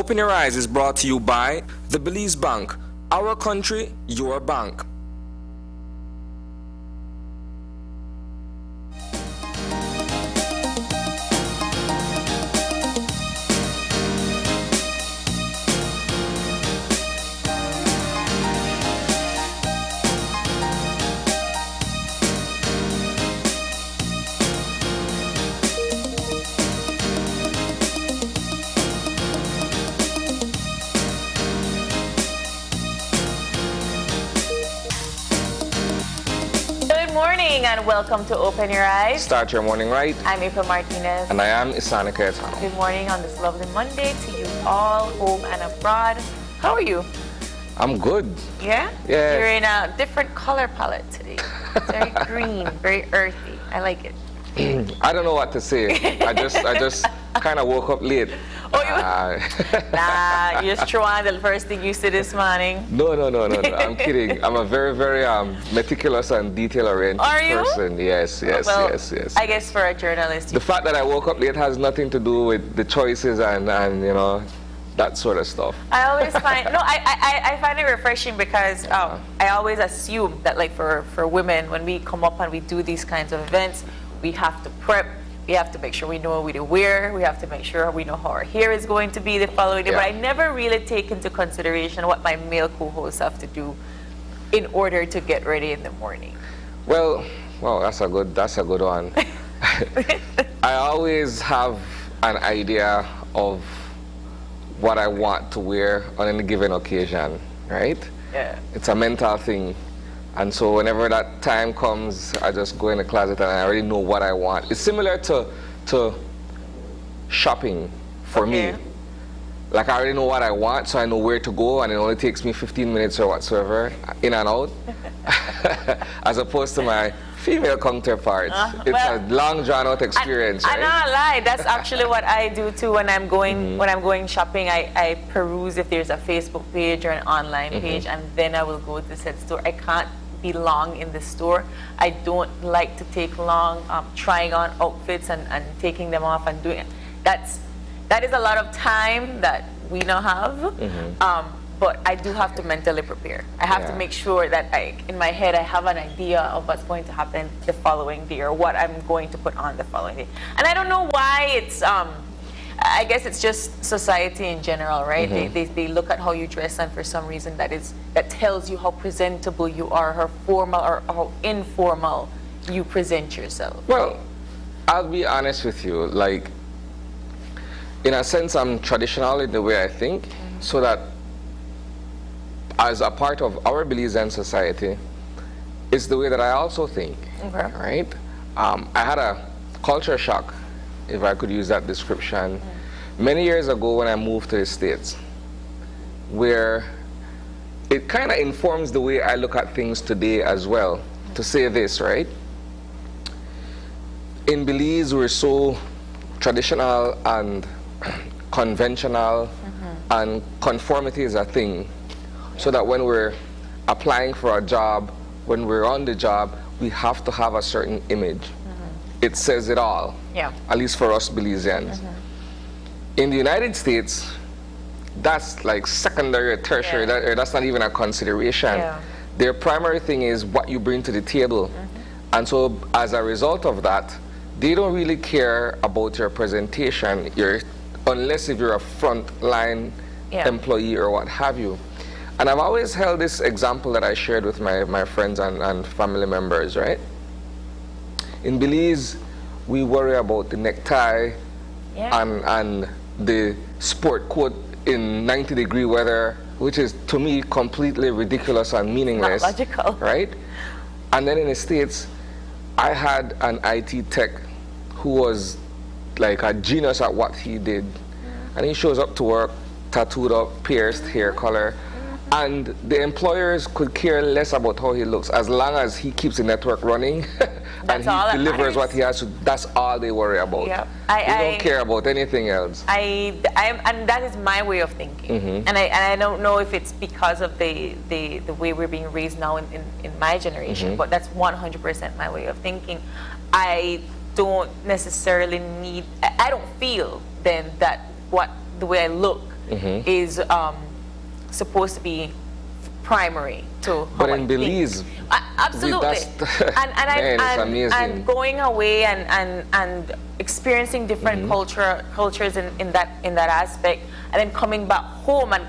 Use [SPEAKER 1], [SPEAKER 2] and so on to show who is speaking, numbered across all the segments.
[SPEAKER 1] Open Your Eyes is brought to you by the Belize Bank. Our country, your bank.
[SPEAKER 2] And welcome to Open Your Eyes.
[SPEAKER 1] Start your morning right.
[SPEAKER 2] I'm April Martinez.
[SPEAKER 1] And I am Isana Kaetano.
[SPEAKER 2] Good morning on this lovely Monday to you all, home and abroad. How are you?
[SPEAKER 1] I'm good.
[SPEAKER 2] Yeah?
[SPEAKER 1] Yeah.
[SPEAKER 2] You're in a different color palette today. Very green, very earthy. I like it.
[SPEAKER 1] I don't know what to say. I just kind of woke up late.
[SPEAKER 2] Oh, nah, you just threw on the first thing you said this morning.
[SPEAKER 1] No. I'm kidding. I'm a very, very meticulous and detail-oriented person. Yes.
[SPEAKER 2] I guess for a journalist.
[SPEAKER 1] The fact that I woke up late has nothing to do with the choices and you know, that sort of stuff.
[SPEAKER 2] I always find, I find it refreshing because I always assume that like for women, when we come up and we do these kinds of events, we have to prep. We have to make sure we know what we wear. We have to make sure we know how our hair is going to be the following day. Yeah. But I never really take into consideration what my male co-hosts have to do in order to get ready in the morning.
[SPEAKER 1] Well, that's a good one. I always have an idea of what I want to wear on any given occasion, right?
[SPEAKER 2] Yeah.
[SPEAKER 1] It's a mental thing. And so whenever that time comes, I just go in the closet and I already know what I want. It's similar to shopping for me. Like I already know what I want, so I know where to go, and it only takes me 15 minutes or whatsoever, in and out, as opposed to my female counterparts. It's a long drawn out experience.
[SPEAKER 2] I not lie. That's actually what I do too when I'm going when I'm going shopping. I peruse if there's a Facebook page or an online page, and then I will go to said store. I can't be long in the store. I don't like to take long trying on outfits and taking them off and doing it. That is a lot of time that we don't have. But I do have to mentally prepare. I have to make sure that in my head I have an idea of what's going to happen the following day or what I'm going to put on the following day. And I don't know why it's I guess it's just society in general, right? They look at how you dress, and for some reason that tells you how presentable you are, how formal or how informal you present yourself.
[SPEAKER 1] Well, I'll be honest with you, like in a sense I'm traditional in the way I think, so that as a part of our Belizean society, it's the way that I also think, right? I had a culture shock, if I could use that description, many years ago when I moved to the States, where it kind of informs the way I look at things today as well. To say this, right? In Belize, we're so traditional and conventional, and conformity is a thing. So that when we're applying for a job, when we're on the job, we have to have a certain image. It says it all, at least for us Belizeans. In the United States, that's like secondary or tertiary, that's not even a consideration. Their primary thing is what you bring to the table. And so as a result of that, they don't really care about your presentation, unless if you're a frontline employee or what have you. And I've always held this example that I shared with my friends and family members, right? In Belize, we worry about the necktie and the sport coat in 90-degree weather, which is, to me, completely ridiculous and meaningless.
[SPEAKER 2] Not logical.
[SPEAKER 1] Right? And then in the States, I had an IT tech who was like a genius at what he did. And he shows up to work, tattooed up, pierced, hair color. And the employers could care less about how he looks as long as he keeps the network running and he delivers what he has to. That's all they worry about. They don't care about anything else.
[SPEAKER 2] And that is my way of thinking. And I don't know if it's because of the way we're being raised now in my generation, but that's 100% my way of thinking. I don't necessarily need, I don't feel then that the way I look is supposed to be primary to how
[SPEAKER 1] But
[SPEAKER 2] I
[SPEAKER 1] in Belize,
[SPEAKER 2] think. Absolutely.
[SPEAKER 1] It's amazing.
[SPEAKER 2] And going away and experiencing different cultures in that aspect, and then coming back home, and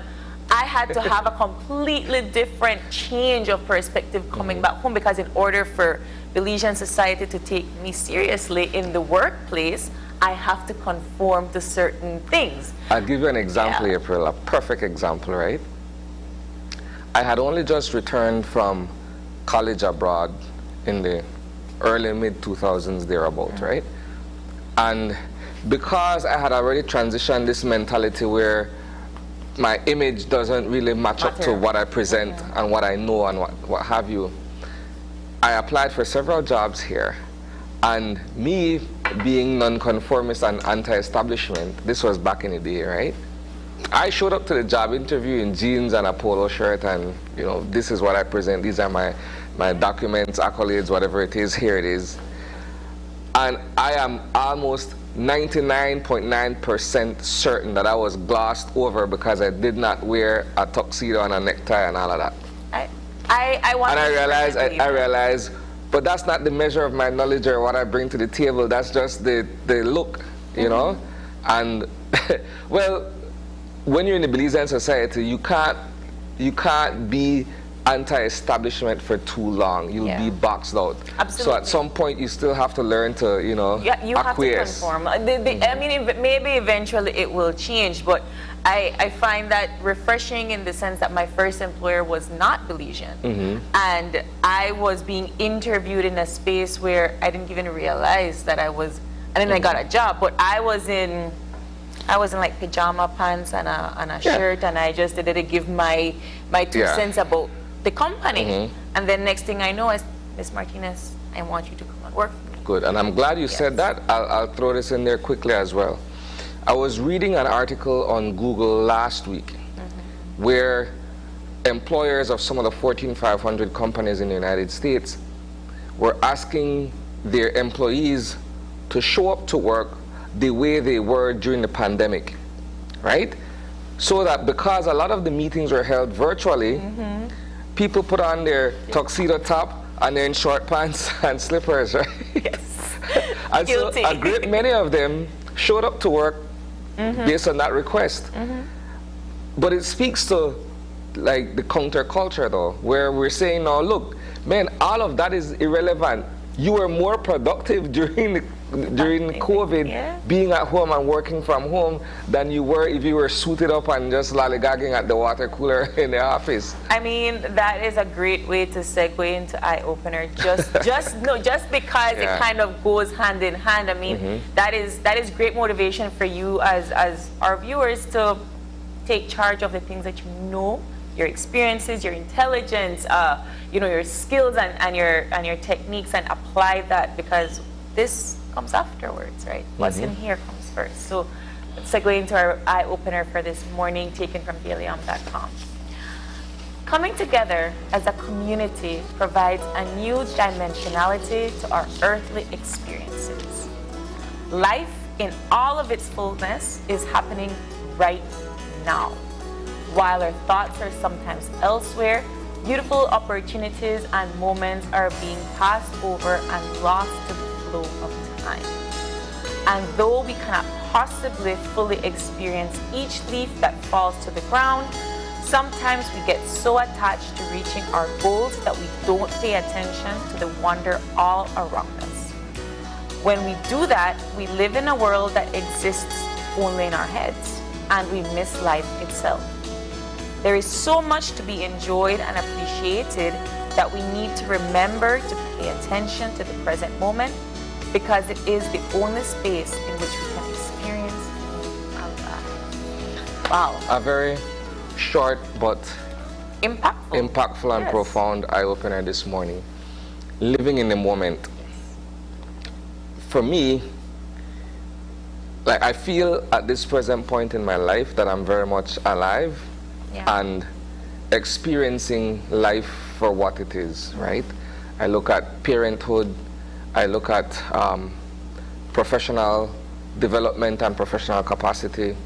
[SPEAKER 2] I had to have a completely different change of perspective coming back home, because in order for Belizean society to take me seriously in the workplace, I have to conform to certain things.
[SPEAKER 1] I'll give you an example, April, a perfect example, right? I had only just returned from college abroad in the early mid-2000s thereabout, right? And because I had already transitioned this mentality where my image doesn't really match up to what I present and what I know and what have you, I applied for several jobs here. And me being nonconformist and anti-establishment, this was back in the day, right? I showed up to the job interview in jeans and a polo shirt, and you know, this is what I present, these are my documents, accolades, whatever it is, here it is. And I am almost 99.9% certain that I was glossed over because I did not wear a tuxedo and a necktie and all of that. I realized, but that's not the measure of my knowledge or what I bring to the table. That's just the look, you know? And well, when you're in the Belizean society, you can't be anti-establishment for too long. You'll be boxed out.
[SPEAKER 2] Absolutely.
[SPEAKER 1] So at some point, you still have to learn to, you know,
[SPEAKER 2] you
[SPEAKER 1] acquiesce.
[SPEAKER 2] have to conform. I mean, maybe eventually it will change, but I find that refreshing in the sense that my first employer was not Belizean. And I was being interviewed in a space where I didn't even realize that I was, and then I got a job, but I was in like pajama pants and a shirt, and I just did it to give my 2 cents about the company. And then next thing I know is, Ms. Martinez, I want you to come and work for me.
[SPEAKER 1] Good, and I'm glad you said that. I'll throw this in there quickly as well. I was reading an article on Google last week where employers of some of the Fortune 500 companies in the United States were asking their employees to show up to work the way they were during the pandemic, right? So that because a lot of the meetings were held virtually, people put on their tuxedo top and they're in short pants and slippers, right?
[SPEAKER 2] Yes.
[SPEAKER 1] And
[SPEAKER 2] Guilty.
[SPEAKER 1] so a great many of them showed up to work based on that request. But it speaks to like the counterculture though, where we're saying now, look, man, all of that is irrelevant. You were more productive during COVID, being at home and working from home, than you were if you were suited up and just lollygagging at the water cooler in the office.
[SPEAKER 2] I mean, that is a great way to segue into eye opener. Just because it kind of goes hand in hand. I mean, that is great motivation for you as our viewers to take charge of the things that you know, your experiences, your intelligence, you know, your skills and your techniques, and apply that, because this comes afterwards, right? What's in here comes first. So let's segue into our eye opener for this morning, taken from dailyom.com. Coming together as a community provides a new dimensionality to our earthly experiences. Life in all of its fullness is happening right now. While our thoughts are sometimes elsewhere, beautiful opportunities and moments are being passed over and lost to the flow of time. And though we cannot possibly fully experience each leaf that falls to the ground, sometimes we get so attached to reaching our goals that we don't pay attention to the wonder all around us. When we do that, we live in a world that exists only in our heads, and we miss life itself. There is so much to be enjoyed and appreciated that we need to remember to pay attention to the present moment, because it is the only space in which we can experience our life. Wow.
[SPEAKER 1] A very short but
[SPEAKER 2] impactful
[SPEAKER 1] and profound eye-opener this morning. Living in the moment. For me, like, I feel at this present point in my life that I'm very much alive and experiencing life for what it is, right? I look at parenthood, I look at professional development and professional capacity,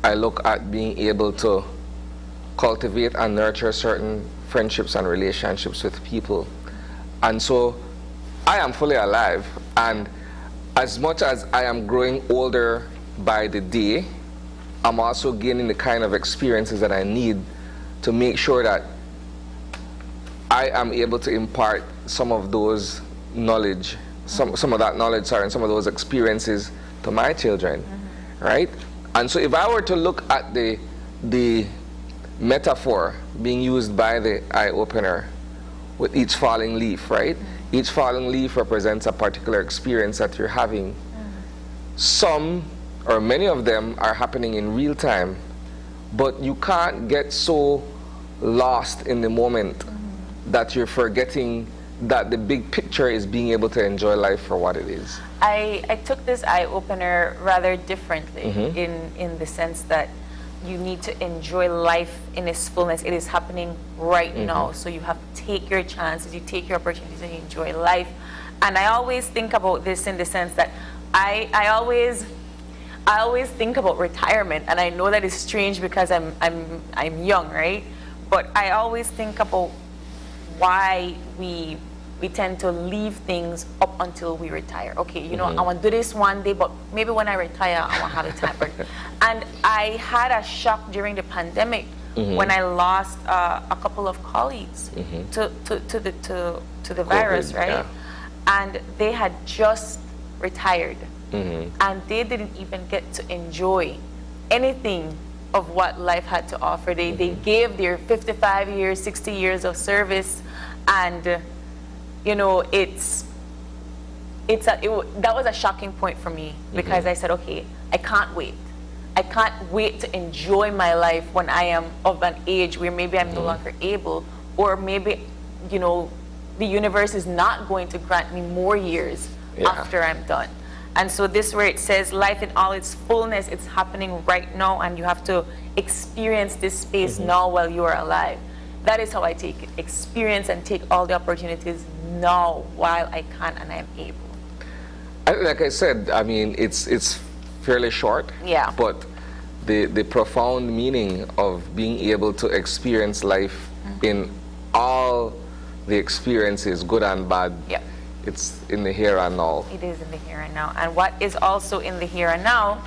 [SPEAKER 1] I look at being able to cultivate and nurture certain friendships and relationships with people. And so I am fully alive, and as much as I am growing older by the day, I'm also gaining the kind of experiences that I need to make sure that I am able to impart some of those knowledge, some of that knowledge, sorry, and some of those experiences to my children, right? And so if I were to look at the metaphor being used by the eye opener with each falling leaf, right? Each falling leaf represents a particular experience that you're having. Some or many of them are happening in real time, but you can't get so lost in the moment that you're forgetting that the big picture is being able to enjoy life for what it is.
[SPEAKER 2] I took this eye opener rather differently in the sense that you need to enjoy life in its fullness. It is happening right now, so you have to take your chances, you take your opportunities, and you enjoy life. And I always think about this in the sense that I always think about retirement, and I know that is strange because I'm young, right? But I always think about why we tend to leave things up until we retire. Okay, you know, I want to do this one day, but maybe when I retire, I want to have the time for it. And I had a shock during the pandemic when I lost a couple of colleagues to the COVID, virus, right? Yeah. And they had just retired, and they didn't even get to enjoy anything of what life had to offer. They gave their 55 years, 60 years of service, and you know, that was a shocking point for me, because I said, okay, I can't wait. I can't wait to enjoy my life when I am of an age where maybe I'm no longer able, or maybe, you know, the universe is not going to grant me more years after I'm done. And so this, where it says life in all its fullness, it's happening right now, and you have to experience this space now while you are alive. That is how I take it. Experience and take all the opportunities now while I can and I'm able.
[SPEAKER 1] Like I said, I mean, it's fairly short. Yeah. But the profound meaning of being able to experience life in all the experiences, good and bad, it's in the here and now.
[SPEAKER 2] It is in the here and now. And what is also in the here and now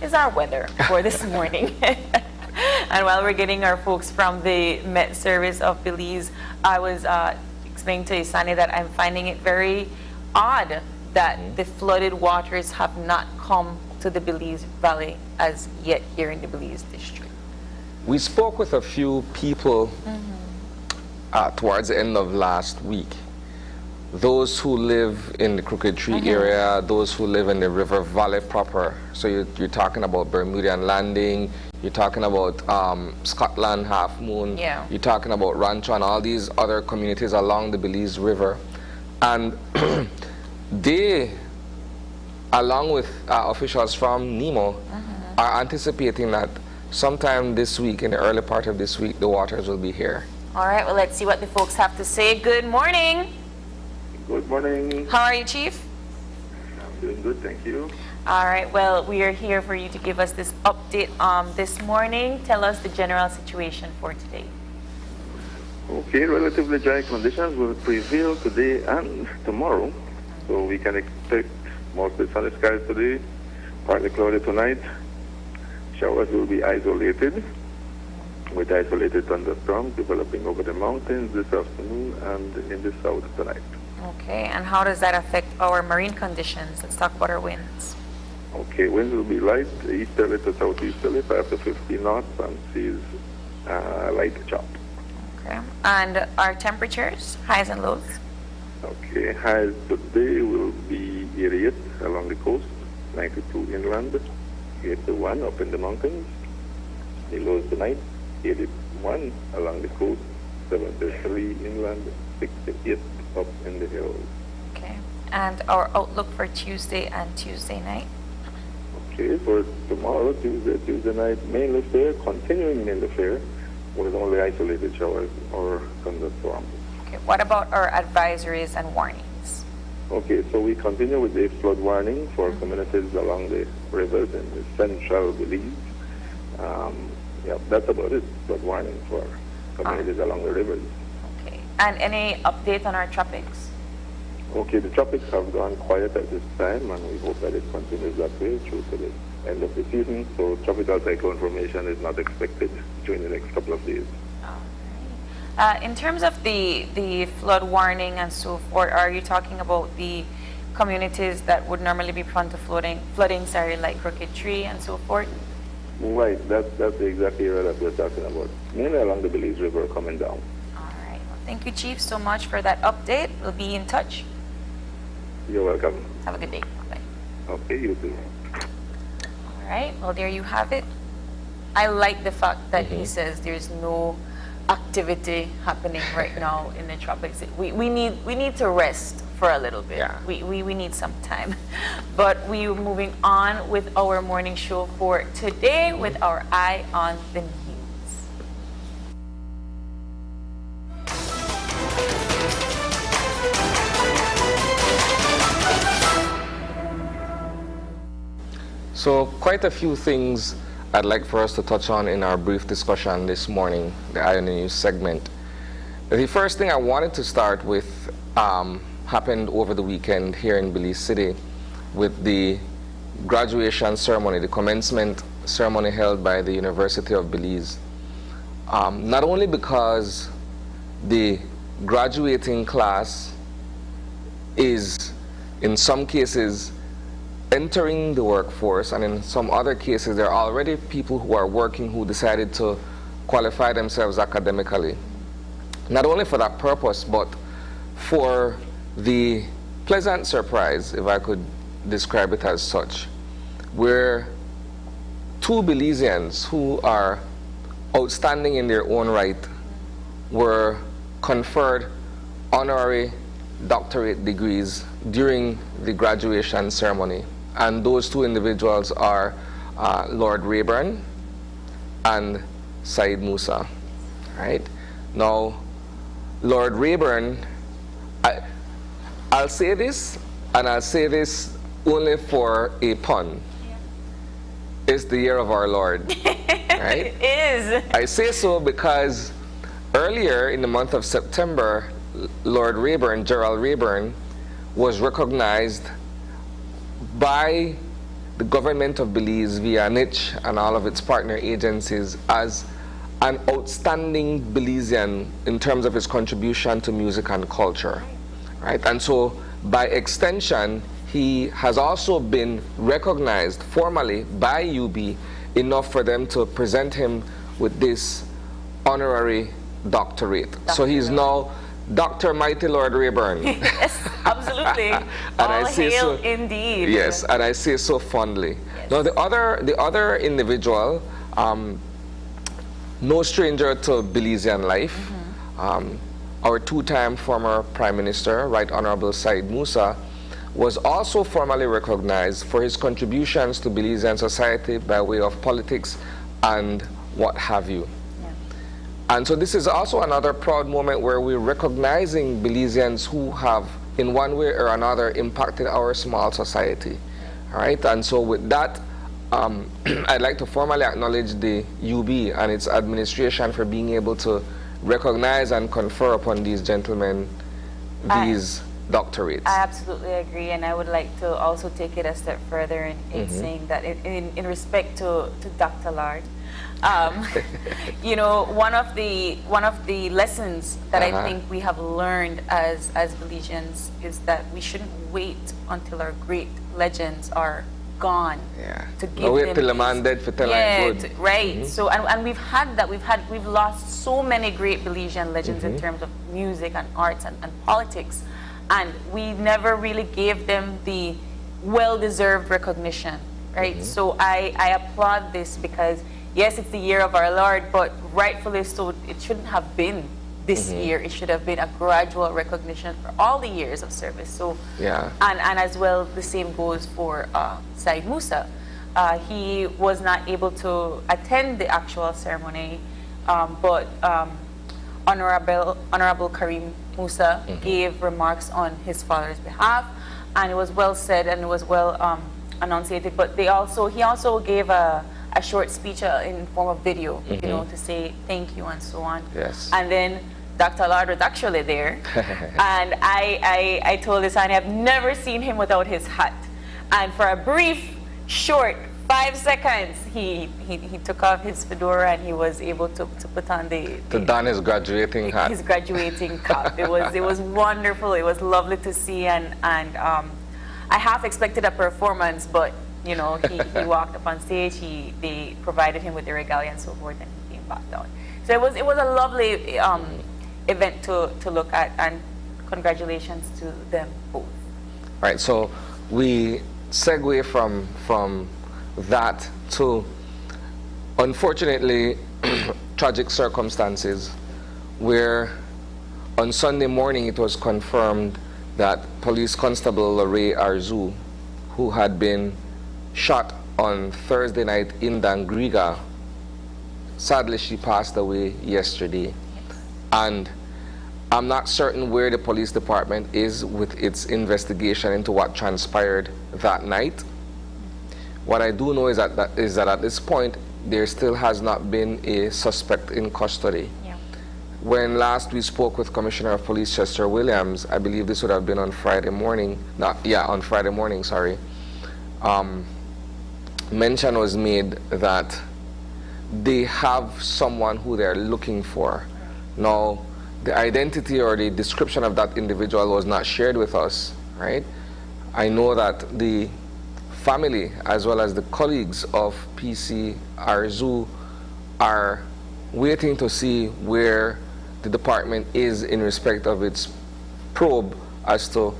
[SPEAKER 2] is our weather for this morning. And while we're getting our folks from the Met Service of Belize, I was explaining to Isani that I'm finding it very odd that the flooded waters have not come to the Belize Valley as yet here in the Belize district.
[SPEAKER 1] We spoke with a few people towards the end of last week. Those who live in the Crooked Tree area, those who live in the river valley proper. So you're talking about Bermudian Landing, you're talking about Scotland, Half Moon, you're talking about Rancho and all these other communities along the Belize River. And they, along with officials from NEMO, are anticipating that sometime this week, in the early part of this week, the waters will be here.
[SPEAKER 2] All right, well, let's see what the folks have to say. Good morning.
[SPEAKER 3] Good morning.
[SPEAKER 2] How are you, Chief?
[SPEAKER 3] I'm doing good, thank you.
[SPEAKER 2] All right, well, we are here for you to give us this update this morning. Tell us the general situation for today.
[SPEAKER 3] Okay, relatively dry conditions will prevail today and tomorrow. So we can expect mostly sunny skies today, partly cloudy tonight. Showers will be isolated, with isolated thunderstorms developing over the mountains this afternoon and in the south tonight.
[SPEAKER 2] Okay, and how does that affect our marine conditions? Let's talk about our winds.
[SPEAKER 3] Okay, winds will be light, easterly to southeasterly, 5 to 15 knots, and seas light to chop.
[SPEAKER 2] Okay, and our temperatures, highs and lows?
[SPEAKER 3] Okay, highs today will be 88 along the coast, 92 inland, 81 up in the mountains. The lows tonight, 81 along the coast, 73 inland, 68 up in the hills.
[SPEAKER 2] Okay, and our outlook for Tuesday and Tuesday night?
[SPEAKER 3] Okay, for tomorrow, Tuesday night, mainly fair, continuing mainly fair, with only isolated showers or thunderstorms.
[SPEAKER 2] Okay, what about our advisories and warnings?
[SPEAKER 3] Okay, so we continue with the flood warning for communities along the rivers in the central Belize. Yeah, that's about it. But warning for communities along the rivers.
[SPEAKER 2] Okay. And any update on our tropics?
[SPEAKER 3] Okay, the tropics have gone quiet at this time, and we hope that it continues that way through to the end of the season. So tropical cyclone formation is not expected during the next couple of days.
[SPEAKER 2] In terms of the flood warning and so forth, are you talking about the communities that would normally be prone to flooding, like Crooked Tree and so forth?
[SPEAKER 3] Right, that's the exact area that we're talking about, mainly along the Belize River coming down.
[SPEAKER 2] All right. Well, thank you, Chief, so much for that update. We'll be in touch.
[SPEAKER 3] You're welcome.
[SPEAKER 2] Have a good day. Bye.
[SPEAKER 3] Okay, you too.
[SPEAKER 2] All right. Well, there you have it. I like the fact that he says there's no activity happening right now in the tropics. We need to rest for a little bit.
[SPEAKER 1] Yeah.
[SPEAKER 2] We need some time. But we're moving on with our morning show for today with our eye on the news.
[SPEAKER 1] So quite a few things I'd like for us to touch on in our brief discussion this morning, the Eye on the News segment. The first thing I wanted to start with happened over the weekend here in Belize City with the graduation ceremony, the commencement ceremony held by the University of Belize. Not only because the graduating class is, in some cases, entering the workforce, and in some other cases there are already people who are working who decided to qualify themselves academically. Not only for that purpose, but for the pleasant surprise, if I could describe it as such, where two Belizeans who are outstanding in their own right were conferred honorary doctorate degrees during the graduation ceremony. And those two individuals are Lord Rayburn and Said Musa. Right? Now, Lord Rayburn, I'll say this, and I'll say this only for a pun. It's the year of our Lord. Right?
[SPEAKER 2] It is.
[SPEAKER 1] I say so because earlier in the month of September, Lord Rayburn, Gerald Rayburn, was recognized by the government of Belize via NICH and all of its partner agencies as an outstanding Belizean in terms of his contribution to music and culture. Right? And so, by extension, he has also been recognized formally by UB enough for them to present him with this honorary doctorate. So he's now Dr. Mighty Lord Rayburn.
[SPEAKER 2] Yes, absolutely.
[SPEAKER 1] And
[SPEAKER 2] All
[SPEAKER 1] I say
[SPEAKER 2] hail
[SPEAKER 1] so,
[SPEAKER 2] indeed.
[SPEAKER 1] Yes, and I say so fondly.
[SPEAKER 2] Yes.
[SPEAKER 1] Now the other individual, no stranger to Belizean life, our two-time former Prime Minister, Right Honorable Said Musa, was also formally recognized for his contributions to Belizean society by way of politics and what have you. And so this is also another proud moment where we're recognizing Belizeans who have, in one way or another, impacted our small society. All right, and so with that, I'd like to formally acknowledge the UB and its administration for being able to recognize and confer upon these gentlemen these doctorates.
[SPEAKER 2] I absolutely agree, and I would like to also take it a step further in saying that in respect to Dr. Lard, you know, one of the lessons that I think we have learned as Belizeans is that we shouldn't wait until our great legends are gone to give them.
[SPEAKER 1] Wait till the man dead for telling good.
[SPEAKER 2] Right. So and we've had that. We've lost so many great Belizean legends in terms of music and arts and politics, and we never really gave them the well-deserved recognition. Right. So I applaud this because, yes, it's the year of our Lord, but rightfully so, it shouldn't have been this year. It should have been a gradual recognition for all the years of service. So, and as well, the same goes for Said Musa. He was not able to attend the actual ceremony, but Honorable Karim Musa gave remarks on his father's behalf, and it was well said and it was well enunciated. But he also gave a a short speech in form of video, you know, to say thank you and so on.
[SPEAKER 1] Yes.
[SPEAKER 2] And then Dr. Lord was actually there, and I told his son I've never seen him without his hat. And for a brief, short 5 seconds, he took off his fedora and he was able to put on to
[SPEAKER 1] don his graduating hat.
[SPEAKER 2] His graduating cap. It was wonderful. It was lovely to see, and I half expected a performance, but you know, he walked up on stage. They provided him with the regalia and so forth, and he came back down. So it was a lovely event to look at, and congratulations to them both.
[SPEAKER 1] Right. So we segue from that to, unfortunately, tragic circumstances where on Sunday morning it was confirmed that Police Constable YWCA Arzu, who had been shot on Thursday night in Dangriga, sadly she passed away yesterday. And I'm not certain where the police department is with its investigation into what transpired that night. What I do know is that at this point, there still has not been a suspect in custody.
[SPEAKER 2] Yeah.
[SPEAKER 1] When last we spoke with Commissioner of Police Chester Williams, I believe this would have been on Friday morning, on Friday morning, sorry, mention was made that they have someone who they're looking for. Now, the identity or the description of that individual was not shared with us, right? I know that the family as well as the colleagues of PC Arzu are waiting to see where the department is in respect of its probe as to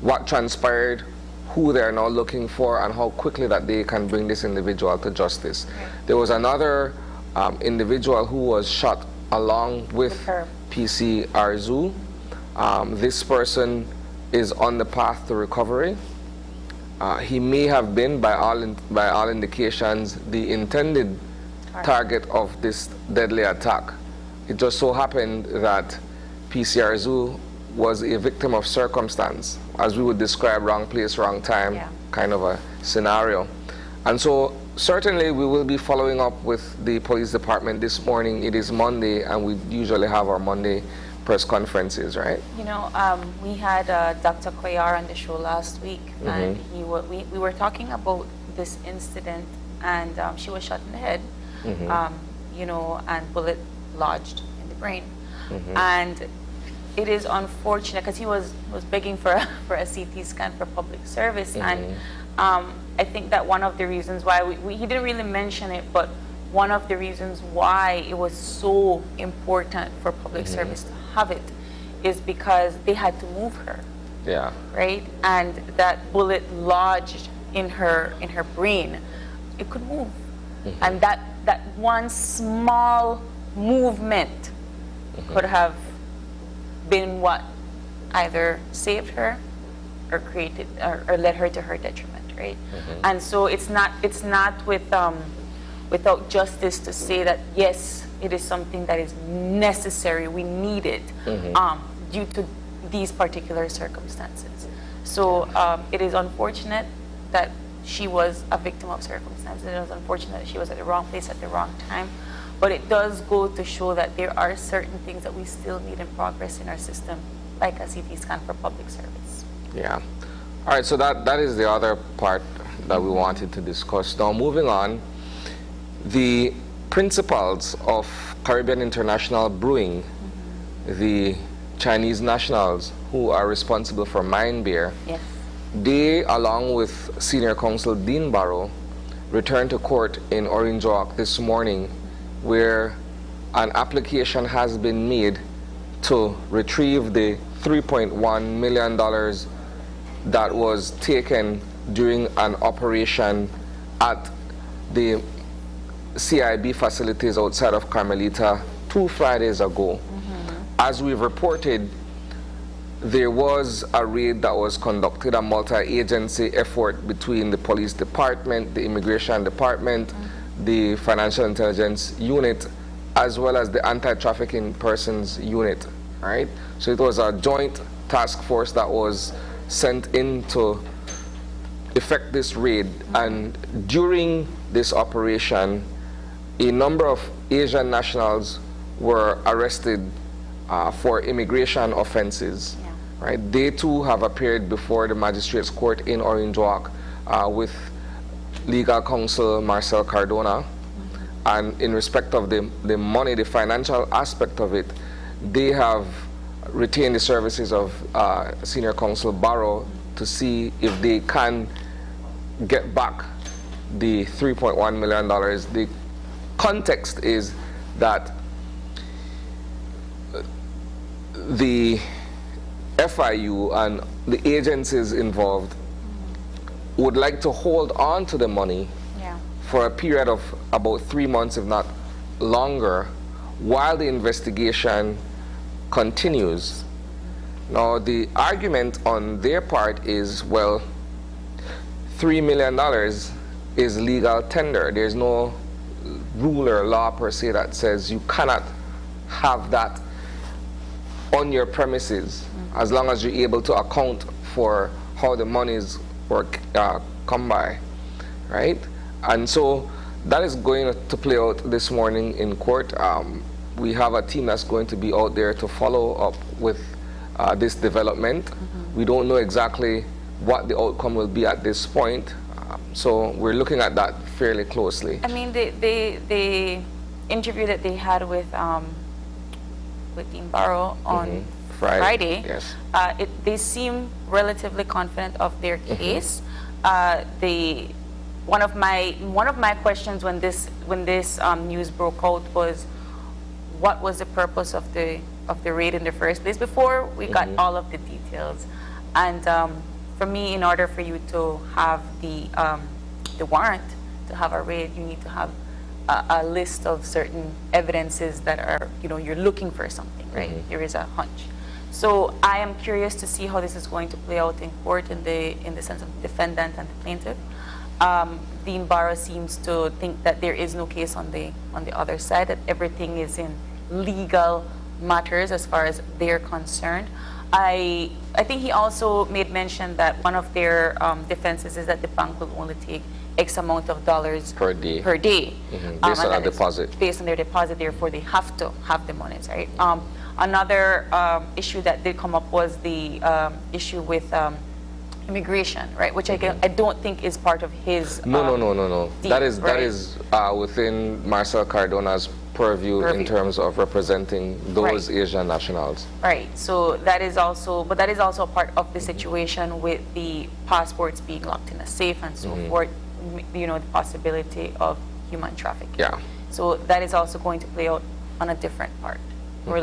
[SPEAKER 1] what transpired, who they are now looking for, and how quickly that they can bring this individual to justice.
[SPEAKER 2] Okay.
[SPEAKER 1] There was another individual who was shot along with PC Arzu. This person is on the path to recovery. He may have been, by all indications, the intended target of this deadly attack. It just so happened that PC Arzu was a victim of circumstance, as we would describe wrong place, wrong time, kind of a scenario. And so certainly we will be following up with the police department this morning. It is Monday, and we usually have our Monday press conferences, right?
[SPEAKER 2] You know, we had Dr. Koyar on the show last week, and we were talking about this incident, and she was shot in the head, you know, and bullet lodged in the brain. And it is unfortunate because he was begging for a CT scan for public service, and I think that one of the reasons why he didn't really mention it, but one of the reasons why it was so important for public service to have it is because they had to move her.
[SPEAKER 1] Yeah. Right?
[SPEAKER 2] And that bullet lodged in her brain. It could move. And that one small movement could have been what either saved her or created or led her to her detriment, right? And so it's not without justice to say that yes, it is something that is necessary. We need it due to these particular circumstances. So it is unfortunate that she was a victim of circumstances. It was unfortunate that she was at the wrong place at the wrong time. But it does go to show that there are certain things that we still need in progress in our system, like a CT scan for public service.
[SPEAKER 1] Yeah. All right, so that is the other part that we wanted to discuss. Now, moving on, the principals of Caribbean International Brewing, the Chinese nationals who are responsible for Mine Beer, they, along with Senior Counsel Dean Barrow, returned to court in Orange Walk this morning, where an application has been made to retrieve the $3.1 million that was taken during an operation at the CIB facilities outside of Carmelita 2 Fridays ago. As we've reported, there was a raid that was conducted, a multi-agency effort between the police department, the immigration department, the financial intelligence unit, as well as the anti-trafficking persons unit, right? So it was a joint task force that was sent in to effect this raid, and during this operation, a number of Asian nationals were arrested for immigration offenses.
[SPEAKER 2] Yeah.
[SPEAKER 1] Right? They too have appeared before the magistrates court in Orange Walk with legal counsel Marcel Cardona. And in respect of the money, the financial aspect of it, they have retained the services of senior counsel Barrow to see if they can get back the $3.1 million. The context is that the FIU and the agencies involved would like to hold on to the money for a period of about 3 months, if not longer, while the investigation continues. Now, the argument on their part is, well, $3 million is legal tender. There's no rule or law per se that says you cannot have that on your premises as long as you're able to account for how the monies were come by, right? And so that is going to play out this morning in court. We have a team that's going to be out there to follow up with this development. We don't know exactly what the outcome will be at this point, so we're looking at that fairly closely.
[SPEAKER 2] I mean, the interview that they had with Dean Barrow on Friday,
[SPEAKER 1] yes.
[SPEAKER 2] They seem relatively confident of their case. One of my questions when this news broke out was, what was the purpose of the raid in the first place, before we got all of the details. And for me, in order for you to have the warrant to have a raid, you need to have a list of certain evidences that are, you're looking for something, right? There is a hunch. So I am curious to see how this is going to play out in court in the sense of the defendant and the plaintiff. Dean Barrow seems to think that there is no case on the other side, that everything is in legal matters as far as they're concerned. I think he also made mention that one of their defenses is that the bank will only take X amount of dollars
[SPEAKER 1] per day.
[SPEAKER 2] Based
[SPEAKER 1] on a deposit.
[SPEAKER 2] Based on their deposit, therefore they have to have the monies, right? Another issue that did come up was the issue with immigration, right? Which I don't think is part of his.
[SPEAKER 1] No.
[SPEAKER 2] Deal,
[SPEAKER 1] that is within Marcel Cardona's purview in terms of representing those Asian nationals.
[SPEAKER 2] Right. So that is also, but that is also a part of the situation with the passports being locked in a safe and so forth. The possibility of human trafficking.
[SPEAKER 1] Yeah.
[SPEAKER 2] So that is also going to play out on a different part. We're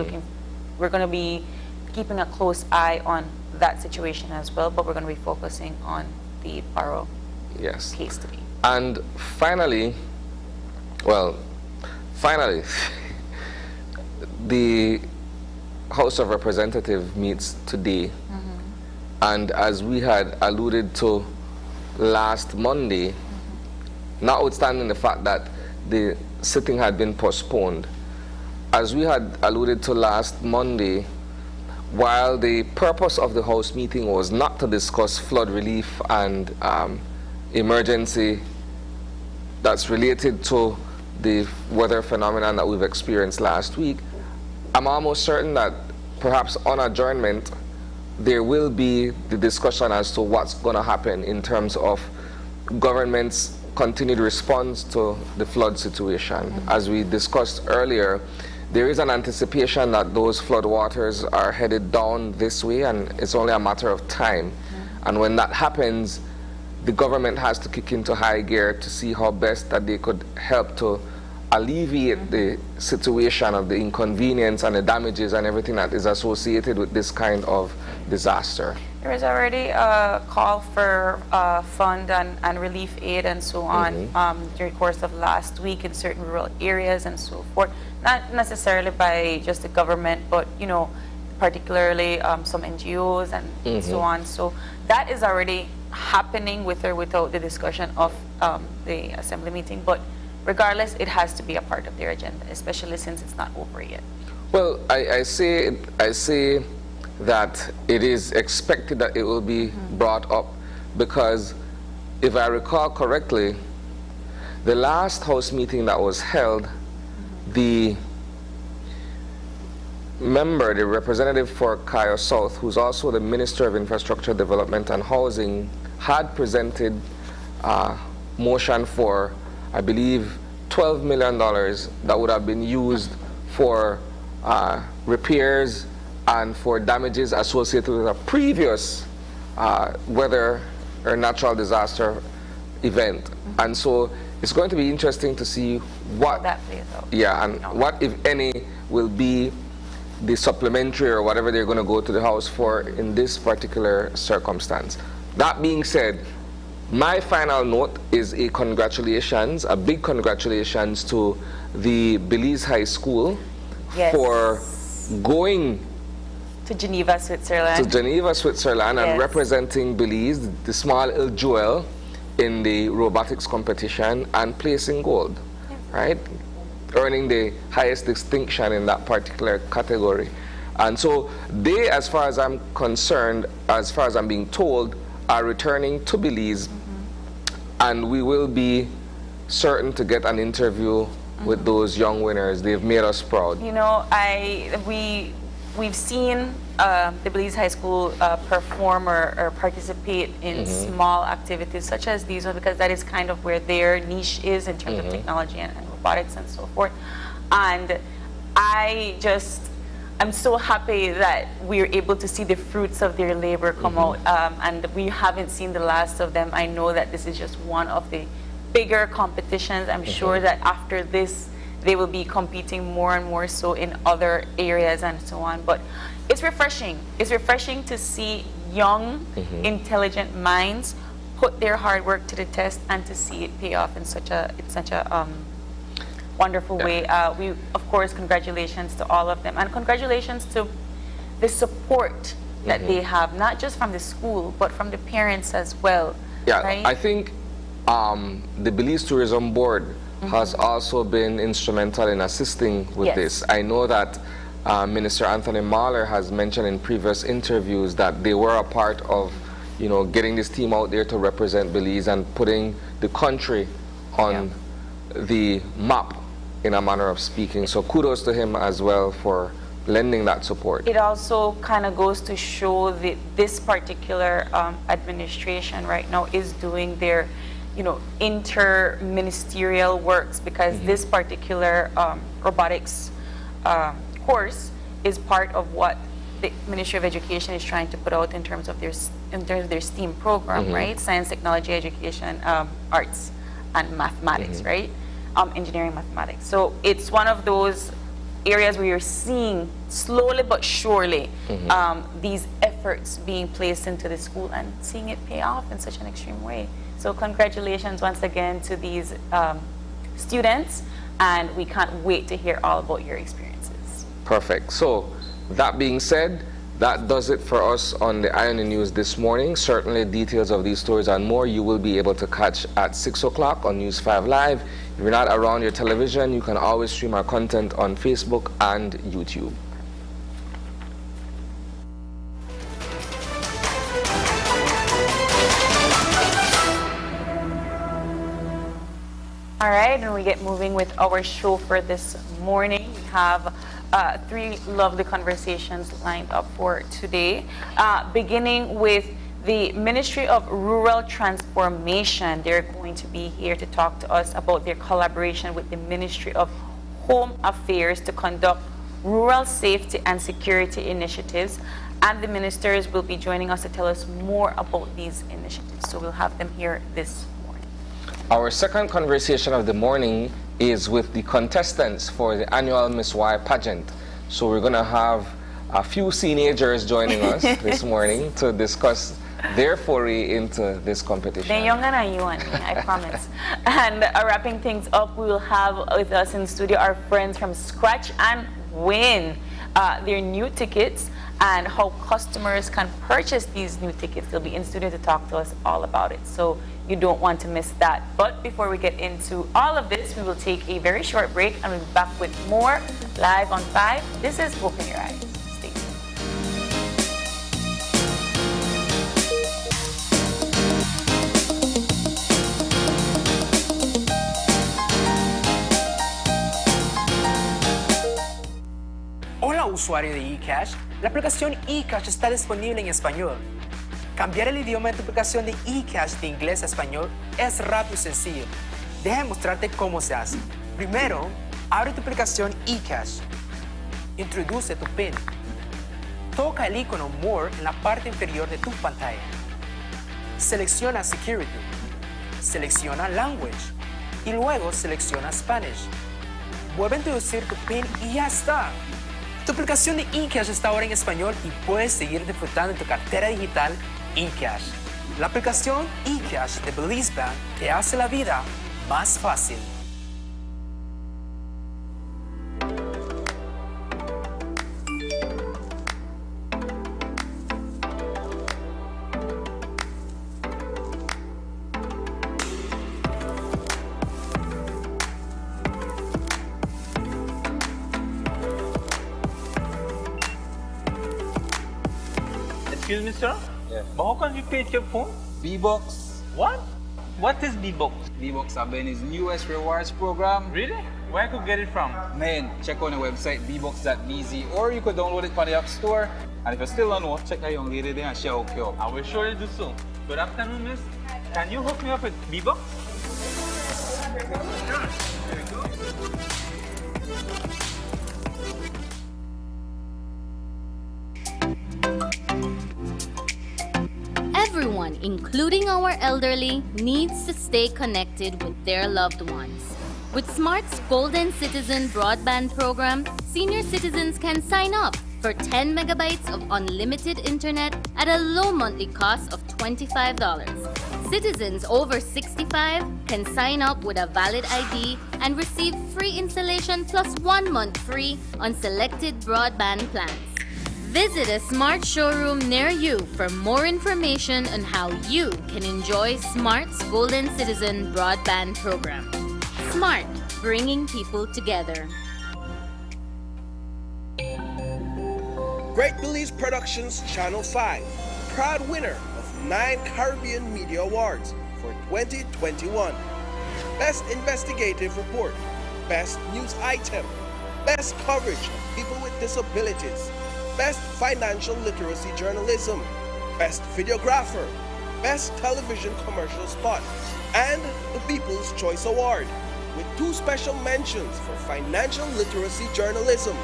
[SPEAKER 2] going to be keeping a close eye on that situation as well, but we're going to be focusing on the Barrow case today.
[SPEAKER 1] And finally, the House of Representatives meets today, and as we had alluded to last Monday, notwithstanding the fact that the sitting had been postponed, as we had alluded to last Monday, while the purpose of the House meeting was not to discuss flood relief and emergency that's related to the weather phenomenon that we've experienced last week, I'm almost certain that perhaps on adjournment there will be the discussion as to what's going to happen in terms of government's continued response to the flood situation. As we discussed earlier, there is an anticipation that those flood waters are headed down this way, and it's only a matter of time. And when that happens, the government has to kick into high gear to see how best that they could help to alleviate the situation of the inconvenience and the damages and everything that is associated with this kind of disaster.
[SPEAKER 2] There is already a call for fund and relief aid and so on during the course of last week in certain rural areas and so forth. Not necessarily by just the government, but particularly some NGOs and so on. So that is already happening with or without the discussion of the assembly meeting. But regardless, it has to be a part of their agenda, especially since it's not over yet.
[SPEAKER 1] Well, I say that it is expected that it will be brought up, because if I recall correctly, the last House meeting that was held, the member, the representative for Cayo South, who's also the Minister of Infrastructure Development and Housing, had presented a motion for, I believe, $12 million that would have been used for repairs and for damages associated with a previous weather or natural disaster event. And so it's going to be interesting to see what
[SPEAKER 2] that plays out.
[SPEAKER 1] Yeah, and what, if any, will be the supplementary or whatever they're going to go to the House for in this particular circumstance. That being said, my final note is a congratulations, a big congratulations to the Belize High School for going
[SPEAKER 2] to Geneva, Switzerland.
[SPEAKER 1] And representing Belize, the small Il Jewel, in the robotics competition and placing gold, right? Earning the highest distinction in that particular category. And so they, as far as I'm concerned, as far as I'm being told, are returning to Belize, and we will be certain to get an interview with those young winners. They've made us proud.
[SPEAKER 2] You know, we've seen the Belize High School perform or participate in small activities such as these ones, because that is kind of where their niche is in terms of technology and robotics and so forth. And I'm so happy that we're able to see the fruits of their labor come out, and we haven't seen the last of them. I know that this is just one of the bigger competitions. I'm sure that after this, they will be competing more and more so in other areas and so on. But it's refreshing. It's refreshing to see young, intelligent minds put their hard work to the test and to see it pay off in such a wonderful way. Of course, congratulations to all of them, and congratulations to the support that they have, not just from the school, but from the parents as well.
[SPEAKER 1] Yeah,
[SPEAKER 2] right?
[SPEAKER 1] I think the Belize Tourism Board has also been instrumental in assisting with this. I know that Minister Anthony Mahler has mentioned in previous interviews that they were a part of, you know, getting this team out there to represent Belize and putting the country on the map, in a manner of speaking. So kudos to him as well for lending that support.
[SPEAKER 2] It also kind of goes to show that this particular administration right now is doing their, you know, inter-ministerial works, because this particular robotics course is part of what the Ministry of Education is trying to put out in terms of their STEAM program, right? Science, technology, education, arts, and mathematics, right? Engineering, mathematics. So it's one of those areas where you're seeing slowly but surely these efforts being placed into the school and seeing it pay off in such an extreme way. So congratulations once again to these students, and we can't wait to hear all about your experiences.
[SPEAKER 1] Perfect. So that being said, that does it for us on the IONI News this morning. Certainly details of these stories and more you will be able to catch at 6 o'clock on News 5 Live. If you're not around your television, you can always stream our content on Facebook and YouTube.
[SPEAKER 2] All right, and we get moving with our show for this morning. We have 3 lovely conversations lined up for today, beginning with the Ministry of Rural Transformation. They're going to be here to talk to us about their collaboration with the Ministry of Home Affairs to conduct rural safety and security initiatives, and the ministers will be joining us to tell us more about these initiatives. So we'll have them here this morning.
[SPEAKER 1] Our second conversation of the morning is with the contestants for the annual Miss Y pageant. So we're going to have a few teenagers joining us this morning to discuss their foray into this competition.
[SPEAKER 2] They're younger than you and me, I promise. And wrapping things up, we will have with us in studio our friends from Scratch and Win, their new tickets and how customers can purchase these new tickets. They'll be in studio to talk to us all about it. So you don't want to miss that. But before we get into all of this, we will take a very short break and we'll be back with more live on 5. This is Open Your Eyes. Stay tuned.
[SPEAKER 4] Hola usuario de eCash, la aplicación eCash está disponible en español. Cambiar el idioma de tu aplicación de eCash de inglés a español es rápido y sencillo. Deja mostrarte cómo se hace. Primero, abre tu aplicación eCash. Introduce tu PIN. Toca el icono More en la parte inferior de tu pantalla. Selecciona Security. Selecciona Language. Y luego selecciona Spanish. Vuelve a introducir tu PIN y ya está. Tu aplicación de eCash está ahora en español y puedes seguir disfrutando de tu cartera digital eCash. La aplicación eCash de Belize Bank te hace la vida más fácil.
[SPEAKER 5] Excuse me, sir?
[SPEAKER 6] Yeah.
[SPEAKER 5] But how can you pay with your phone?
[SPEAKER 6] B-Box.
[SPEAKER 5] What? What is B-Box?
[SPEAKER 6] B-Box have been his newest rewards program.
[SPEAKER 5] Really? Where I could get it from?
[SPEAKER 6] Man, check on the website bbox.bz or you could download it from the App Store. And if you still don't know, check that young lady there and she'll hook you up.
[SPEAKER 5] I will surely do so. Good afternoon, miss. Can you hook me up with B-Box?
[SPEAKER 7] Everyone, including our elderly, needs to stay connected with their loved ones. With Smart's Golden Citizen broadband program, senior citizens can sign up for 10 megabytes of unlimited internet at a low monthly cost of $25. Citizens over 65 can sign up with a valid ID and receive free installation plus 1 month free on selected broadband plans. Visit a Smart showroom near you for more information on how you can enjoy Smart's Golden Citizen broadband program. Smart, bringing people together.
[SPEAKER 8] Great Belize Productions Channel 5, proud winner of 9 Caribbean Media Awards for 2021. Best Investigative Report, Best News Item, Best Coverage of People with Disabilities, Best Financial Literacy Journalism, Best Videographer, Best Television Commercial Spot, and the People's Choice Award, with 2 special mentions for Financial Literacy Journalism.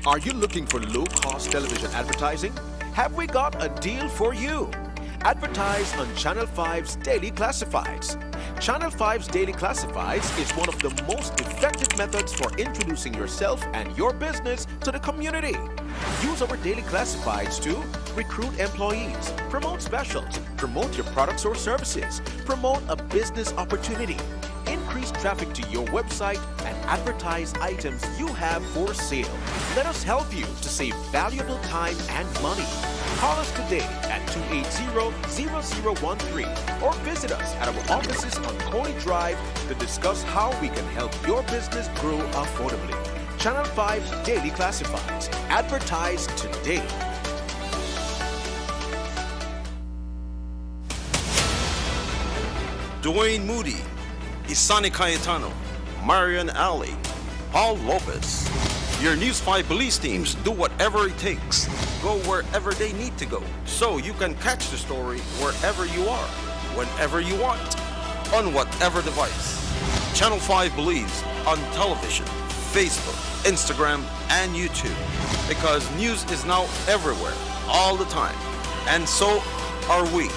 [SPEAKER 9] Are you looking for low-cost television advertising? Have we got a deal for you? Advertise on Channel 5's Daily Classifieds. Channel 5's Daily Classifieds is one of the most effective methods for introducing yourself and your business to the community. Use our Daily Classifieds to recruit employees, promote specials, promote your products or services, promote a business opportunity, increase traffic to your website, and advertise items you have for sale. Let us help you to save valuable time and money. Call us today at 280-0013 or visit us at our offices on Coney Drive to discuss how we can help your business grow affordably. Channel 5's Daily Classifieds. Advertise today.
[SPEAKER 10] Dwayne Moody, Isani Cayetano, Marian Ali, Paul Lopez. Your News 5 Belize teams do whatever it takes. Go wherever they need to go, so you can catch the story wherever you are, whenever you want, on whatever device. Channel 5 Belize on television, Facebook, Instagram, and YouTube. Because news is now everywhere, all the time. And so are we.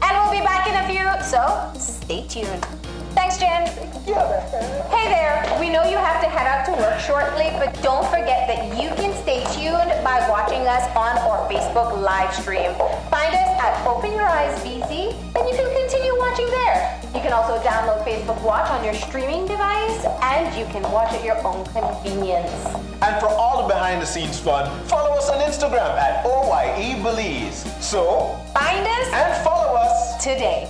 [SPEAKER 11] And we'll be back in a few, so stay tuned. Thanks, Jen. Hey there, we know you have to head out to work shortly, but don't forget that you can stay tuned by watching us on our Facebook live stream. Find us at Open Your Eyes BC, and you can continue watching there. You can also download Facebook Watch on your streaming device, and you can watch at your own convenience.
[SPEAKER 12] And for all the behind-the-scenes fun, follow us on Instagram at OYE Belize. So,
[SPEAKER 11] find us
[SPEAKER 12] and follow us
[SPEAKER 11] today.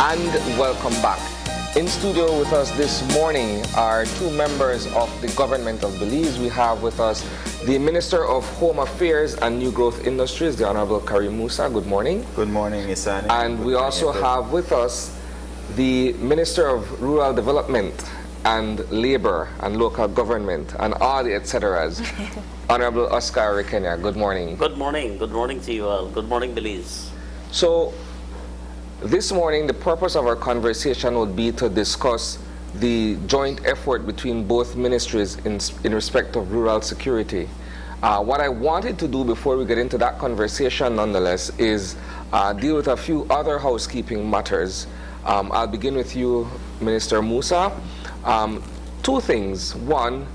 [SPEAKER 1] And welcome back. In studio with us this morning are two members of the government of Belize. We have with us the Minister of Home Affairs and New Growth Industries, the Honorable Musa. Good morning.
[SPEAKER 13] Good morning, Isani.
[SPEAKER 1] And we also have with us the Minister of Rural Development and Labor and Local Government and all the etceteras, Honorable Oscar Rekenya. Good morning.
[SPEAKER 14] Good morning. Good morning to you all. Good morning, Belize.
[SPEAKER 1] So, this morning, the purpose of our conversation would be to discuss the joint effort between both ministries in respect of rural security. What I wanted to do before we get into that conversation, nonetheless, is deal with a few other housekeeping matters. I'll begin with you, Minister Musa. Two things. One,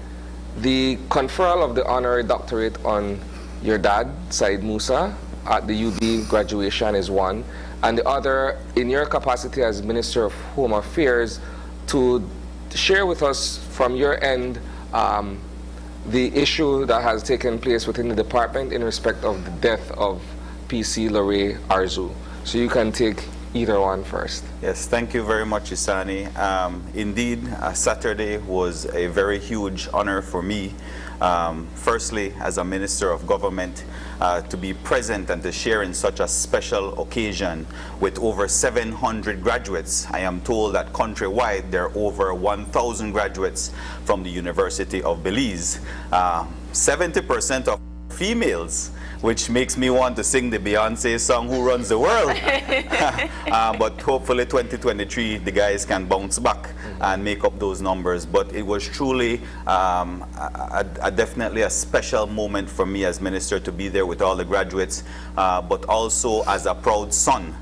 [SPEAKER 1] the conferral of the honorary doctorate on your dad, Said Musa, at the UB graduation is one. And the other, in your capacity as Minister of Home Affairs, to share with us from your end the issue that has taken place within the department in respect of the death of PC Arzu. So you can take either one first.
[SPEAKER 13] Yes, thank you very much, Isani. Indeed, Saturday was a very huge honor for me. Firstly, as a Minister of Government, to be present and to share in such a special occasion with over 700 graduates. I am told that countrywide there are over 1,000 graduates from the University of Belize. 70% of females, which makes me want to sing the Beyonce song, Who Runs the World? But hopefully 2023, the guys can bounce back and make up those numbers. But it was truly definitely a special moment for me as minister to be there with all the graduates, but also as a proud son.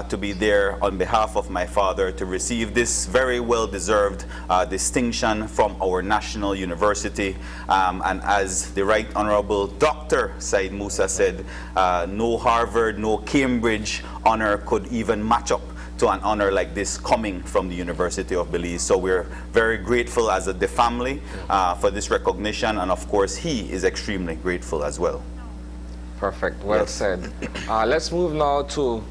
[SPEAKER 13] To be there on behalf of my father to receive this very well-deserved distinction from our national university. And as the Right Honorable Dr. Said Musa said, no Harvard, no Cambridge honor could even match up to an honor like this coming from the University of Belize. So we're very grateful as the family for this recognition, and of course he is extremely grateful as well.
[SPEAKER 1] Perfect, well said. Let's move now to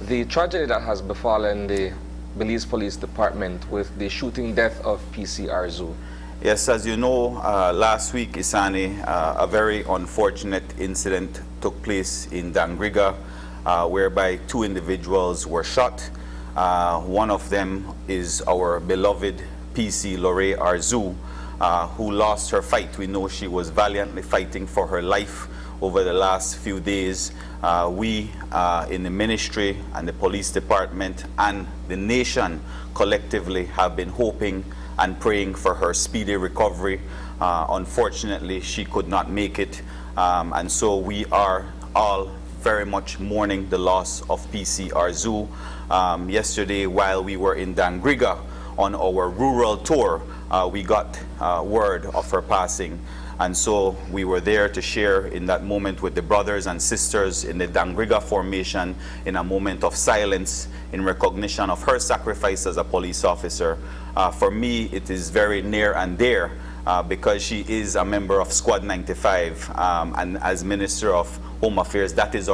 [SPEAKER 1] the tragedy that has befallen the Belize Police Department with the shooting death of PC Arzu.
[SPEAKER 13] Yes, as you know, last week, Isani, a very unfortunate incident took place in Dangriga, whereby two individuals were shot. One of them is our beloved PC Arzu, who lost her fight. We know she was valiantly fighting for her life over the last few days. We in the ministry and the police department and the nation collectively have been hoping and praying for her speedy recovery. Unfortunately, she could not make it, and so we are all very much mourning the loss of PC Arzu. Yesterday, while we were in Dangriga on our rural tour, we got word of her passing. And so we were there to share in that moment with the brothers and sisters in the Dangriga formation in a moment of silence in recognition of her sacrifice as a police officer. For me, it is very near and dear because she is a member of Squad 95, and as Minister of Home Affairs, that is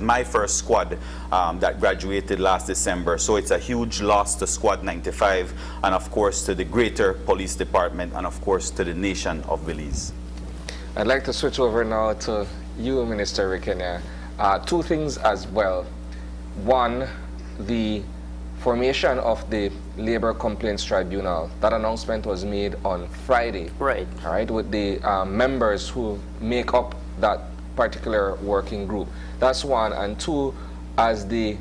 [SPEAKER 13] my first squad that graduated last December. So it's a huge loss to Squad 95, and of course to the greater police department, and of course to the nation of Belize.
[SPEAKER 1] I'd like to switch over now to you, Minister Rekenya. Two things as well. One, the formation of the Labor Complaints Tribunal. That announcement was made on Friday.
[SPEAKER 14] Right.
[SPEAKER 1] All right, with the members who make up that particular working group. That's one. And two, as the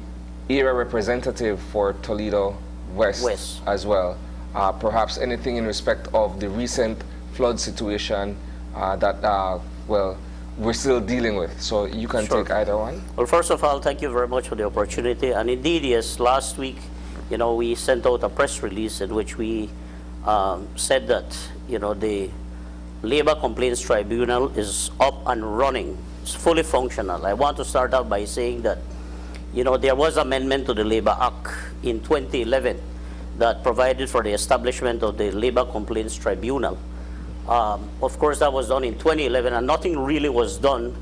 [SPEAKER 1] area representative for Toledo West. As well. Perhaps anything in respect of the recent flood situation that, well, we're still dealing with. So you can take either one.
[SPEAKER 14] Well, first of all, thank you very much for the opportunity. And indeed, yes, last week, you know, we sent out a press release in which we said that, you know, the Labor Complaints Tribunal is up and running. It's fully functional. I want to start out by saying that, you know, there was amendment to the Labor Act in 2011 that provided for the establishment of the Labor Complaints Tribunal. Of course, that was done in 2011, and nothing really was done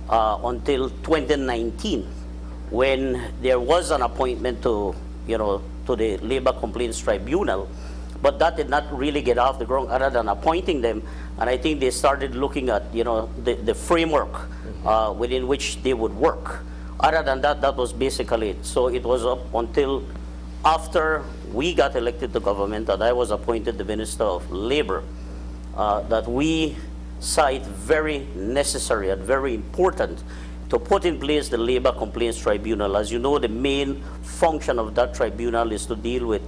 [SPEAKER 14] until 2019, when there was an appointment to to the Labor Complaints Tribunal, but that did not really get off the ground other than appointing them. And I think they started looking at, the framework within which they would work. Other than that, that was basically it. So it was up until after we got elected to government and I was appointed the Minister of Labor that we saw it very necessary and very important to put in place the Labor Complaints Tribunal. As you know, the main function of that tribunal is to deal with,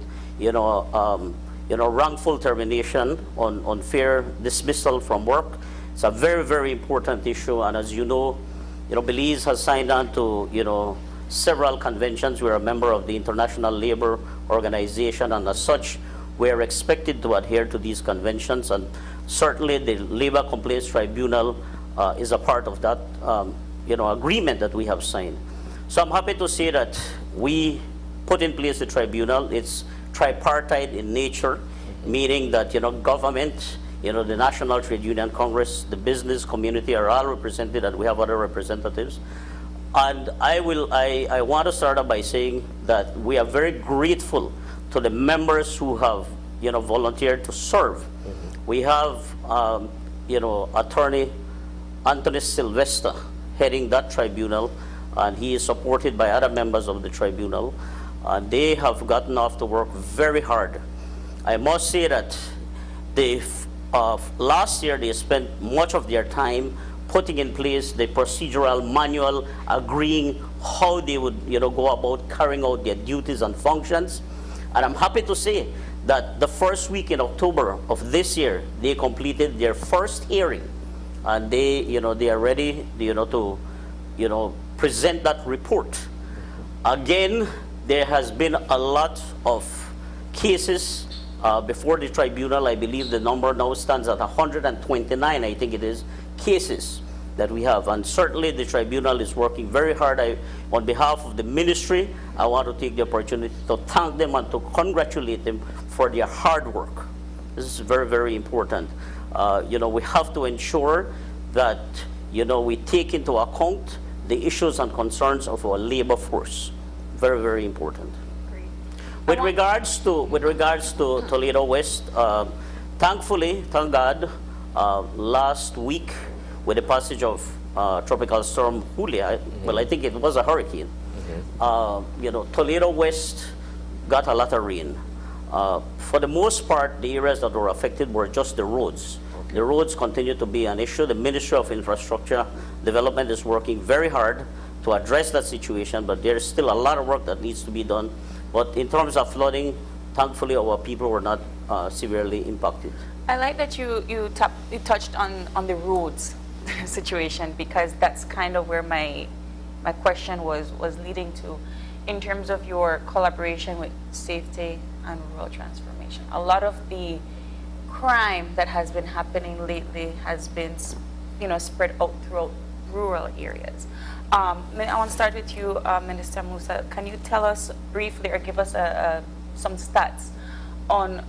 [SPEAKER 14] wrongful termination, on unfair dismissal from work. It's a very, very important issue. And as you know, Belize has signed on to, several conventions. We're a member of the International Labor Organization, and as such, we're expected to adhere to these conventions. And certainly, the Labor Complaints Tribunal is a part of that, agreement that we have signed. So I'm happy to say that we put in place the tribunal. It's tripartite in nature, meaning that government, the National Trade Union Congress, the business community are all represented, and we have other representatives. And I want to start off by saying that we are very grateful to the members who have volunteered to serve. We have Attorney Anthony Sylvester heading that tribunal, and he is supported by other members of the tribunal. And they have gotten off to work very hard. I must say that last year they spent much of their time putting in place the procedural manual, agreeing how they would go about carrying out their duties and functions. And I'm happy to say that the first week in October of this year, they completed their first hearing, and they are ready to present that report. Again, there has been a lot of cases before the tribunal. I believe the number now stands at 129, I think it is, cases that we have. And certainly the tribunal is working very hard. On behalf of the ministry, I want to take the opportunity to thank them and to congratulate them for their hard work. This is very, very important. We have to ensure that we take into account the issues and concerns of our labor force. Very, very important.
[SPEAKER 2] Great.
[SPEAKER 14] With regards to Toledo West, thankfully, thank God, last week with the passage of Tropical Storm Julia, well, I think it was a hurricane. Toledo West got a lot of rain. For the most part, the areas that were affected were just the roads. The roads continue to be an issue. The Ministry of Infrastructure Development is working very hard to address that situation, but there's still a lot of work that needs to be done. But in terms of flooding, thankfully our people were not severely impacted.
[SPEAKER 15] I like that you touched on the roads situation, because that's kind of where my question was leading to, in terms of your collaboration with safety and rural transformation. A lot of the crime that has been happening lately has been spread out throughout rural areas. I want to start with you, Minister Musa. Can you tell us briefly or give us some stats on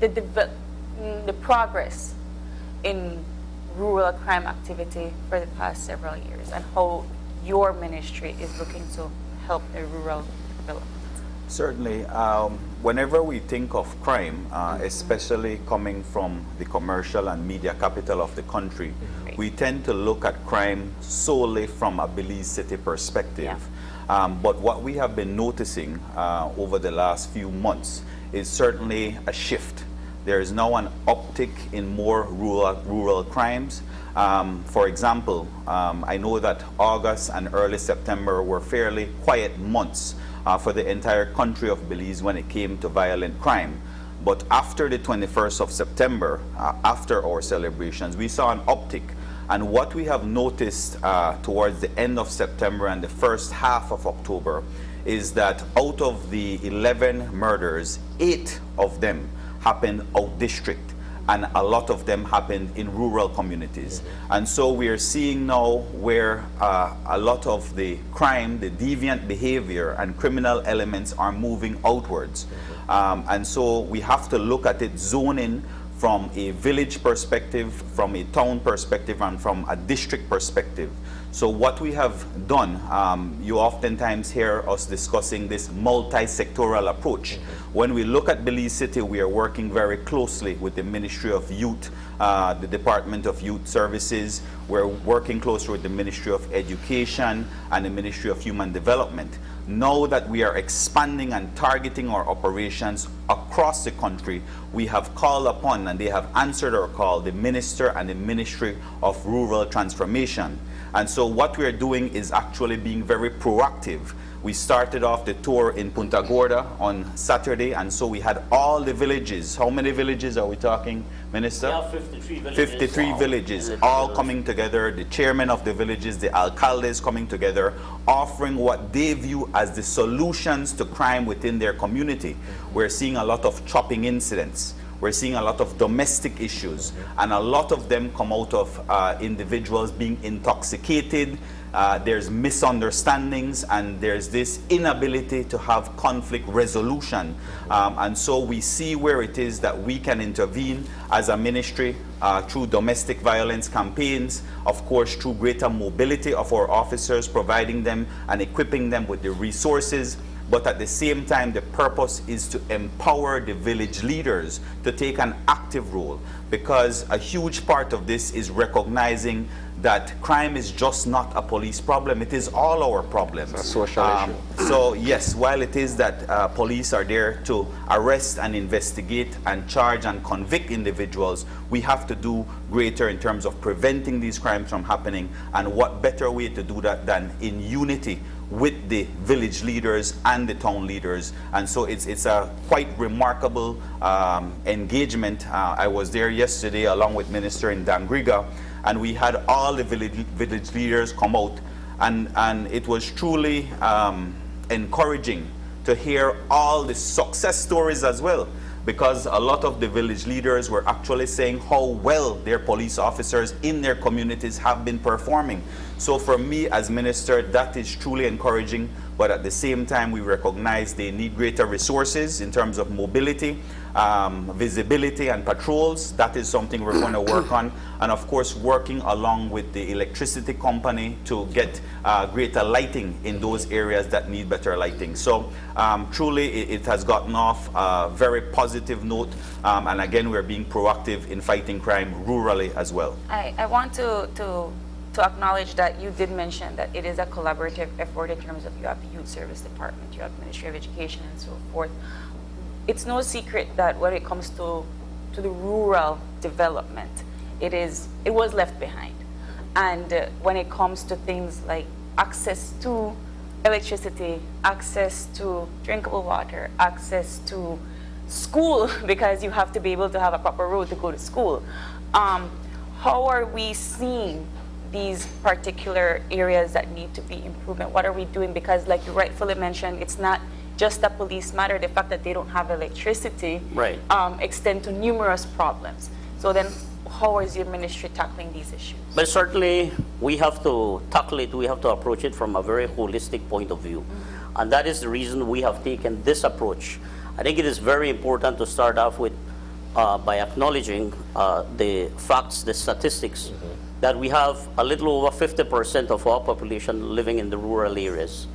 [SPEAKER 15] the progress in rural crime activity for the past several years, and how your ministry is looking to help the rural development?
[SPEAKER 13] Certainly. Whenever we think of crime, especially coming from the commercial and media capital of the country, we tend to look at crime solely from a Belize City perspective. But what we have been noticing over the last few months is certainly a shift. There is now an uptick in more rural crimes. For example, I know that August and early September were fairly quiet months for the entire country of Belize when it came to violent crime. But after the 21st of September, after our celebrations, we saw an uptick. And what we have noticed towards the end of September and the first half of October is that out of the 11 murders, 8 of them happened out district, and a lot of them happened in rural communities. And so we are seeing now where a lot of the crime, the deviant behavior and criminal elements are moving outwards. And so we have to look at it, zone in from a village perspective, from a town perspective, and from a district perspective. So what we have done, you oftentimes hear us discussing this multi-sectoral approach. When we look at Belize City, we are working very closely with the Ministry of Youth, the Department of Youth Services. We're working closely with the Ministry of Education and the Ministry of Human Development. Now that we are expanding and targeting our operations across the country, we have called upon, and they have answered our call, the Minister and the Ministry of Rural Transformation. And so what we are doing is actually being very proactive. We started off the tour in Punta Gorda on Saturday, and so we had all the villages. How many villages are we talking, Minister?
[SPEAKER 14] Yeah, 53 villages.
[SPEAKER 13] 53 villages, all coming together, the chairman of the villages, the alcaldes coming together, offering what they view as the solutions to crime within their community. We're seeing a lot of chopping incidents. We're seeing a lot of domestic issues, and a lot of them come out of individuals being intoxicated. There's misunderstandings, and there's this inability to have conflict resolution. And so we see where it is that we can intervene as a ministry through domestic violence campaigns, of course through greater mobility of our officers, providing them and equipping them with the resources. But at the same time, the purpose is to empower the village leaders to take an active role, because a huge part of this is recognizing that crime is just not a police problem, it is all our problems.
[SPEAKER 1] It's a social issue.
[SPEAKER 13] So yes, while it is that police are there to arrest and investigate and charge and convict individuals, we have to do greater in terms of preventing these crimes from happening. And what better way to do that than in unity with the village leaders and the town leaders. And so it's a quite remarkable engagement. I was there yesterday along with Minister in Dangriga, and we had all the village leaders come out, and it was truly encouraging to hear all the success stories as well, because a lot of the village leaders were actually saying how well their police officers in their communities have been performing. So for me as minister, that is truly encouraging, but at the same time we recognize they need greater resources in terms of mobility, visibility and patrols. That is something we're going to work on, and of course working along with the electricity company to get greater lighting in those areas that need better lighting. So truly it has gotten off a very positive note, and again we're being proactive in fighting crime rurally as well.
[SPEAKER 15] I want to acknowledge that you did mention that it is a collaborative effort in terms of you have the Youth Service Department, you have Ministry of Education and so forth. It's no secret that when it comes to the rural development, it was left behind. And when it comes to things like access to electricity, access to drinkable water, access to school, because you have to be able to have a proper road to go to school, how are we seeing these particular areas that need to be improvement? What are we doing? Because like you rightfully mentioned, it's not just a police matter. The fact that they don't have electricity extend to numerous problems. So then how is your ministry tackling these issues?
[SPEAKER 14] But certainly we have to tackle it, we have to approach it from a very holistic point of view. And that is the reason we have taken this approach. I think it is very important to start off with by acknowledging the facts, the statistics, that we have a little over 50% of our population living in the rural areas.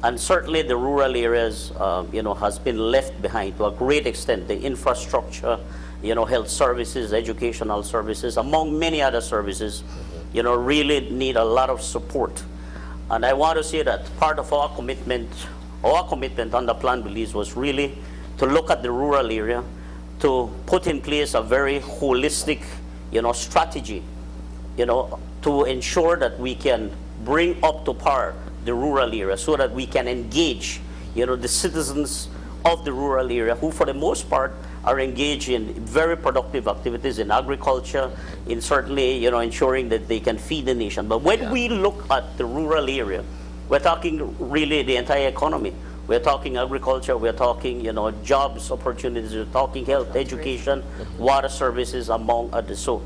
[SPEAKER 14] And certainly the rural areas, has been left behind to a great extent. The infrastructure, health services, educational services, among many other services, really need a lot of support. And I want to say that part of our commitment under Plan Belize was really to look at the rural area, to put in place a very holistic, strategy, to ensure that we can bring up to par the rural area so that we can engage, the citizens of the rural area who for the most part are engaged in very productive activities in agriculture, in certainly, ensuring that they can feed the nation. But when we look at the rural area, we're talking really the entire economy. We're talking agriculture, we're talking, jobs, opportunities, we're talking health, education, water services, among others. So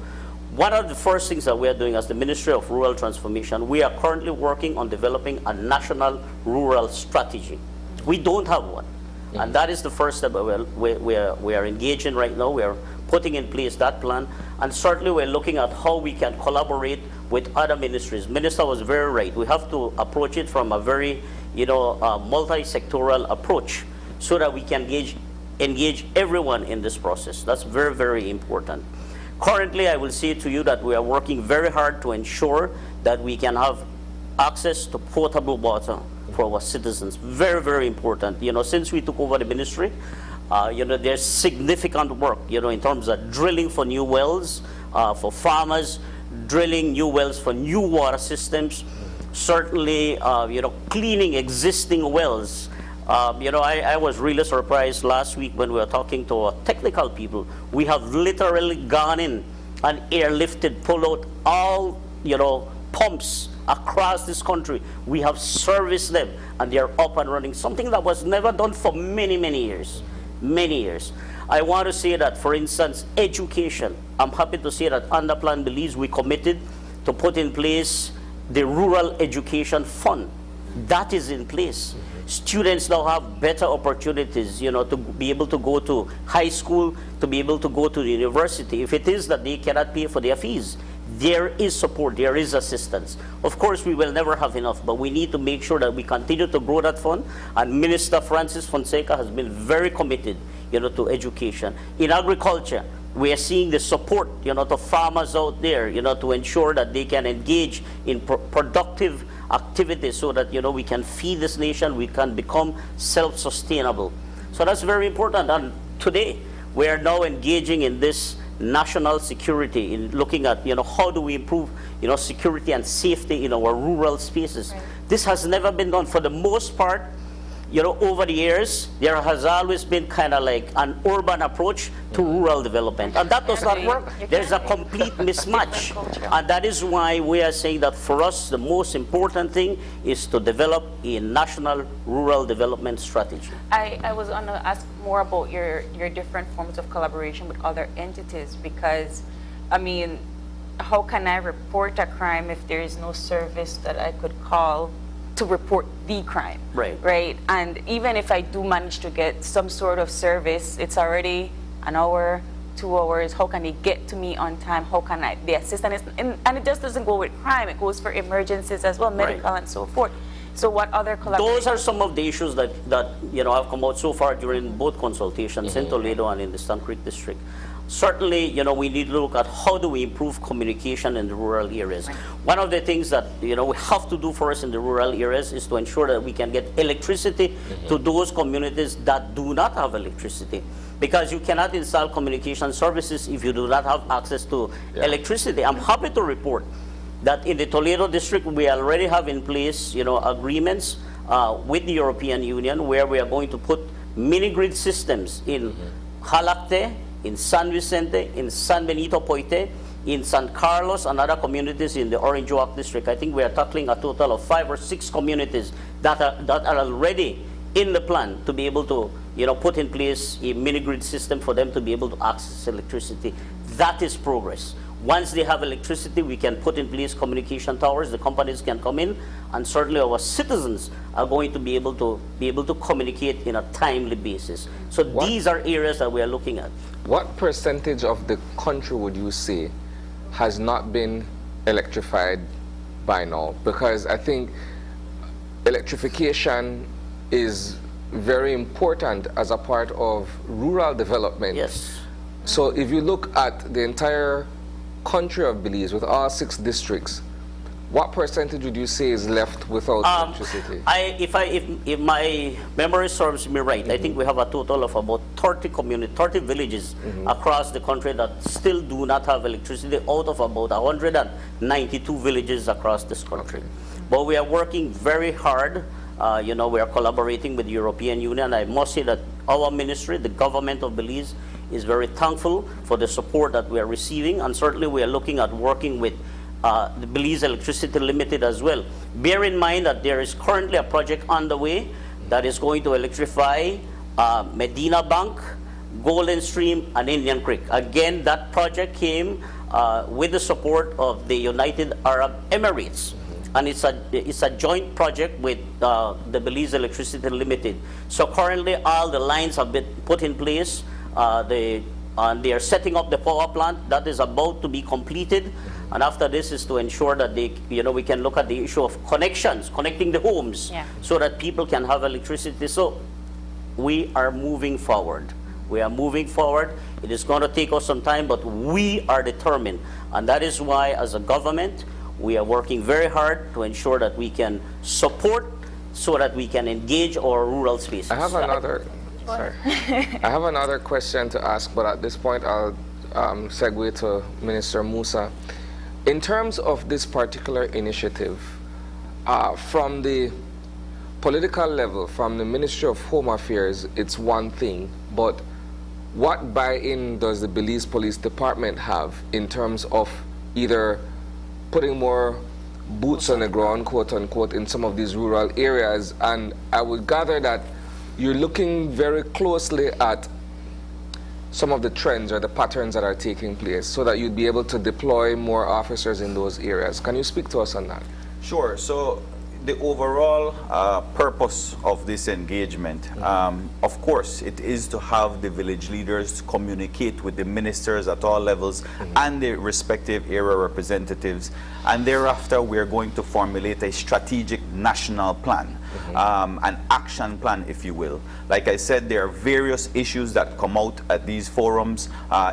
[SPEAKER 14] one of the first things that we are doing as the Ministry of Rural Transformation, we are currently working on developing a national rural strategy. We don't have one. And that is the first step we are engaging right now. We are putting in place that plan. And certainly we're looking at how we can collaborate with other ministries. Minister was very right. We have to approach it from a very, multi-sectoral approach so that we can engage everyone in this process. That's very, very important. Currently, I will say to you that we are working very hard to ensure that we can have access to potable water for our citizens. Very, very important. Since we took over the ministry, there's significant work, in terms of drilling for new wells for farmers, drilling new wells for new water systems, certainly, cleaning existing wells. I was really surprised last week when we were talking to our technical people. We have literally gone in and airlifted, pulled out all, pumps across this country. We have serviced them and they are up and running, something that was never done for many, many years. Many years. I want to say that, for instance, education. I'm happy to say that under Plan Belize, we committed to put in place the Rural Education Fund. That is in place. Students now have better opportunities, to be able to go to high school, to be able to go to the university. If it is that they cannot pay for their fees, there is support, there is assistance. Of course, we will never have enough, but we need to make sure that we continue to grow that fund. And Minister Francis Fonseca has been very committed, to education. In agriculture, we are seeing the support, to farmers out there, to ensure that they can engage in productive activities so that, we can feed this nation, we can become self-sustainable. So that's very important. And today, we are now engaging in this national security, in looking at, how do we improve, security and safety in our rural spaces. Right. This has never been done. For the most part, over the years, there has always been kind of like an urban approach to rural development. And that does not work. There's a complete mismatch. And that is why we are saying that for us, the most important thing is to develop a national rural development strategy.
[SPEAKER 15] I was going to ask more about your different forms of collaboration with other entities, because, how can I report a crime if there is no service that I could call to report the crime? Right. And even if I do manage to get some sort of service, it's already an hour, 2 hours. How can they get to me on time? How can I be assisted? And it just doesn't go with crime. It goes for emergencies as well, medical and so forth. So what other collaborations?
[SPEAKER 14] Those are some of the issues that have come out so far during both consultations in Toledo and in the Stone Creek district. Certainly, we need to look at how do we improve communication in the rural areas. Right. One of the things that, we have to do for us in the rural areas is to ensure that we can get electricity to those communities that do not have electricity. Because you cannot install communication services if you do not have access to electricity. I'm happy to report that in the Toledo district, we already have in place, agreements with the European Union where we are going to put mini-grid systems in Jalacte, in San Vicente, in San Benito Poite, in San Carlos, and other communities in the Orange-Walk district. I think we are tackling a total of 5 or 6 communities that are already in the plan to be able to, put in place a mini-grid system for them to be able to access electricity. That is progress. Once they have electricity, we can put in place communication towers. The companies can come in, and certainly our citizens are going to be able to communicate in a timely basis. So these are areas that we are looking at.
[SPEAKER 1] What percentage of the country would you say has not been electrified by now? Because I think electrification is very important as a part of rural development.
[SPEAKER 14] Yes.
[SPEAKER 1] So if you look at the entire country of Belize with all 6 districts, what percentage would you say is left without electricity?
[SPEAKER 14] If my memory serves me right, I think we have a total of about 30 villages across the country that still do not have electricity out of about 192 villages across this country. But we are working very hard. We are collaborating with the European Union. I must say that our ministry, the government of Belize, is very thankful for the support that we are receiving, and certainly we are looking at working with the Belize Electricity Limited as well. Bear in mind that there is currently a project underway that is going to electrify Medina Bank, Golden Stream, and Indian Creek. Again, that project came with the support of the United Arab Emirates. and it's a joint project with the Belize Electricity Limited. So currently all the lines have been put in place. They are setting up the power plant that is about to be completed. And after this is to ensure that we can look at the issue of connections, connecting the homes, so that people can have electricity. So we are moving forward. We are moving forward. It is going to take us some time, but we are determined. And that is why, as a government, we are working very hard to ensure that we can support so that we can engage our rural spaces.
[SPEAKER 1] I have another, sorry. I have another question to ask, but at this point I'll segue to Minister Musa. In terms of this particular initiative, from the political level, from the Ministry of Home Affairs, it's one thing, but what buy-in does the Belize Police Department have in terms of either putting more boots on the ground, quote unquote, in some of these rural areas? And I would gather that you're looking very closely at some of the trends or the patterns that are taking place so that you'd be able to deploy more officers in those areas. Can you speak to us on that?
[SPEAKER 13] Sure. So the overall purpose of this engagement, of course, it is to have the village leaders communicate with the ministers at all levels and the respective area representatives. And thereafter, we're going to formulate a strategic national plan, an action plan, if you will. Like I said, there are various issues that come out at these forums.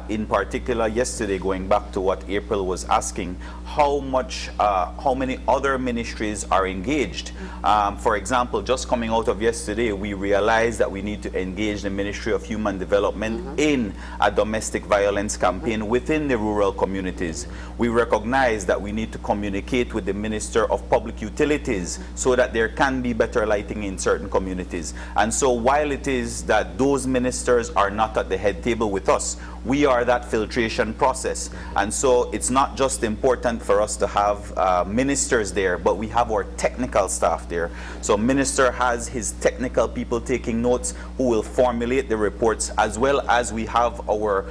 [SPEAKER 13] In particular, yesterday, going back to what April was asking, how many other ministries are engaged. For example, just coming out of yesterday, we realized that we need to engage the Ministry of Human Development in a domestic violence campaign within the rural communities. We recognize that we need to communicate with the Minister of Public Utilities so that there can be better lighting in certain communities. And so while it is that those ministers are not at the head table with us, we are that filtration process. And so it's not just important for us to have ministers there, but we have our technical staff there. So minister has his technical people taking notes who will formulate the reports, as well as we have our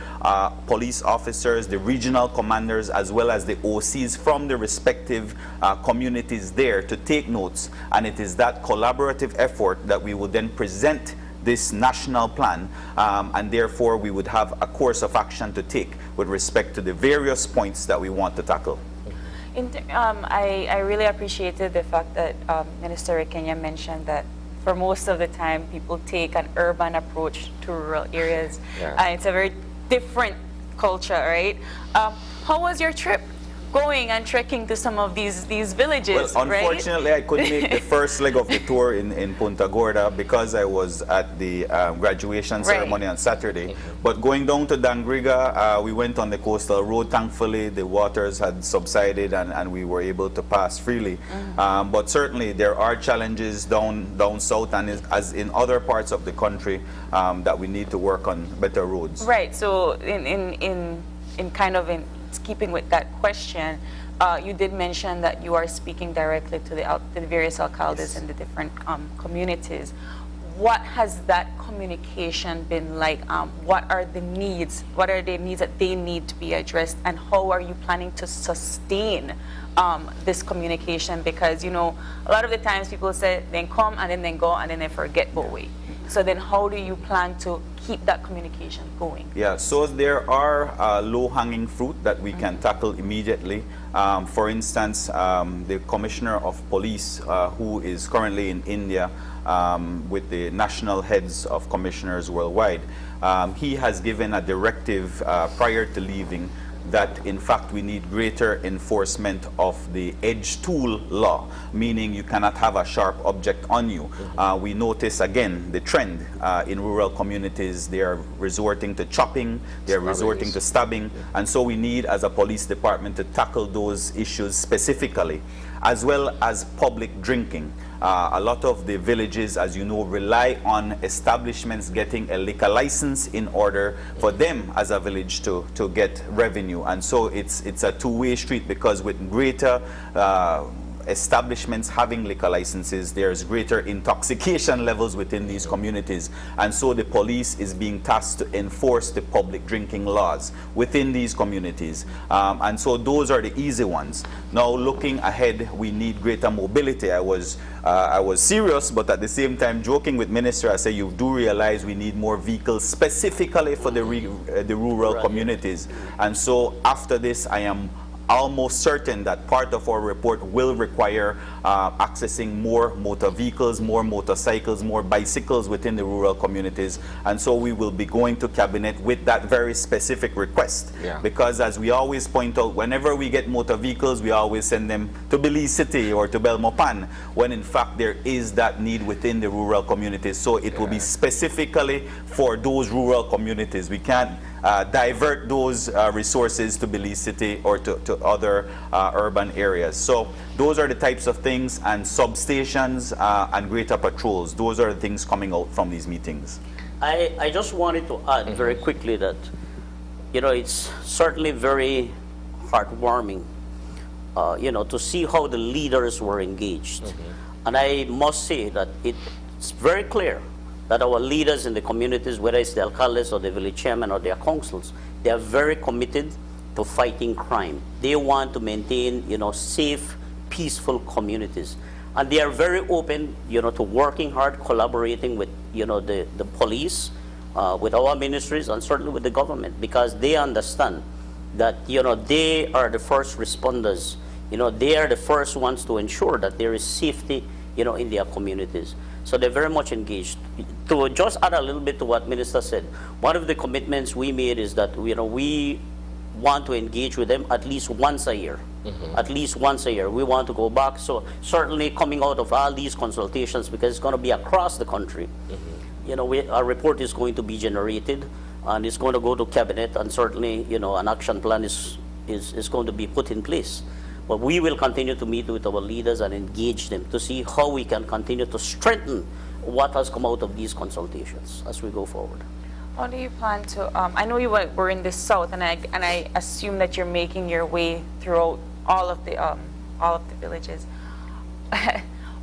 [SPEAKER 13] police officers, the regional commanders, as well as the OCs from the respective communities there to take notes. And it is that collaborative effort that we will then present this national plan, and therefore we would have a course of action to take with respect to the various points that we want to tackle.
[SPEAKER 15] I really appreciated the fact that Minister Kenya mentioned that for most of the time people take an urban approach to rural areas. It's a very different culture, right? How was your trip? Going and trekking to some of these villages,
[SPEAKER 13] well, unfortunately, I couldn't make the first leg of the tour in Punta Gorda because I was at the graduation ceremony on Saturday. But going down to Dangriga, we went on the coastal road. Thankfully, the waters had subsided and we were able to pass freely. But certainly, there are challenges down south and as in other parts of the country that we need to work on better roads.
[SPEAKER 15] Right. So in keeping with that question, you did mention that you are speaking directly to the various alcaldes in the different communities. What has that communication been like? What are the needs? What are the needs that they need to be addressed? And how are you planning to sustain this communication? Because, you know, a lot of the times people say, then come and then go and then they forget Bowie. So then how do you plan to keep that communication going?
[SPEAKER 13] Yeah, so there are low-hanging fruit that we can tackle immediately. For instance, the Commissioner of Police, who is currently in India with the national heads of commissioners worldwide, he has given a directive prior to leaving that in fact we need greater enforcement of the edge tool law, meaning you cannot have a sharp object on you. We notice again the trend in rural communities. They are resorting to chopping, they are resorting to stabbing, and so we need as a police department to tackle those issues specifically, as well as public drinking. A lot of the villages, as you know, rely on establishments getting a liquor license in order for them as a village to get revenue. And so it's a two-way street, because with greater establishments having liquor licenses, there's greater intoxication levels within these communities. And so the police is being tasked to enforce the public drinking laws within these communities. And so those are the easy ones. Now looking ahead, we need greater mobility. I was serious, but at the same time joking with Minister. I say you do realize we need more vehicles specifically for the rural communities. And so after this, I am almost certain that part of our report will require accessing more motor vehicles, more motorcycles, more bicycles within the rural communities. And so we will be going to Cabinet with that very specific request. Yeah. Because as we always point out, whenever we get motor vehicles, we always send them to Belize City or to Belmopan, when in fact there is that need within the rural communities. So it will be specifically for those rural communities. We can't divert those resources to Belize City or to other urban areas. So those are the types of things, and substations and greater patrols. Those are the things coming out from these meetings.
[SPEAKER 14] I just wanted to add very quickly that, you know, it's certainly very heartwarming, you know, to see how the leaders were engaged. And I must say that it's very clear that our leaders in the communities, whether it's the alcaldes or the village chairman or their councils, they are very committed to fighting crime. They want to maintain, you know, safe, peaceful communities. And they are very open, you know, to working hard, collaborating with, you know, the police, with our ministries, and certainly with the government, because they understand that, you know, they are the first responders. You know, they are the first ones to ensure that there is safety, you know, in their communities. So they're very much engaged. To just add a little bit to what Minister said, one of the commitments we made is that, you know, we want to engage with them at least once a year. At least once a year. We want to go back. So certainly coming out of all these consultations, because it's going to be across the country, you know, our report is going to be generated, and it's going to go to Cabinet, and certainly, you know, an action plan is going to be put in place. But we will continue to meet with our leaders and engage them to see how we can continue to strengthen what has come out of these consultations as we go forward.
[SPEAKER 15] How do you plan to, I know you were in the south, and I assume that you're making your way throughout all of the villages.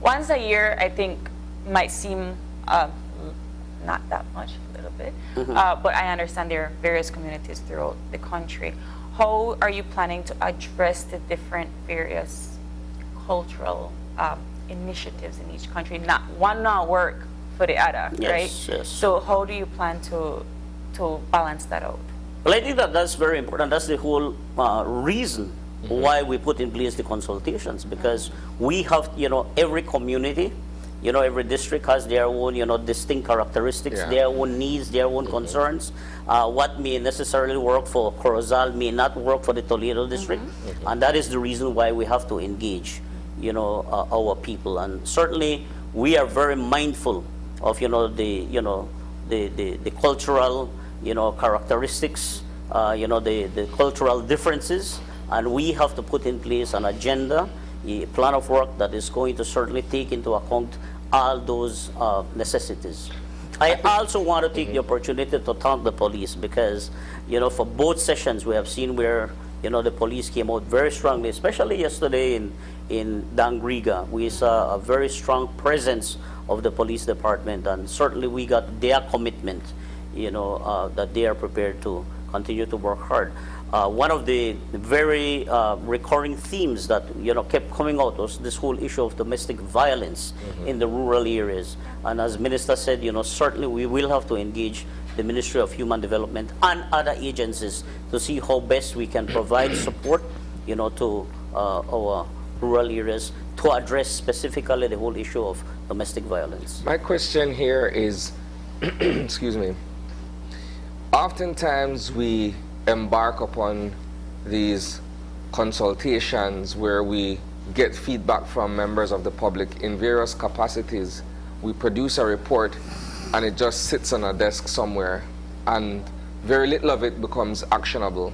[SPEAKER 15] Once a year, I think, might seem not that much, a little bit, but I understand there are various communities throughout the country. How are you planning to address the different various cultural initiatives in each country? One not work for the other, right?
[SPEAKER 14] Yes.
[SPEAKER 15] So how do you plan to balance that out?
[SPEAKER 14] Well, I think that that's very important. That's the whole reason why we put in place the consultations, because we have, you know, every community, you know, every district has their own, you know, distinct characteristics, their own needs, their own concerns. What may necessarily work for Corozal may not work for the Toledo district, and that is the reason why we have to engage, you know, our people. And certainly, we are very mindful of, you know, the cultural, you know, characteristics, you know, the cultural differences, and we have to put in place an agenda, a plan of work that is going to certainly take into account all those necessities. I also want to take the opportunity to thank the police, because, you know, for both sessions we have seen where, you know, the police came out very strongly, especially yesterday in Dangriga. We saw a very strong presence of the police department, and certainly we got their commitment, you know, that they are prepared to continue to work hard. One of the very recurring themes that, you know, kept coming out was this whole issue of domestic violence in the rural areas. And as Minister said, you know, certainly we will have to engage the Ministry of Human Development and other agencies to see how best we can provide support, you know, to our rural areas to address specifically the whole issue of domestic violence.
[SPEAKER 1] My question here is, excuse me, oftentimes we embark upon these consultations where we get feedback from members of the public in various capacities. We produce a report and it just sits on a desk somewhere, and very little of it becomes actionable.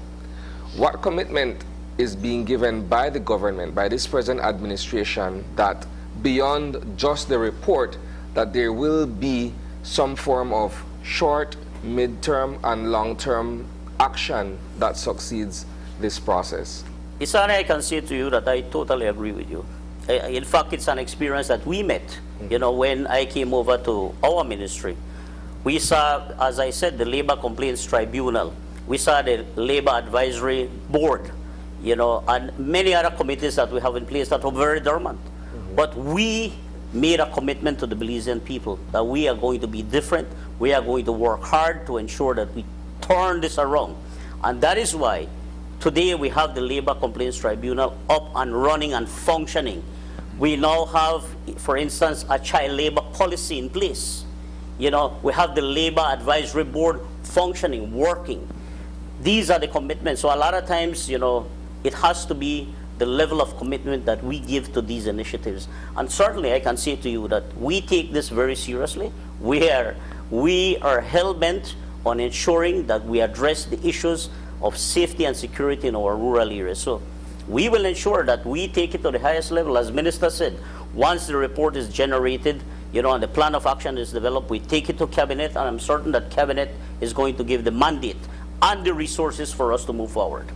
[SPEAKER 1] What commitment is being given by the government, by this present administration, that beyond just the report, that there will be some form of short, mid-term, and long-term action that succeeds this process?
[SPEAKER 14] Isani, I can say to you that I totally agree with you. In fact, it's an experience that we met, you know, when I came over to our ministry. We saw, as I said, the Labor Complaints Tribunal. We saw the Labor Advisory Board, you know, and many other committees that we have in place that are very dormant. But we made a commitment to the Belizean people that we are going to be different. We are going to work hard to ensure that we turn this around. And that is why today we have the Labor Complaints Tribunal up and running and functioning. We now have, for instance, a child labor policy in place. You know, we have the Labor Advisory Board functioning, working. These are the commitments. So a lot of times, you know, it has to be the level of commitment that we give to these initiatives. And certainly I can say to you that we take this very seriously. We are hell-bent on ensuring that we address the issues of safety and security in our rural areas. So we will ensure that we take it to the highest level. As Minister said, once the report is generated, you know, and the plan of action is developed, we take it to Cabinet, and I'm certain that Cabinet is going to give the mandate and the resources for us to move forward.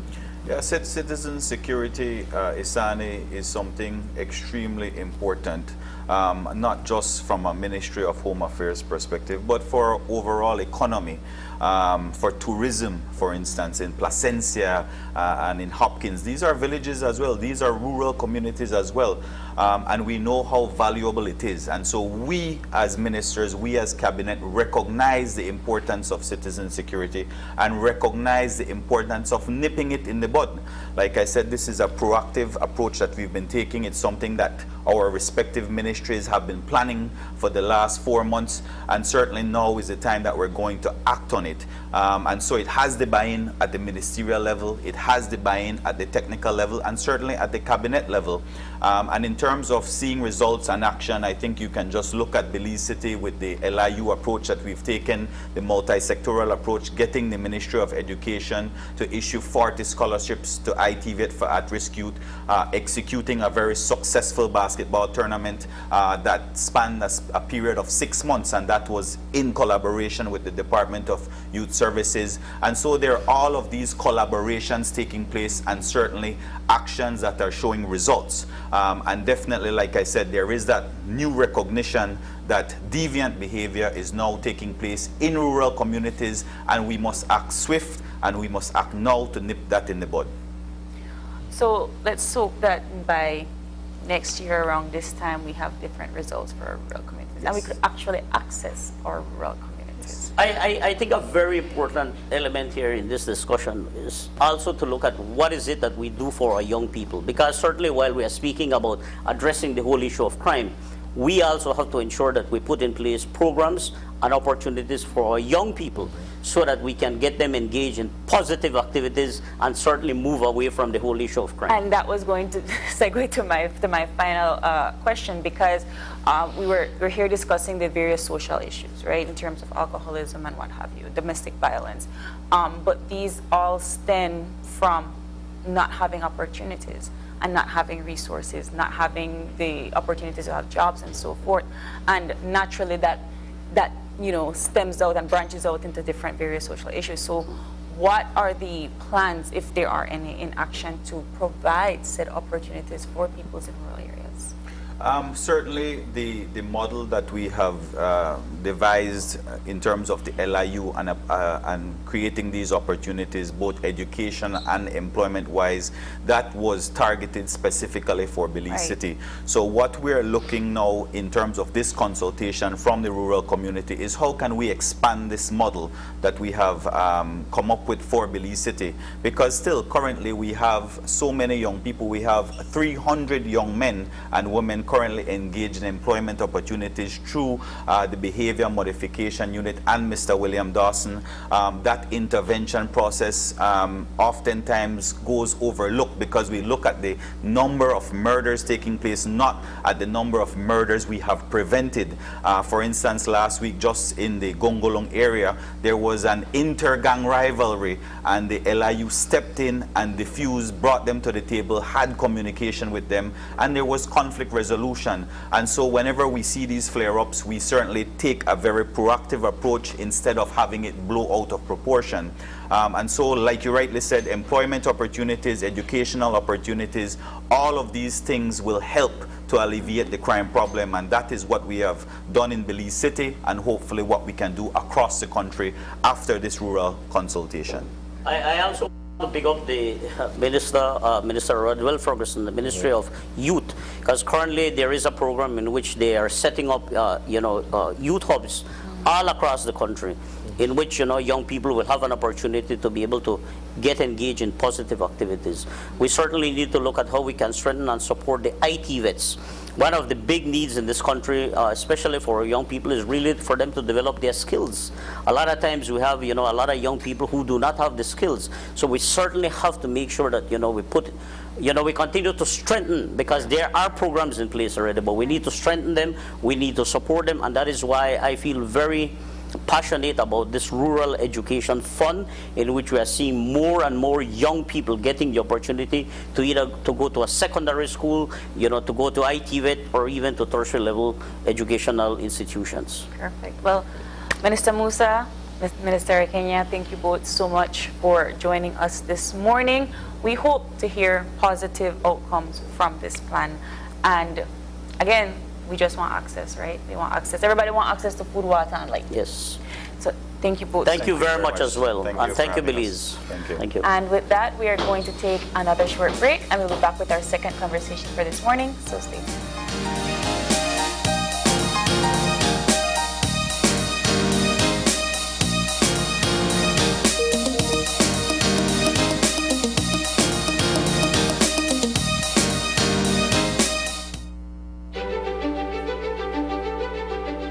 [SPEAKER 13] Yeah, citizen security, Isani, is something extremely important, not just from a Ministry of Home Affairs perspective, but for overall economy. For tourism, for instance, in Placencia and in Hopkins. These are villages as well. These are rural communities as well. And we know how valuable it is. And so we as ministers, we as cabinet recognize the importance of citizen security and recognize the importance of nipping it in the bud. Like I said, this is a proactive approach that we've been taking. It's something that our respective ministries have been planning for the last 4 months. And certainly now is the time that we're going to act on it. And so it has the buy-in at the ministerial level, it has the buy-in at the technical level, and certainly at the cabinet level. And in terms of seeing results and action, I think you can just look at Belize City with the LIU approach that we've taken, the multi-sectoral approach, getting the Ministry of Education to issue 40 scholarships to ITVET for at-risk youth, executing a very successful basketball tournament that spanned a period of 6 months, and that was in collaboration with the Department of Youth Services. And so there are all of these collaborations taking place, and certainly actions that are showing results. And definitely, like I said, there is that new recognition that deviant behavior is now taking place in rural communities, and we must act swift and we must act now to nip that in the bud.
[SPEAKER 15] So let's hope that by next year around this time we have different results for our rural communities, and we could actually access our rural communities.
[SPEAKER 14] I think a very important element here in this discussion is also to look at what is it that we do for our young people. Because certainly while we are speaking about addressing the whole issue of crime, we also have to ensure that we put in place programs and opportunities for our young people so that we can get them engaged in positive activities and certainly move away from the whole issue of crime.
[SPEAKER 15] And that was going to segue to my final question, because we're here discussing the various social issues, right, in terms of alcoholism and what have you, domestic violence. But these all stem from not having opportunities and not having resources, not having the opportunities to have jobs and so forth. And naturally that you know, stems out and branches out into different various social issues. So what are the plans, if there are any, in action to provide said opportunities for people in rural areas?
[SPEAKER 13] Certainly the model that we have devised in terms of the LIU and creating these opportunities, both education and employment-wise, that was targeted specifically for Belize City. So what we're looking now in terms of this consultation from the rural community is how can we expand this model that we have come up with for Belize City, because still currently we have so many young people. We have 300 young men and women currently engaged in employment opportunities through the Behavior Modification Unit and Mr. William Dawson. That intervention process oftentimes goes overlooked because we look at the number of murders taking place, not at the number of murders we have prevented. For instance, last week, just in the Gongolong area, there was an inter-gang rivalry, and the LIU stepped in and diffused, brought them to the table, had communication with them, and there was conflict resolution. And so whenever we see these flare-ups, we certainly take a very proactive approach instead of having it blow out of proportion. And so, like you rightly said, employment opportunities, educational opportunities, all of these things will help to alleviate the crime problem, and that is what we have done in Belize City, and hopefully what we can do across the country after this rural consultation.
[SPEAKER 14] I also want to pick up the Minister Rodwell Ferguson, the Ministry of Youth, because currently there is a program in which they are setting up youth hubs all across the country, in which young people will have an opportunity to be able to get engaged in positive activities. We certainly need to look at how we can strengthen and support the IT vets. One of the big needs in this country, especially for young people, is really for them to develop their skills. A lot of times we have a lot of young people who do not have the skills. So we certainly have to make sure that we continue to strengthen, because there are programs in place already, but we need to strengthen them, we need to support them, and that is why I feel very passionate about this rural education fund, in which we are seeing more and more young people getting the opportunity to either to go to a secondary school, to go to IT vet, or even to tertiary level educational institutions.
[SPEAKER 15] Perfect. Well, Minister Musa, Minister Kenya, thank you both so much for joining us this morning. We hope to hear positive outcomes from this plan. And again, we just want access, right? They want access. Everybody wants access to food, water, and light.
[SPEAKER 14] Yes.
[SPEAKER 15] So thank you both.
[SPEAKER 14] Thank you very much as well. Thank you, Belize.
[SPEAKER 13] Thank you.
[SPEAKER 15] And with that, we are going to take another short break, and we'll be back with our second conversation for this morning. So stay tuned.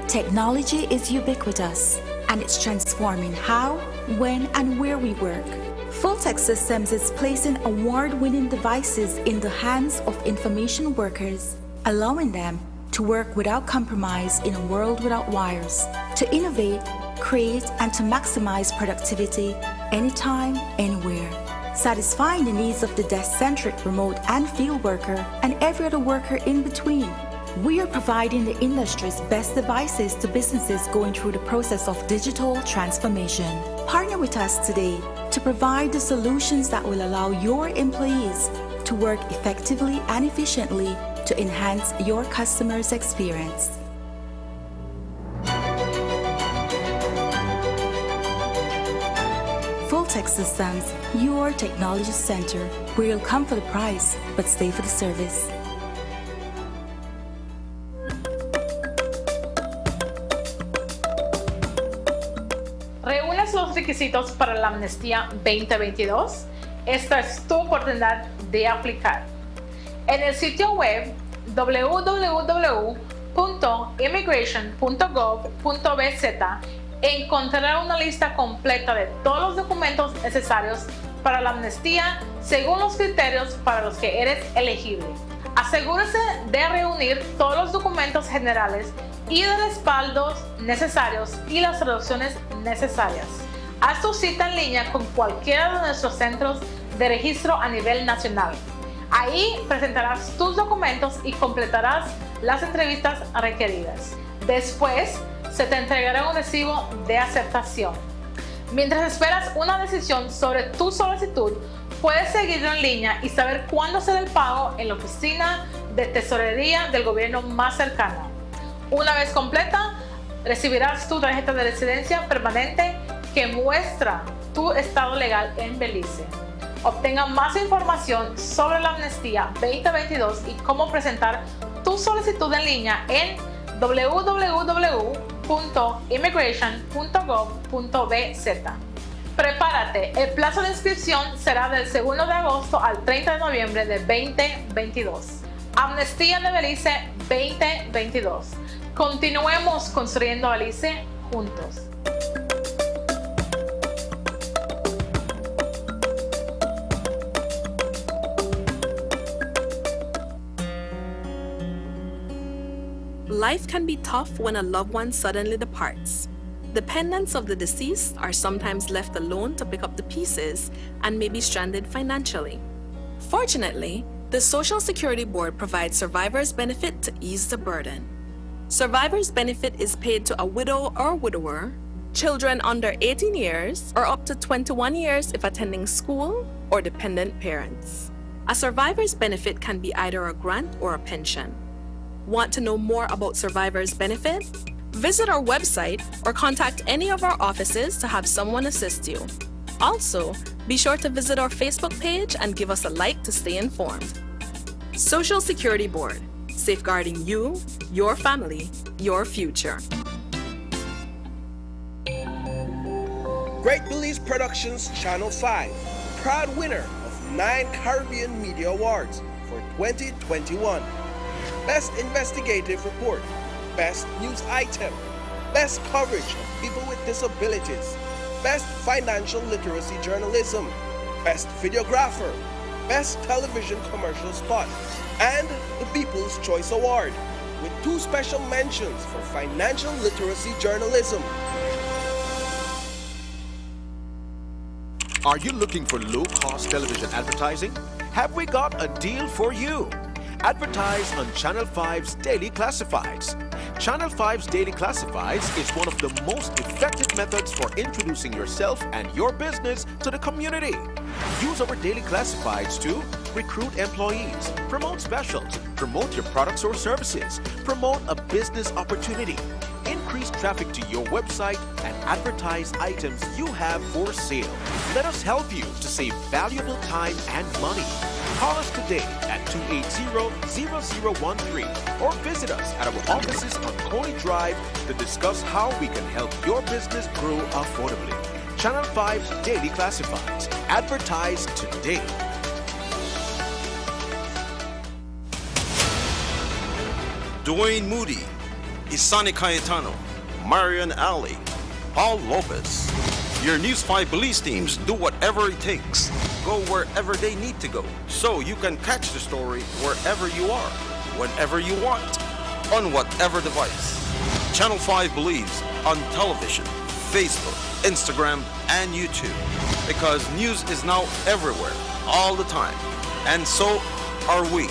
[SPEAKER 16] Technology is ubiquitous, and it's transforming how, when, and where we work. Full-Tech Systems is placing award-winning devices in the hands of information workers, allowing them to work without compromise in a world without wires, to innovate, create, and to maximize productivity anytime, anywhere, satisfying the needs of the desk-centric remote and field worker and every other worker in between. We are providing the industry's best devices to businesses going through the process of digital transformation. Partner with us today to provide the solutions that will allow your employees to work effectively and efficiently to enhance your customers' experience. Full-Tech Systems, your technology center, where you'll come for the price, but stay for the service.
[SPEAKER 17] ¿Reúnes los requisitos para la amnistía 2022? Esta es tu oportunidad de aplicar. En el sitio web www.immigration.gov.bz encontrarás una lista completa de todos los documentos necesarios para la amnistía según los criterios para los que eres elegible. Asegúrese de reunir todos los documentos generales y de respaldos necesarios y las traducciones necesarias. Haz tu cita en línea con cualquiera de nuestros centros de registro a nivel nacional. Ahí presentarás tus documentos y completarás las entrevistas requeridas. Después, se te entregará un recibo de aceptación. Mientras esperas una decisión sobre tu solicitud, puedes seguirlo en línea y saber cuándo será el pago en la oficina de tesorería del gobierno más cercana. Una vez completa, recibirás tu tarjeta de residencia permanente que muestra tu estado legal en Belice. Obtenga más información sobre la amnistía 2022 y cómo presentar tu solicitud en línea en www.immigration.gov.bz. Prepárate, el plazo de inscripción será del 2 de agosto al 30 de noviembre de 2022. Amnistía de Belice 2022. Continuemos construyendo Belice juntos.
[SPEAKER 18] Life can be tough when a loved one suddenly departs. Dependents of the deceased are sometimes left alone to pick up the pieces and may be stranded financially. Fortunately, the Social Security Board provides survivor's benefit to ease the burden. Survivor's benefit is paid to a widow or widower, children under 18 years, or up to 21 years if attending school, or dependent parents. A survivor's benefit can be either a grant or a pension. Want to know more about survivors' benefit? Visit our website or contact any of our offices to have someone assist you. Also, be sure to visit our Facebook page and give us a like to stay informed. Social Security Board, safeguarding you, your family, your future.
[SPEAKER 8] Great Belize Productions Channel 5, proud winner of 9 Caribbean Media Awards for 2021. Best Investigative Report, Best News Item, Best Coverage of People with Disabilities, Best Financial Literacy Journalism, Best Videographer, Best Television Commercial Spot, and the People's Choice Award, with 2 special mentions for Financial Literacy Journalism.
[SPEAKER 9] Are you looking for low-cost television advertising? Have we got a deal for you? Advertise on Channel 5's Daily Classifieds. Channel 5's Daily Classifieds is one of the most effective methods for introducing yourself and your business to the community. Use our Daily Classifieds to recruit employees, promote specials, promote your products or services, promote a business opportunity, increase traffic to your website, and advertise items you have for sale. Let us help you to save valuable time and money. Call us today at 280-0013 or visit us at our offices on Coney Drive to discuss how we can help your business grow affordably. Channel 5's Daily Classifieds. Advertise today.
[SPEAKER 10] Dwayne Moody, Isani Cayetano, Marian Ali, Paul Lopez. Your News 5 Belize teams do whatever it takes. Go wherever they need to go, so you can catch the story wherever you are, whenever you want, on whatever device. Channel 5 Belize on television, Facebook, Instagram, and YouTube. Because news is now everywhere, all the time. And so are we.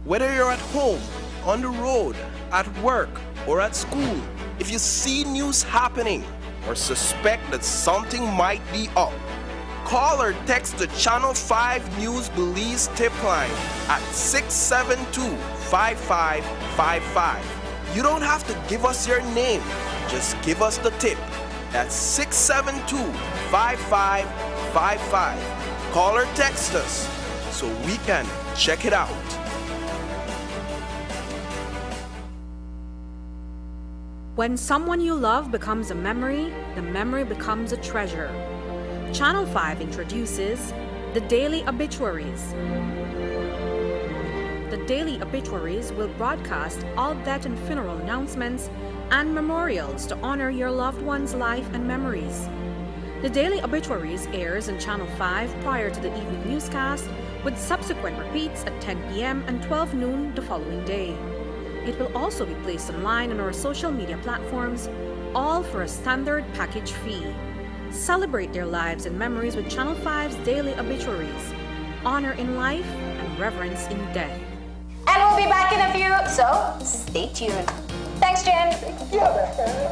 [SPEAKER 8] Whether you're at home, on the road, at work, or at school, if you see news happening or suspect that something might be up, call or text the Channel 5 News Belize tip line at 672-5555. You don't have to give us your name, just give us the tip. That's 672-5555. Call or text us so we can check it out.
[SPEAKER 19] When someone you love becomes a memory, the memory becomes a treasure. Channel 5 introduces the Daily Obituaries. The Daily Obituaries will broadcast all death and funeral announcements and memorials to honor your loved one's life and memories. The Daily Obituaries airs on Channel 5 prior to the evening newscast, with subsequent repeats at 10 p.m. and 12 noon the following day. It will also be placed online on our social media platforms, all for a standard package fee. Celebrate their lives and memories with Channel 5's Daily Obituaries. Honor in life and reverence in death.
[SPEAKER 11] And we'll be back in a few, so stay tuned. Thanks, Jen.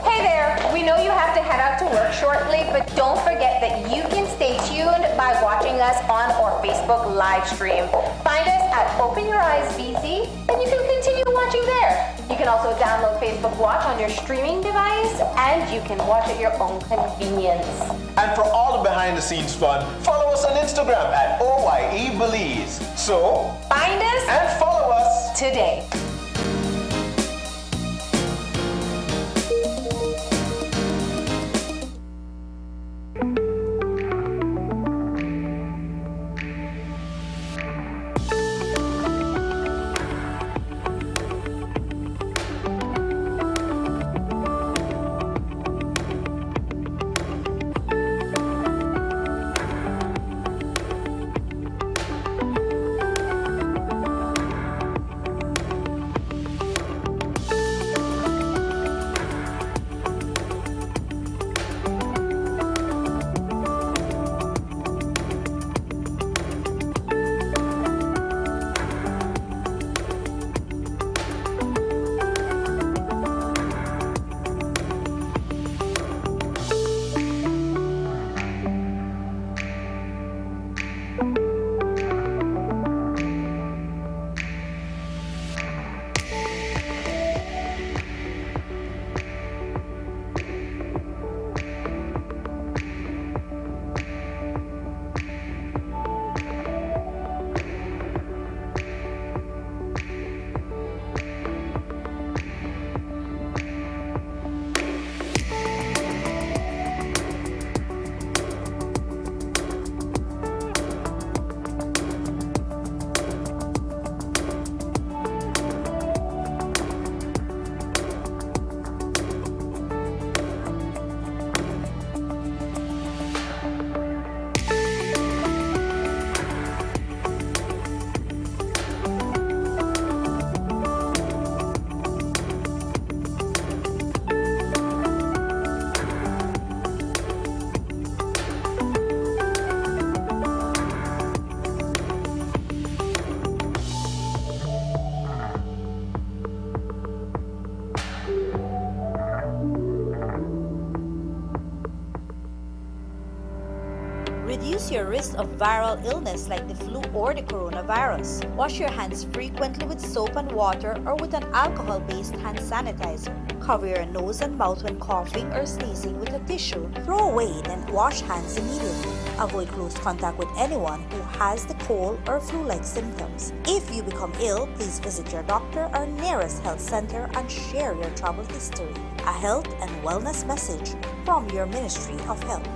[SPEAKER 11] Hey there, we know you have to head out to work shortly, but don't forget that you can stay tuned by watching us on our Facebook live stream. Find us at Open Your Eyes BC, and you can continue watching there. You can also download Facebook Watch on your streaming device, and you can watch at your own convenience.
[SPEAKER 12] And for all the behind-the-scenes fun, follow us on Instagram at OYE Belize. So,
[SPEAKER 11] find us
[SPEAKER 12] and follow us
[SPEAKER 11] today.
[SPEAKER 20] reduce your risk of viral illness like the flu or the coronavirus. Wash your hands frequently with soap and water or with an alcohol-based hand sanitizer. Cover your nose and mouth when coughing or sneezing with a tissue. Throw away, then wash hands immediately. Avoid close contact with anyone who has the cold or flu-like symptoms. If you become ill, please visit your doctor or nearest health center and share your travel history. A health and wellness message from your Ministry of Health.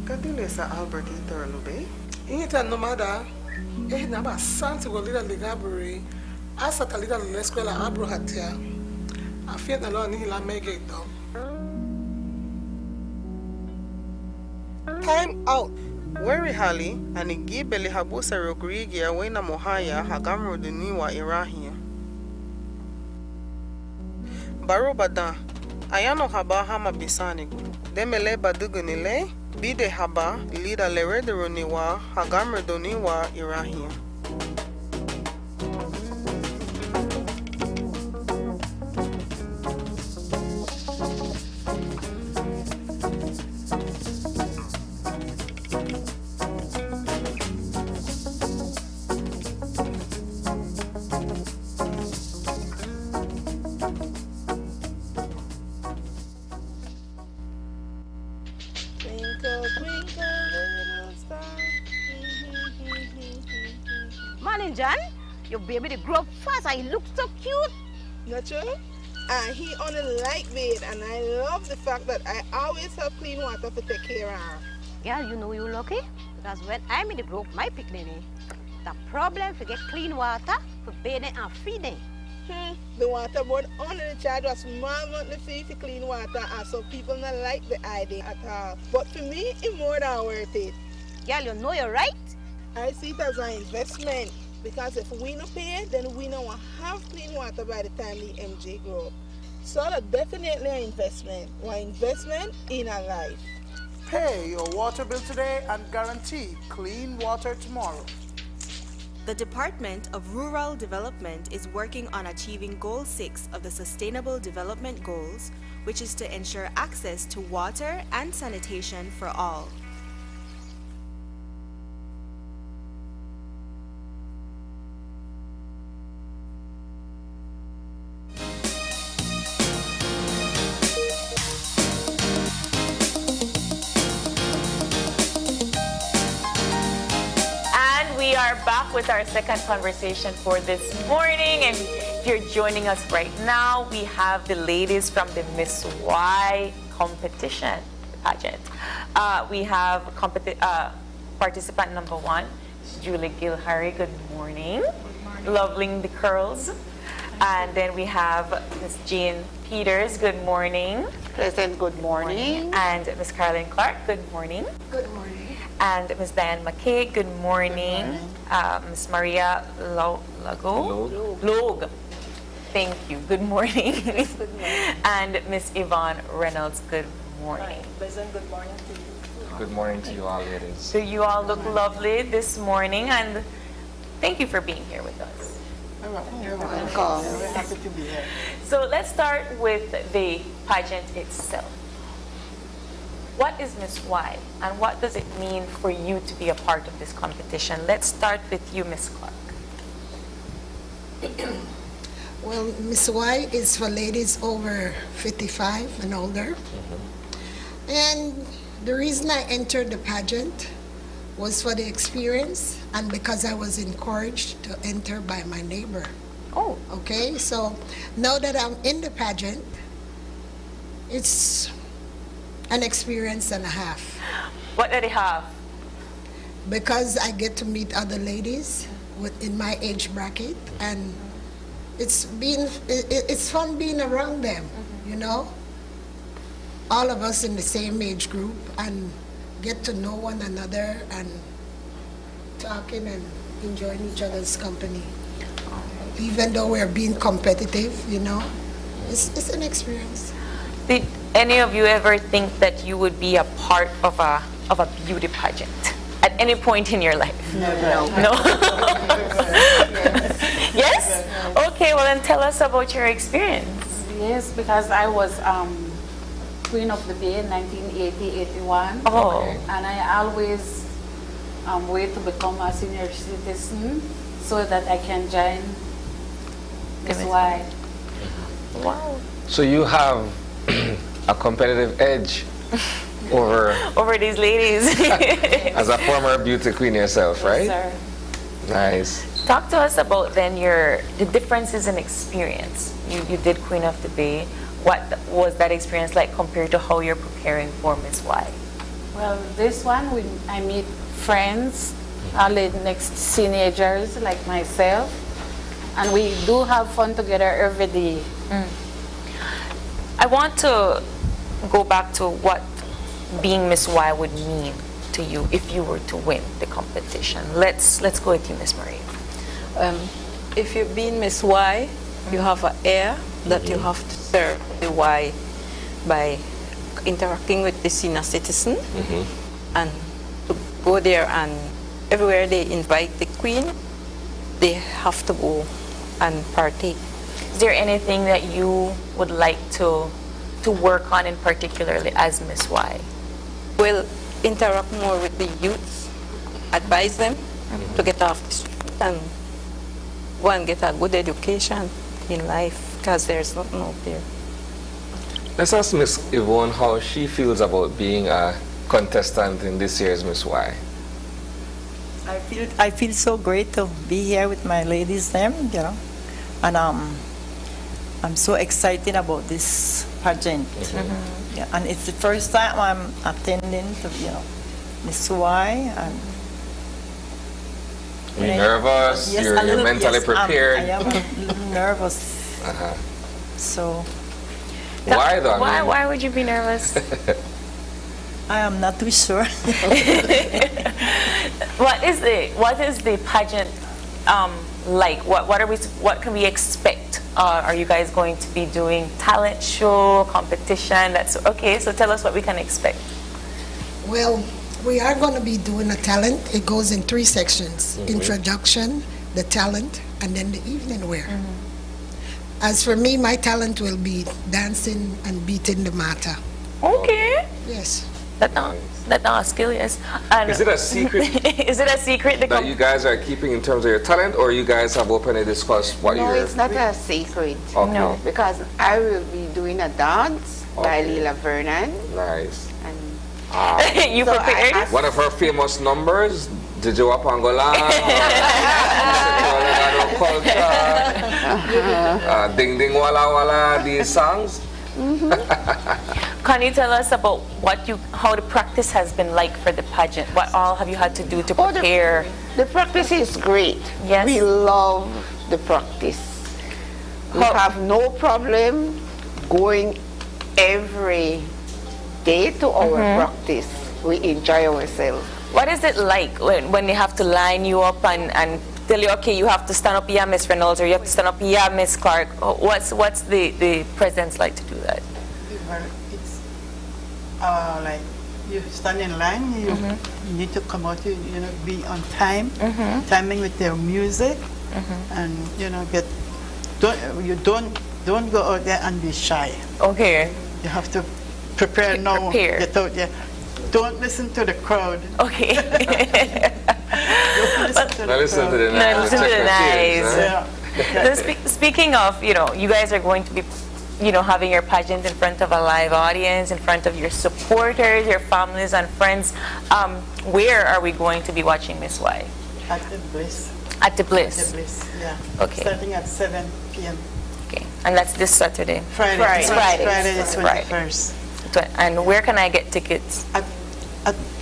[SPEAKER 21] Kadilesa Albert Itorlube. Ingita nomada. Naba santi golida ligaburi. Asa talida l'escuela abro hatia. Afia na lo ni la mege do. Time out. Weri hali anigi beli habusa rogrigi awena mohaya hagamro duniwa irahia. Baro badan. Ayano haba hama bisanigu. Demele badugunile. Bide haba lida leredoroniwa hagamredoniwa irahia.
[SPEAKER 22] Morning, John. Your baby they grow up fast and he looks so cute.
[SPEAKER 21] Natural? He on a light bed and I love the fact that I always have clean water to take care of.
[SPEAKER 22] Yeah, you know you're lucky because when I'm in the group, my picnic, the problem to get clean water for bathing and feeding.
[SPEAKER 21] The water board only charge a small monthly fee for clean water and so people not like the idea at all. But for me, it's more than worth it.
[SPEAKER 22] Girl, you know you're right.
[SPEAKER 21] I see it as an investment because if we don't pay, then we don't have clean water by the time the MJ grow up. So that's definitely an investment. One investment in a life.
[SPEAKER 23] Pay your water bill today and guarantee clean water tomorrow.
[SPEAKER 24] The Department of Rural Development is working on achieving Goal 6 of the Sustainable Development Goals, which is to ensure access to water and sanitation for all.
[SPEAKER 2] Back with our second conversation for this morning, and if you're joining us right now, we have the ladies from the Miss Y competition pageant. We have participant number 1, Julie Gilhari. Good morning. Loving the curls. And then we have Miss Jean Peters. Good morning.
[SPEAKER 22] Present. Good morning.
[SPEAKER 2] And Miss Caroline Clark. Good morning.
[SPEAKER 22] Good morning.
[SPEAKER 2] And Ms. Diane McKay, good morning. Ms. Maria Logue. Thank you. Good morning.
[SPEAKER 22] Good morning.
[SPEAKER 2] And Ms. Yvonne Reynolds, good morning.
[SPEAKER 22] Pleasant good morning to you.
[SPEAKER 1] Good morning to you all, ladies.
[SPEAKER 2] So you all look lovely this morning, and thank you for being here with us.
[SPEAKER 3] Welcome. We're happy to be here.
[SPEAKER 2] So let's start with the pageant itself. What is Miss Y, and what does it mean for you to be a part of this competition? Let's start with you, Miss Clark.
[SPEAKER 4] Well, Miss Y is for ladies over 55 and older. And the reason I entered the pageant was for the experience and because I was encouraged to enter by my neighbor.
[SPEAKER 2] Oh.
[SPEAKER 4] Okay, so now that I'm in the pageant, it's an experience and a half.
[SPEAKER 2] What did it have?
[SPEAKER 4] Because I get to meet other ladies in my age bracket, and it's fun being around them, you know? All of us in the same age group, and get to know one another and talking and enjoying each other's company. Even though we're being competitive, you know, it's an experience.
[SPEAKER 2] Did any of you ever think that you would be a part of a beauty pageant at any point in your life?
[SPEAKER 3] No.
[SPEAKER 2] Yes? Okay, well then tell us about your experience.
[SPEAKER 5] Yes, because I was Queen of the Bay in 1980-81.
[SPEAKER 2] Oh.
[SPEAKER 5] And I always wait to become a senior citizen so that I can join Miss Y.
[SPEAKER 2] Wow.
[SPEAKER 1] So you have a competitive edge over
[SPEAKER 2] these ladies.
[SPEAKER 1] as a former beauty queen yourself, right?
[SPEAKER 5] Yes, sir.
[SPEAKER 1] Nice.
[SPEAKER 2] Talk to us about then the differences in experience. You did Queen of the Bay. What was that experience like compared to how you're preparing for Miss Y?
[SPEAKER 5] Well, this one, I meet friends, all the next teenagers like myself, and we do have fun together every day.
[SPEAKER 2] I want to go back to what being Miss Y would mean to you if you were to win the competition. Let's go with you, Miss Marie.
[SPEAKER 6] If you've been Miss Y, you have an air that you have to serve the Y by interacting with the senior citizen and to go there, and everywhere they invite the queen, they have to go and partake.
[SPEAKER 2] Is there anything that you would like to work on in particularly as Miss Y?
[SPEAKER 6] Well, interact more with the youth, advise them to get off the street and go and get a good education in life, because there's nothing out there.
[SPEAKER 1] Let's ask Miss Yvonne how she feels about being a contestant in this year's Miss Y.
[SPEAKER 3] I feel so great to be here with my ladies, you know, and I'm so excited about this pageant. Yeah, and it's the first time I'm attending to, you know, Miss Y. And
[SPEAKER 1] Are you nervous?
[SPEAKER 3] Yes,
[SPEAKER 1] You're mentally prepared?
[SPEAKER 3] I am a little nervous. So.
[SPEAKER 1] Why though?
[SPEAKER 2] Why would you be nervous?
[SPEAKER 3] I am not too sure.
[SPEAKER 2] What is the pageant like? What can we expect? Are you guys going to be doing talent show, competition? That's okay. So tell us what we can expect.
[SPEAKER 4] Well, we are going to be doing a talent. It goes in 3 sections: introduction, the talent, and then the evening wear. As for me, my talent will be dancing and beating the mata.
[SPEAKER 2] Okay.
[SPEAKER 4] Yes.
[SPEAKER 2] That's not a skill, yes. And
[SPEAKER 1] is it a secret?
[SPEAKER 2] Is it a secret
[SPEAKER 1] that you guys are keeping in terms of your talent, or you guys have openly discussed what
[SPEAKER 25] No,
[SPEAKER 1] you're...
[SPEAKER 25] it's not a secret.
[SPEAKER 1] Okay.
[SPEAKER 25] No, because I will be doing a dance by Lila Vernon.
[SPEAKER 1] Nice.
[SPEAKER 25] And
[SPEAKER 2] you prepared?
[SPEAKER 1] One of her famous numbers, Jijo Wapangola, culture, Ding Ding Wala Wala, these songs.
[SPEAKER 2] Can you tell us about how the practice has been like for the pageant? What all have you had to do to prepare?
[SPEAKER 25] The practice is great.
[SPEAKER 2] Yes.
[SPEAKER 25] We love the practice. We have no problem going every day to our practice. We enjoy ourselves.
[SPEAKER 2] What is it like when they have to line you up and tell you, okay, you have to stand up here, Miss Reynolds, or you have to stand up here, Miss Clark? What's the presence like to do that?
[SPEAKER 3] It's like you stand in line, you need to come out, be on time, timing with their music, and don't go out there and be shy.
[SPEAKER 2] Okay.
[SPEAKER 3] You have to prepare now.
[SPEAKER 2] Prepare.
[SPEAKER 3] Get out there. Don't listen to the crowd.
[SPEAKER 2] Okay.
[SPEAKER 1] Listen to the nice.
[SPEAKER 2] Listen to the nice.
[SPEAKER 3] Yeah.
[SPEAKER 2] So speaking of, you guys are going to be, having your pageant in front of a live audience, in front of your supporters, your families and friends. Where are we going to be watching Miss Y?
[SPEAKER 3] At the Bliss.
[SPEAKER 2] At the Bliss.
[SPEAKER 3] At the Bliss, yeah.
[SPEAKER 2] Okay.
[SPEAKER 3] Starting at 7 p.m.
[SPEAKER 2] Okay. And that's this Saturday?
[SPEAKER 3] Friday.
[SPEAKER 2] Friday
[SPEAKER 3] the 21st.
[SPEAKER 2] And where can I get tickets?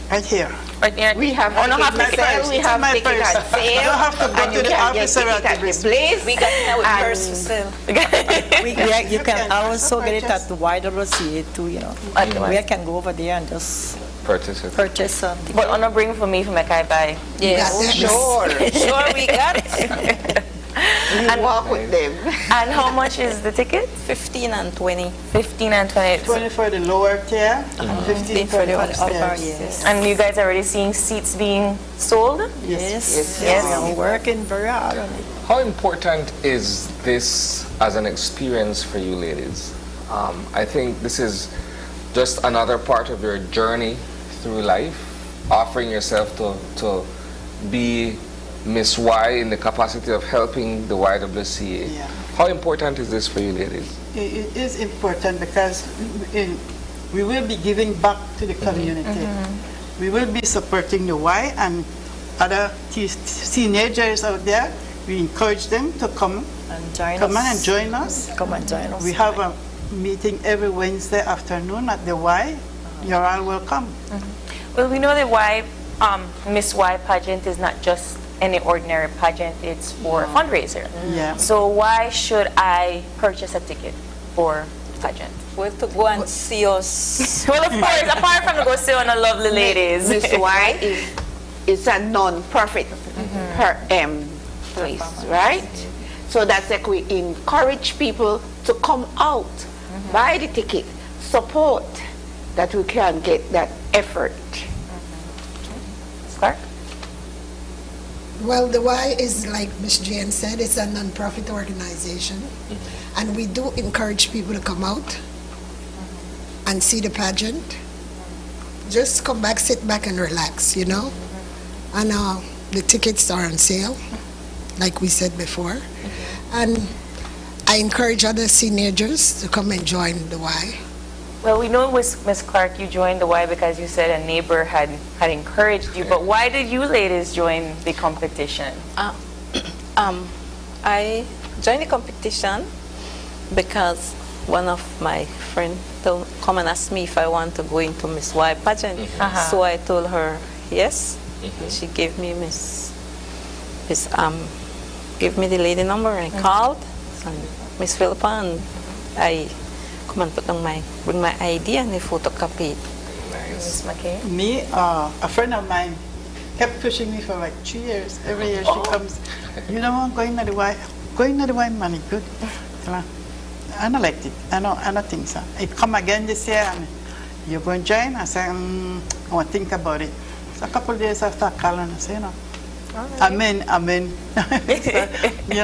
[SPEAKER 3] Right here.
[SPEAKER 2] Right here.
[SPEAKER 25] We have tickets on sale. We have tickets on sale.
[SPEAKER 3] You don't have to go to the office or at the
[SPEAKER 25] Bliss.
[SPEAKER 6] We got it now with purse for sale.
[SPEAKER 3] You can also get it at the YWCA too, We can go over there and just
[SPEAKER 1] purchase
[SPEAKER 3] something.
[SPEAKER 2] But on a bring for me for my kai buy.
[SPEAKER 6] Yes, sure. Sure, we got it.
[SPEAKER 25] And walk with them.
[SPEAKER 2] And how much is the ticket?
[SPEAKER 6] 15 and 20.
[SPEAKER 2] 15 and 20.
[SPEAKER 3] 20 for the lower tier and 15 for the upper.
[SPEAKER 2] Yes. And you guys are already seeing seats being sold?
[SPEAKER 3] Yes. We are working very hard on it.
[SPEAKER 1] How important is this as an experience for you ladies? I think this is just another part of your journey through life, offering yourself to be Miss Y in the capacity of helping the YWCA.
[SPEAKER 3] Yeah.
[SPEAKER 1] How important is this for you ladies?
[SPEAKER 3] It is important because we will be giving back to the community. We will be supporting the Y and other teenagers out there. We encourage them to come and join us. Come and join us. We have a meeting every Wednesday afternoon at the Y. You're all welcome.
[SPEAKER 2] Well, we know that Miss Y pageant is not just any ordinary pageant, it's for a fundraiser.
[SPEAKER 3] Yeah.
[SPEAKER 2] So why should I purchase a ticket for pageant?
[SPEAKER 6] Well, to go and see us.
[SPEAKER 2] Well, of course, apart from to go see on the lovely ladies.
[SPEAKER 25] Miss Y is a non-profit place, right? So that's like we encourage people to come out, buy the ticket, support, that we can get that effort.
[SPEAKER 2] Clark?
[SPEAKER 4] Well, the Y is, like Ms. Jane said, it's a non-profit organization. And we do encourage people to come out and see the pageant. Just come back, sit back and relax, And the tickets are on sale, like we said before. And I encourage other teenagers to come and join the Y.
[SPEAKER 2] Well, we know, Ms. Clark, you joined the Y because you said a neighbor had encouraged you, but why did you ladies join the competition?
[SPEAKER 6] I joined the competition because one of my friends come and asked me if I want to go into Miss Y pageant. So I told her yes. She gave me gave me the lady number. I called Miss Philippa and I come and bring my ID and they photocopy it.
[SPEAKER 2] Miss McKay?
[SPEAKER 3] Me, a friend of mine kept pushing me for like 3 years. Every year she comes, you know, going to the Y money, good. I don't like it. I don't think so. It come again this year and you're going to join? I said, I want to think about it. So a couple of days after I called and I said, Amen. So,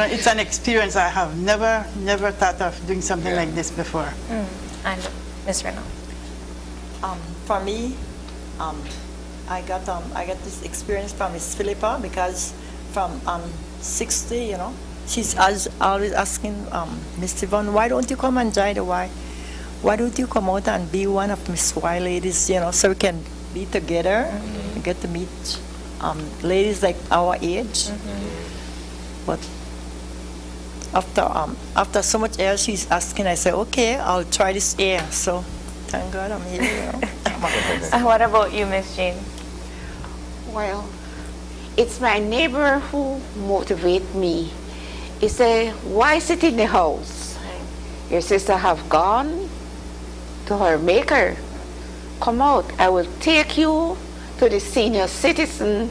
[SPEAKER 3] it's an experience I have never thought of doing something like this before.
[SPEAKER 2] And Ms. Renaud?
[SPEAKER 3] For me, I got this experience from Miss Philippa because from 60, she's always asking Miss Yvonne, why don't you come and join the Y? Why don't you come out and be one of Miss Y ladies, so we can be together, get to meet ladies like our age. But after so much air she's asking, I said, okay, I'll try this air. So thank God I'm here.
[SPEAKER 2] And what about you, Miss Jane?
[SPEAKER 25] Well, it's my neighbor who motivates me. He said, why sit in the house? Your sister have gone to her maker. Come out, I will take you to the senior citizen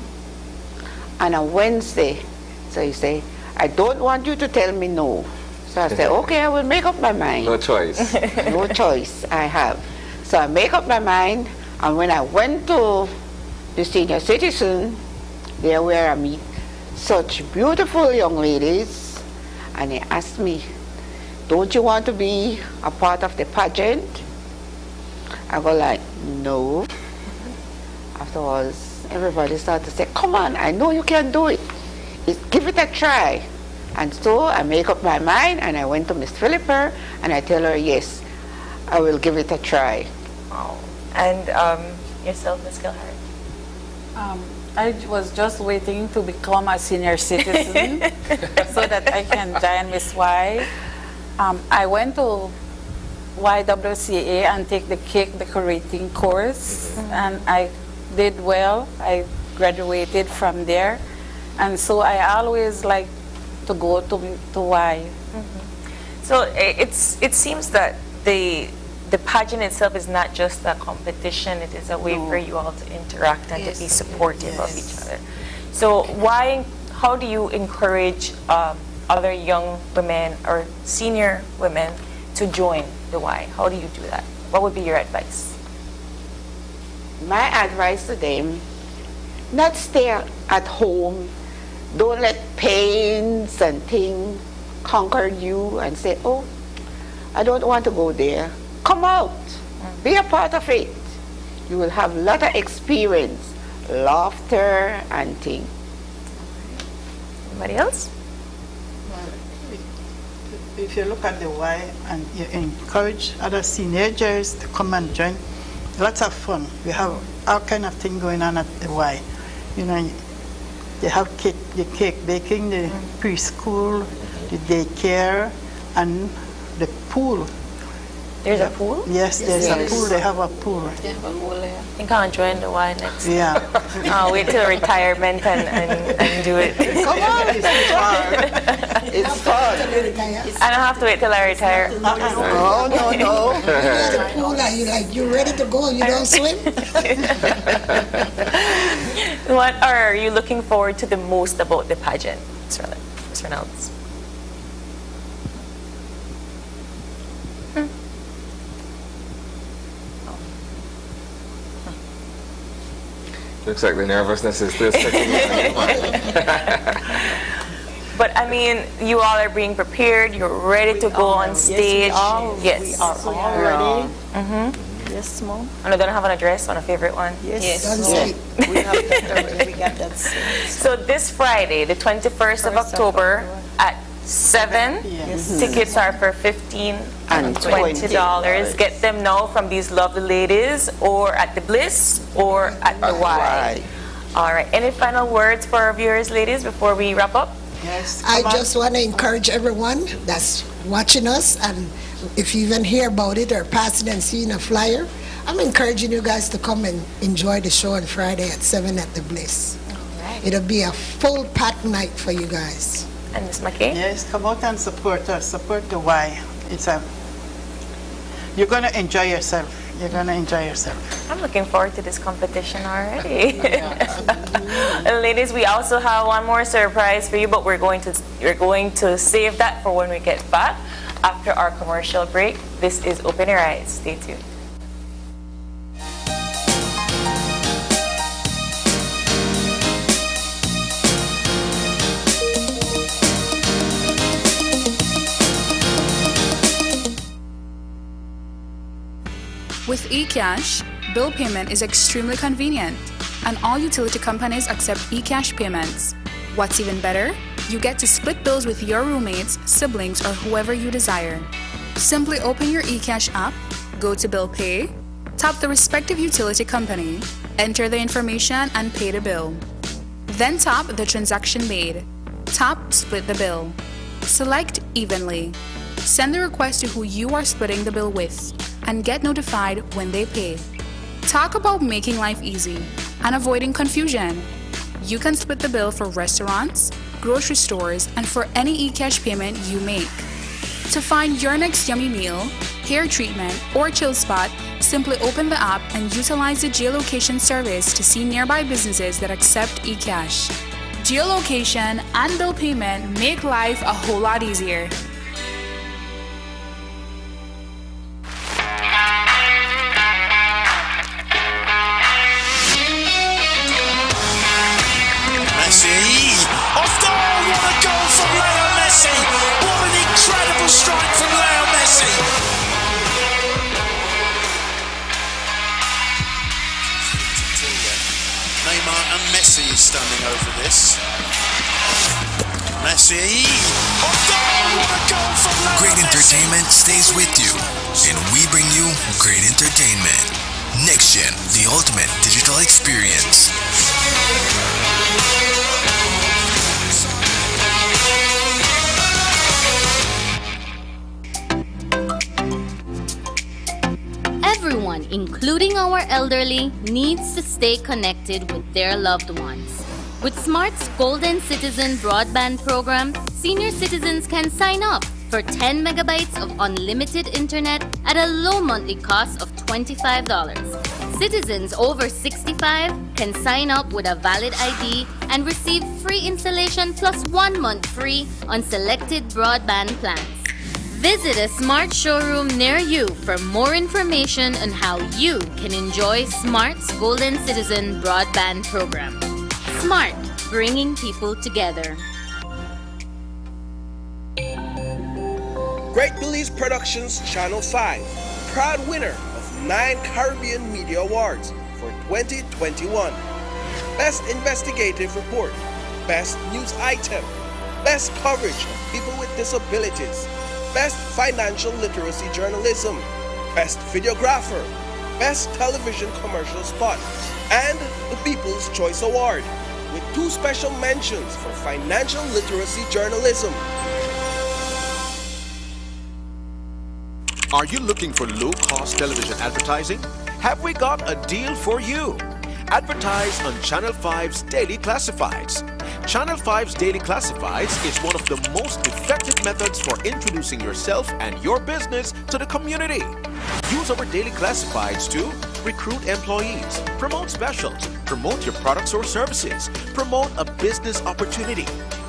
[SPEAKER 25] on a Wednesday. So he said, I don't want you to tell me no. So I said, okay, I will make up my mind.
[SPEAKER 1] No choice.
[SPEAKER 25] No choice I have. So I make up my mind, and when I went to the senior citizen, there where I meet such beautiful young ladies, and he asked me, don't you want to be a part of the pageant? I go like, no. Afterwards, everybody started to say, come on, I know you can do it. Give it a try. And so I make up my mind, and I went to Miss Philipper, and I tell her, yes, I will give it a try.
[SPEAKER 2] Wow. And yourself, Ms. Gilhart?
[SPEAKER 5] I was just waiting to become a senior citizen so that I can join Miss Y. I went to YWCA and take the cake decorating course, and I did well. I graduated from there, and so I always like to go to Y.
[SPEAKER 2] So it seems that the pageant itself is not just a competition, it is a way for you all to interact and to be supportive of each other. So how do you encourage other young women or senior women to join the Y? How do you do that? What would be your advice?
[SPEAKER 25] My advice to them, not stay at home. Don't let pains and things conquer you and say, oh, I don't want to go there. Come out. Be a part of it. You will have a lot of experience, laughter and things.
[SPEAKER 2] Anybody else?
[SPEAKER 3] Well, if you look at the Y and you encourage other teenagers to come and join, lots of fun. We have all kind of thing going on at the Y. You know, they have the cake baking, the preschool, the daycare, and the pool.
[SPEAKER 2] There's a pool?
[SPEAKER 3] Yes, there's a pool. They have a pool.
[SPEAKER 5] They have a pool there.
[SPEAKER 2] I think I'll join the Y next.
[SPEAKER 3] Yeah.
[SPEAKER 2] I'll wait till retirement and do it.
[SPEAKER 25] Come on, it's fun. It's fun.
[SPEAKER 2] I don't have to wait till I retire.
[SPEAKER 25] No.
[SPEAKER 4] You're at the pool, are you like, you ready to go? You don't swim?
[SPEAKER 2] What are you looking forward to the most about the pageant, Ms. Reynolds?
[SPEAKER 1] Looks like the nervousness is still sticking.
[SPEAKER 2] But I mean, you all are being prepared. You're ready to go on stage.
[SPEAKER 3] Yes, we are all ready. Yes, Mom.
[SPEAKER 2] And I don't have an address on a favorite one.
[SPEAKER 3] Yes. We have that. We got that.
[SPEAKER 2] So this Friday, the 21st of October at 7, tickets are for $15 and $20. Get them now from these lovely ladies, or at the Bliss, or at the Y. All right. Any final words for our viewers, ladies, before we wrap up?
[SPEAKER 3] Yes.
[SPEAKER 4] I just want to encourage everyone that's watching us, and if you even hear about it or passing and seeing a flyer, I'm encouraging you guys to come and enjoy the show on Friday at 7 at the Bliss. It'll be a full packed night for you guys.
[SPEAKER 2] And Ms. McKay?
[SPEAKER 3] Yes, come out and support us. Support the Y. You're going to enjoy yourself. You're going to enjoy yourself.
[SPEAKER 2] I'm looking forward to this competition already. And ladies, we also have one more surprise for you, but we're going to save that for when we get back after our commercial break. This is Open Your Eyes. Stay tuned.
[SPEAKER 7] With eCash, bill payment is extremely convenient, and all utility companies accept eCash payments. What's even better? You get to split bills with your roommates, siblings, or whoever you desire. Simply open your eCash app, go to Bill Pay, tap the respective utility company, enter the information, and pay the bill. Then tap the transaction made. Tap Split the bill. Select Evenly. Send the request to who you are splitting the bill with, and get notified when they pay. Talk about making life easy and avoiding confusion. You can split the bill for restaurants, grocery stores, and for any eCash payment you make. To find your next yummy meal, hair treatment, or chill spot, simply open the app and utilize the geolocation service to see nearby businesses that accept eCash. Geolocation and bill payment make life a whole lot easier.
[SPEAKER 13] I say. Great entertainment stays with you, and we bring you great entertainment. Next Gen, the ultimate digital experience.
[SPEAKER 14] Everyone, including our elderly, needs to stay connected with their loved ones. With Smart's Golden Citizen Broadband program, senior citizens can sign up for 10 megabytes of unlimited internet at a low monthly cost of $25. Citizens over 65 can sign up with a valid ID and receive free installation plus 1 month free on selected broadband plans. Visit a Smart showroom near you for more information on how you can enjoy Smart's Golden Citizen Broadband program. Smart, bringing people together.
[SPEAKER 8] Great Belize Productions Channel 5, proud winner of 9 Caribbean Media Awards for 2021. Best Investigative Report, Best News Item, Best Coverage of People with Disabilities, Best Financial Literacy Journalism, Best Videographer, Best Television Commercial Spot, and the People's Choice Award, with 2 special mentions for Financial Literacy Journalism.
[SPEAKER 9] Are you looking for low-cost television advertising? Have we got a deal for you? Advertise on Channel 5's Daily Classifieds. Channel 5's Daily Classifieds is one of the most effective methods for introducing yourself and your business to the community. Use our Daily Classifieds to recruit employees, promote specials, promote your products or services, promote a business opportunity,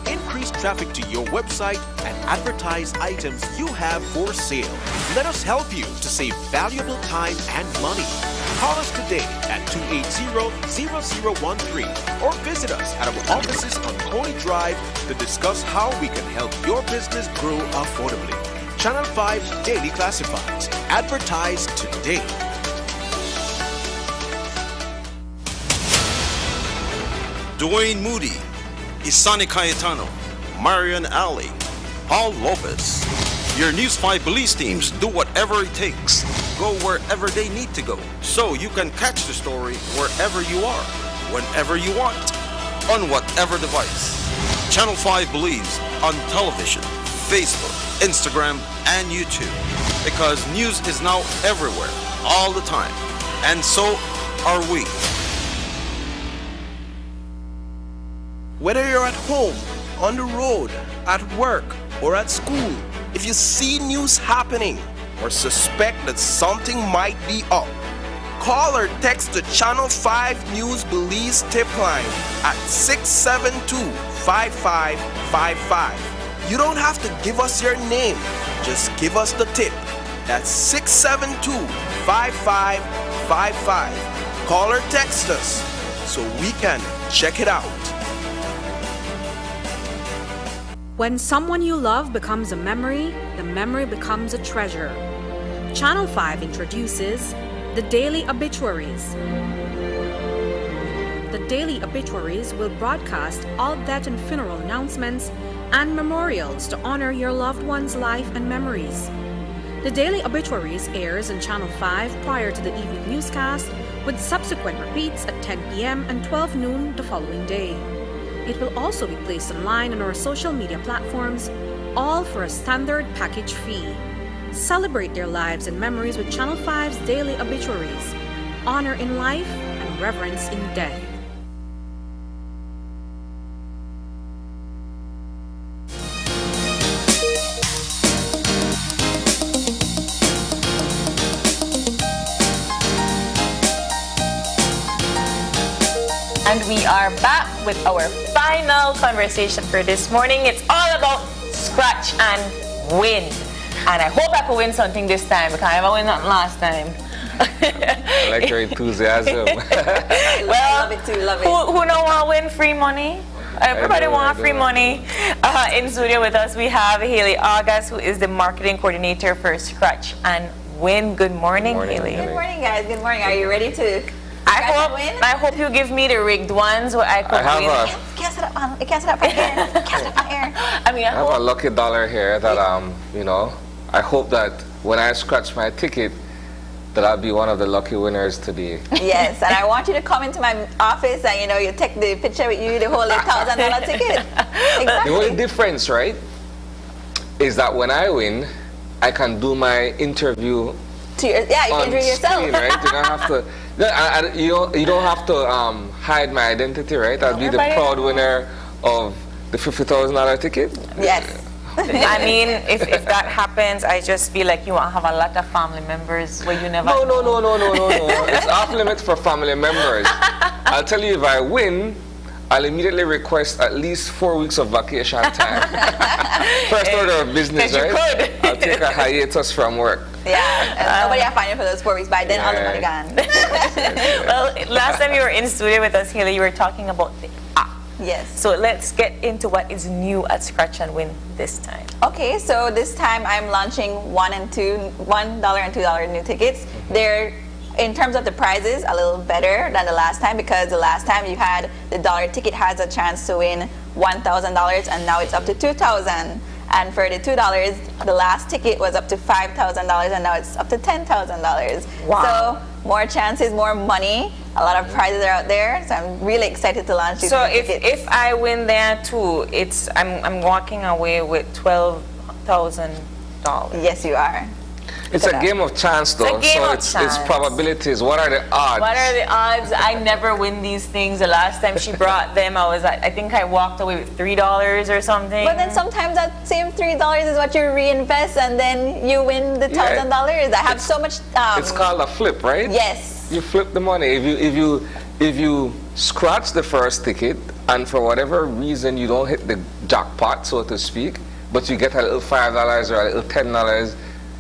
[SPEAKER 9] increase traffic to your website, and advertise items you have for sale. Let us help you to save valuable time and money. Call us today at 280-0013 or visit us at our offices on Coney Drive to discuss how we can help your business grow affordably. Channel 5's Daily Classifieds. Advertise today.
[SPEAKER 10] Dwayne Moody, Isani Cayetano, Marian Ali, Paul Lopez. Your News 5 Belize teams do whatever it takes. Go wherever they need to go, so you can catch the story wherever you are, whenever you want, on whatever device. Channel 5 Belize on television, Facebook, Instagram, and YouTube. Because news is now everywhere, all the time. And so are we.
[SPEAKER 8] Whether you're at home, on the road, at work, or at school, if you see news happening or suspect that something might be up, call or text the Channel 5 News Belize tip line at 672-5555. You don't have to give us your name, just give us the tip. That's 672-5555. Call or text us so we can check it out.
[SPEAKER 19] When someone you love becomes a memory, the memory becomes a treasure. Channel 5 introduces the Daily Obituaries. The Daily Obituaries will broadcast all death and funeral announcements and memorials to honor your loved one's life and memories. The Daily Obituaries airs on Channel 5 prior to the evening newscast, with subsequent repeats at 10 p.m. and 12 noon the following day. It will also be placed online on our social media platforms, all for a standard package fee. Celebrate their lives and memories with Channel 5's Daily Obituaries. Honor in life and reverence in death.
[SPEAKER 2] And we are back with our final conversation for this morning. It's all about scratch and win. And I hope I could win something this time, because I never win nothing last time.
[SPEAKER 1] I like your enthusiasm.
[SPEAKER 2] Well,
[SPEAKER 6] love it too, love it.
[SPEAKER 2] Who don't want to win free money? Everybody want free money. In studio with us, we have Haley August, who is the marketing coordinator for Scratch and Win. Good morning, Haley.
[SPEAKER 6] Good morning, guys. Good morning. Are you ready to
[SPEAKER 2] I hope you give me the rigged ones where I could win.
[SPEAKER 20] Can't sit up on here. Can't sit up on here.
[SPEAKER 2] I mean, I
[SPEAKER 1] have a lucky dollar here that you know, I hope that when I scratch my ticket, that I'll be one of the lucky winners today.
[SPEAKER 12] Yes, and I want you to come into my office and, you know, you take the picture with you, the whole $1,000 ticket. Exactly.
[SPEAKER 1] The only difference, right, is that when I win, I can do my interview
[SPEAKER 12] you can do it yourself.
[SPEAKER 1] Screen, right? You don't have to. You don't have to hide my identity, right? I'll be the proud winner of the $50,000 ticket.
[SPEAKER 12] Yes.
[SPEAKER 2] I mean, if that happens, I just feel like you won't have a lot of family members where you never.
[SPEAKER 1] No. It's off limits for family members. I'll tell you, if I win, I'll immediately request at least 4 weeks of vacation time. First order of business, right? I'll take a hiatus from work.
[SPEAKER 12] Yeah, nobody will find you for those 4 weeks. By then, all the money gone.
[SPEAKER 2] Well, last time you were in studio with us, Haley, you were talking about the app.
[SPEAKER 12] Yes.
[SPEAKER 2] So let's get into what is new at Scratch and Win this time.
[SPEAKER 12] Okay, so this time I'm launching $1 and $2 new tickets. They're, in terms of the prizes, a little better than the last time, because the last time you had the dollar ticket has a chance to win $1,000, and now it's up to $2,000. And for the $2, the last ticket was up to $5,000, and now it's up to $10,000.
[SPEAKER 2] Wow.
[SPEAKER 12] So more chances, more money. A lot of prizes are out there, so I'm really excited to launch these tickets.
[SPEAKER 2] So if I win there too, I'm walking away with $12,000.
[SPEAKER 12] Yes, you are.
[SPEAKER 1] It's a game of chance, though. It's probabilities. What are the odds?
[SPEAKER 2] What are the odds? I never win these things. The last time she brought them, I think I walked away with $3 or something.
[SPEAKER 12] But then sometimes that same $3 is what you reinvest, and then you win the $1,000. I have so much.
[SPEAKER 1] It's called a flip, right?
[SPEAKER 12] Yes.
[SPEAKER 1] You flip the money. If you scratch the first ticket, and for whatever reason you don't hit the jackpot, so to speak, but you get a little $5 or a little $10.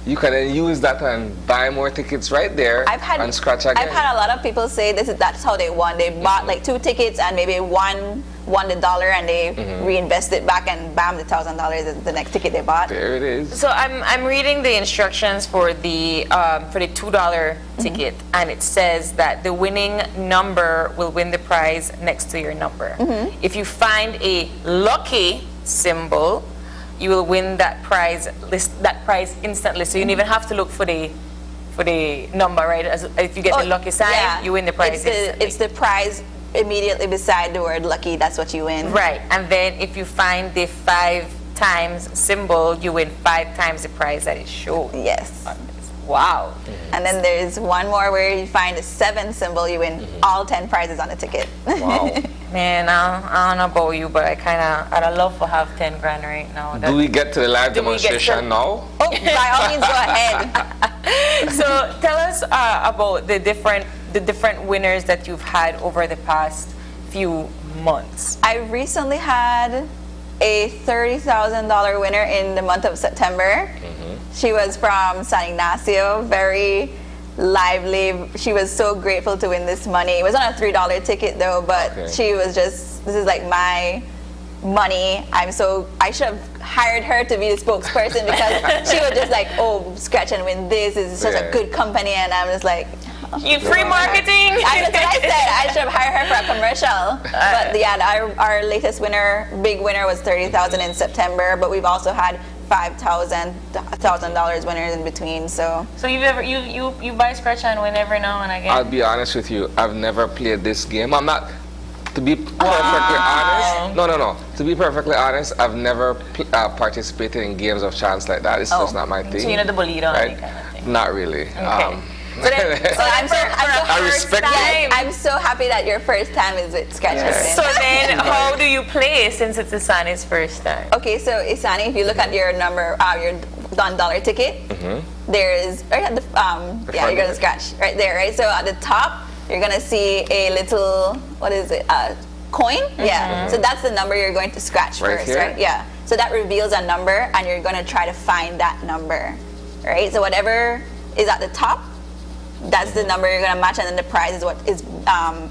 [SPEAKER 1] You can then use that and buy more tickets right there and scratch again.
[SPEAKER 12] I've had a lot of people say that's how they won. They bought like 2 tickets and maybe won the dollar, and they reinvest it back, and bam, the $1,000 is the next ticket they bought.
[SPEAKER 1] There it is.
[SPEAKER 2] So I'm reading the instructions for the $2 ticket, and it says that the winning number will win the prize next to your number. If you find a lucky symbol, you will win that prize instantly. So you don't even have to look for the number, right? If you get the lucky sign, you win the prize instantly.
[SPEAKER 12] It's the prize immediately beside the word lucky. That's what you win.
[SPEAKER 2] Right. And then if you find the 5 times symbol, you win 5 times the prize that it shows.
[SPEAKER 12] Yes.
[SPEAKER 2] Wow.
[SPEAKER 12] And then there's one more where you find a 7 symbol, you win all 10 prizes on the ticket.
[SPEAKER 1] Wow.
[SPEAKER 2] Man, I don't know about you, but I'd love to have 10 grand right now.
[SPEAKER 1] Do we get to the live demonstration now?
[SPEAKER 12] Oh, by all means, go ahead.
[SPEAKER 2] So tell us about the different winners that you've had over the past few months.
[SPEAKER 12] I recently had a $30,000 winner in the month of September. She was from San Ignacio, very lively. She was so grateful to win this money. It was on a $3 ticket though, but she was just, this is like my money. I should have hired her to be the spokesperson, because she was just like, oh, Scratch and Win, this is such a good company, and I'm just like,
[SPEAKER 2] you free marketing.
[SPEAKER 12] That's what I said. I should have hired her for a commercial. But yeah, our latest big winner was $30,000 in September, but we've also had $1,000 winners in between. So
[SPEAKER 2] you buy Scratch and Win every now and again?
[SPEAKER 1] I'll be honest with you, I've never played this game. I'm not, to be perfectly honest, no. To be perfectly honest, I've never participated in games of chance like that. It's just not my thing.
[SPEAKER 2] So you're not the bolito,
[SPEAKER 1] right?
[SPEAKER 2] kind of thing.
[SPEAKER 1] Not really.
[SPEAKER 2] Okay.
[SPEAKER 12] I'm so happy that your first time is with Scratch and Win.
[SPEAKER 2] So then, how do you play since it's Isani's first time?
[SPEAKER 12] Okay, so Isani, if you look at your number, your $1 ticket, there is right at the you're gonna scratch right there, right? So at the top, you're gonna see a little, what is it? Coin. Yeah. So that's the number you're going to scratch first, right? Yeah. So that reveals a number, and you're gonna try to find that number, right? So whatever is at the top, that's the number you're going to match, and then the prize is what is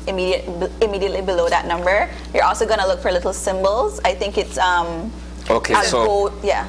[SPEAKER 12] immediately below that number. You're also going to look for little symbols. I think it's
[SPEAKER 1] okay, so
[SPEAKER 12] yeah.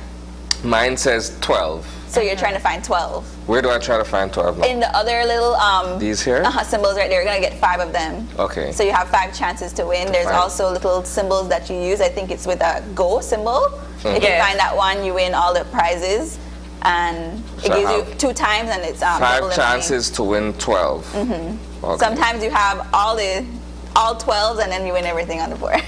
[SPEAKER 1] Mine says 12.
[SPEAKER 12] So you're trying to find 12.
[SPEAKER 1] Where do I try to find 12 now?
[SPEAKER 12] In the other little
[SPEAKER 1] these here?
[SPEAKER 12] Symbols right there, you're gonna get 5 of them.
[SPEAKER 1] Okay.
[SPEAKER 12] So you have 5 chances to win. There's also little symbols that you use. I think it's with a go symbol. If you find that one, you win all the prizes, and it gives you 2 times, and it's
[SPEAKER 1] 5 chances to win 12.
[SPEAKER 12] Okay.
[SPEAKER 1] Sometimes
[SPEAKER 12] you have all 12s, and then you win everything on the board.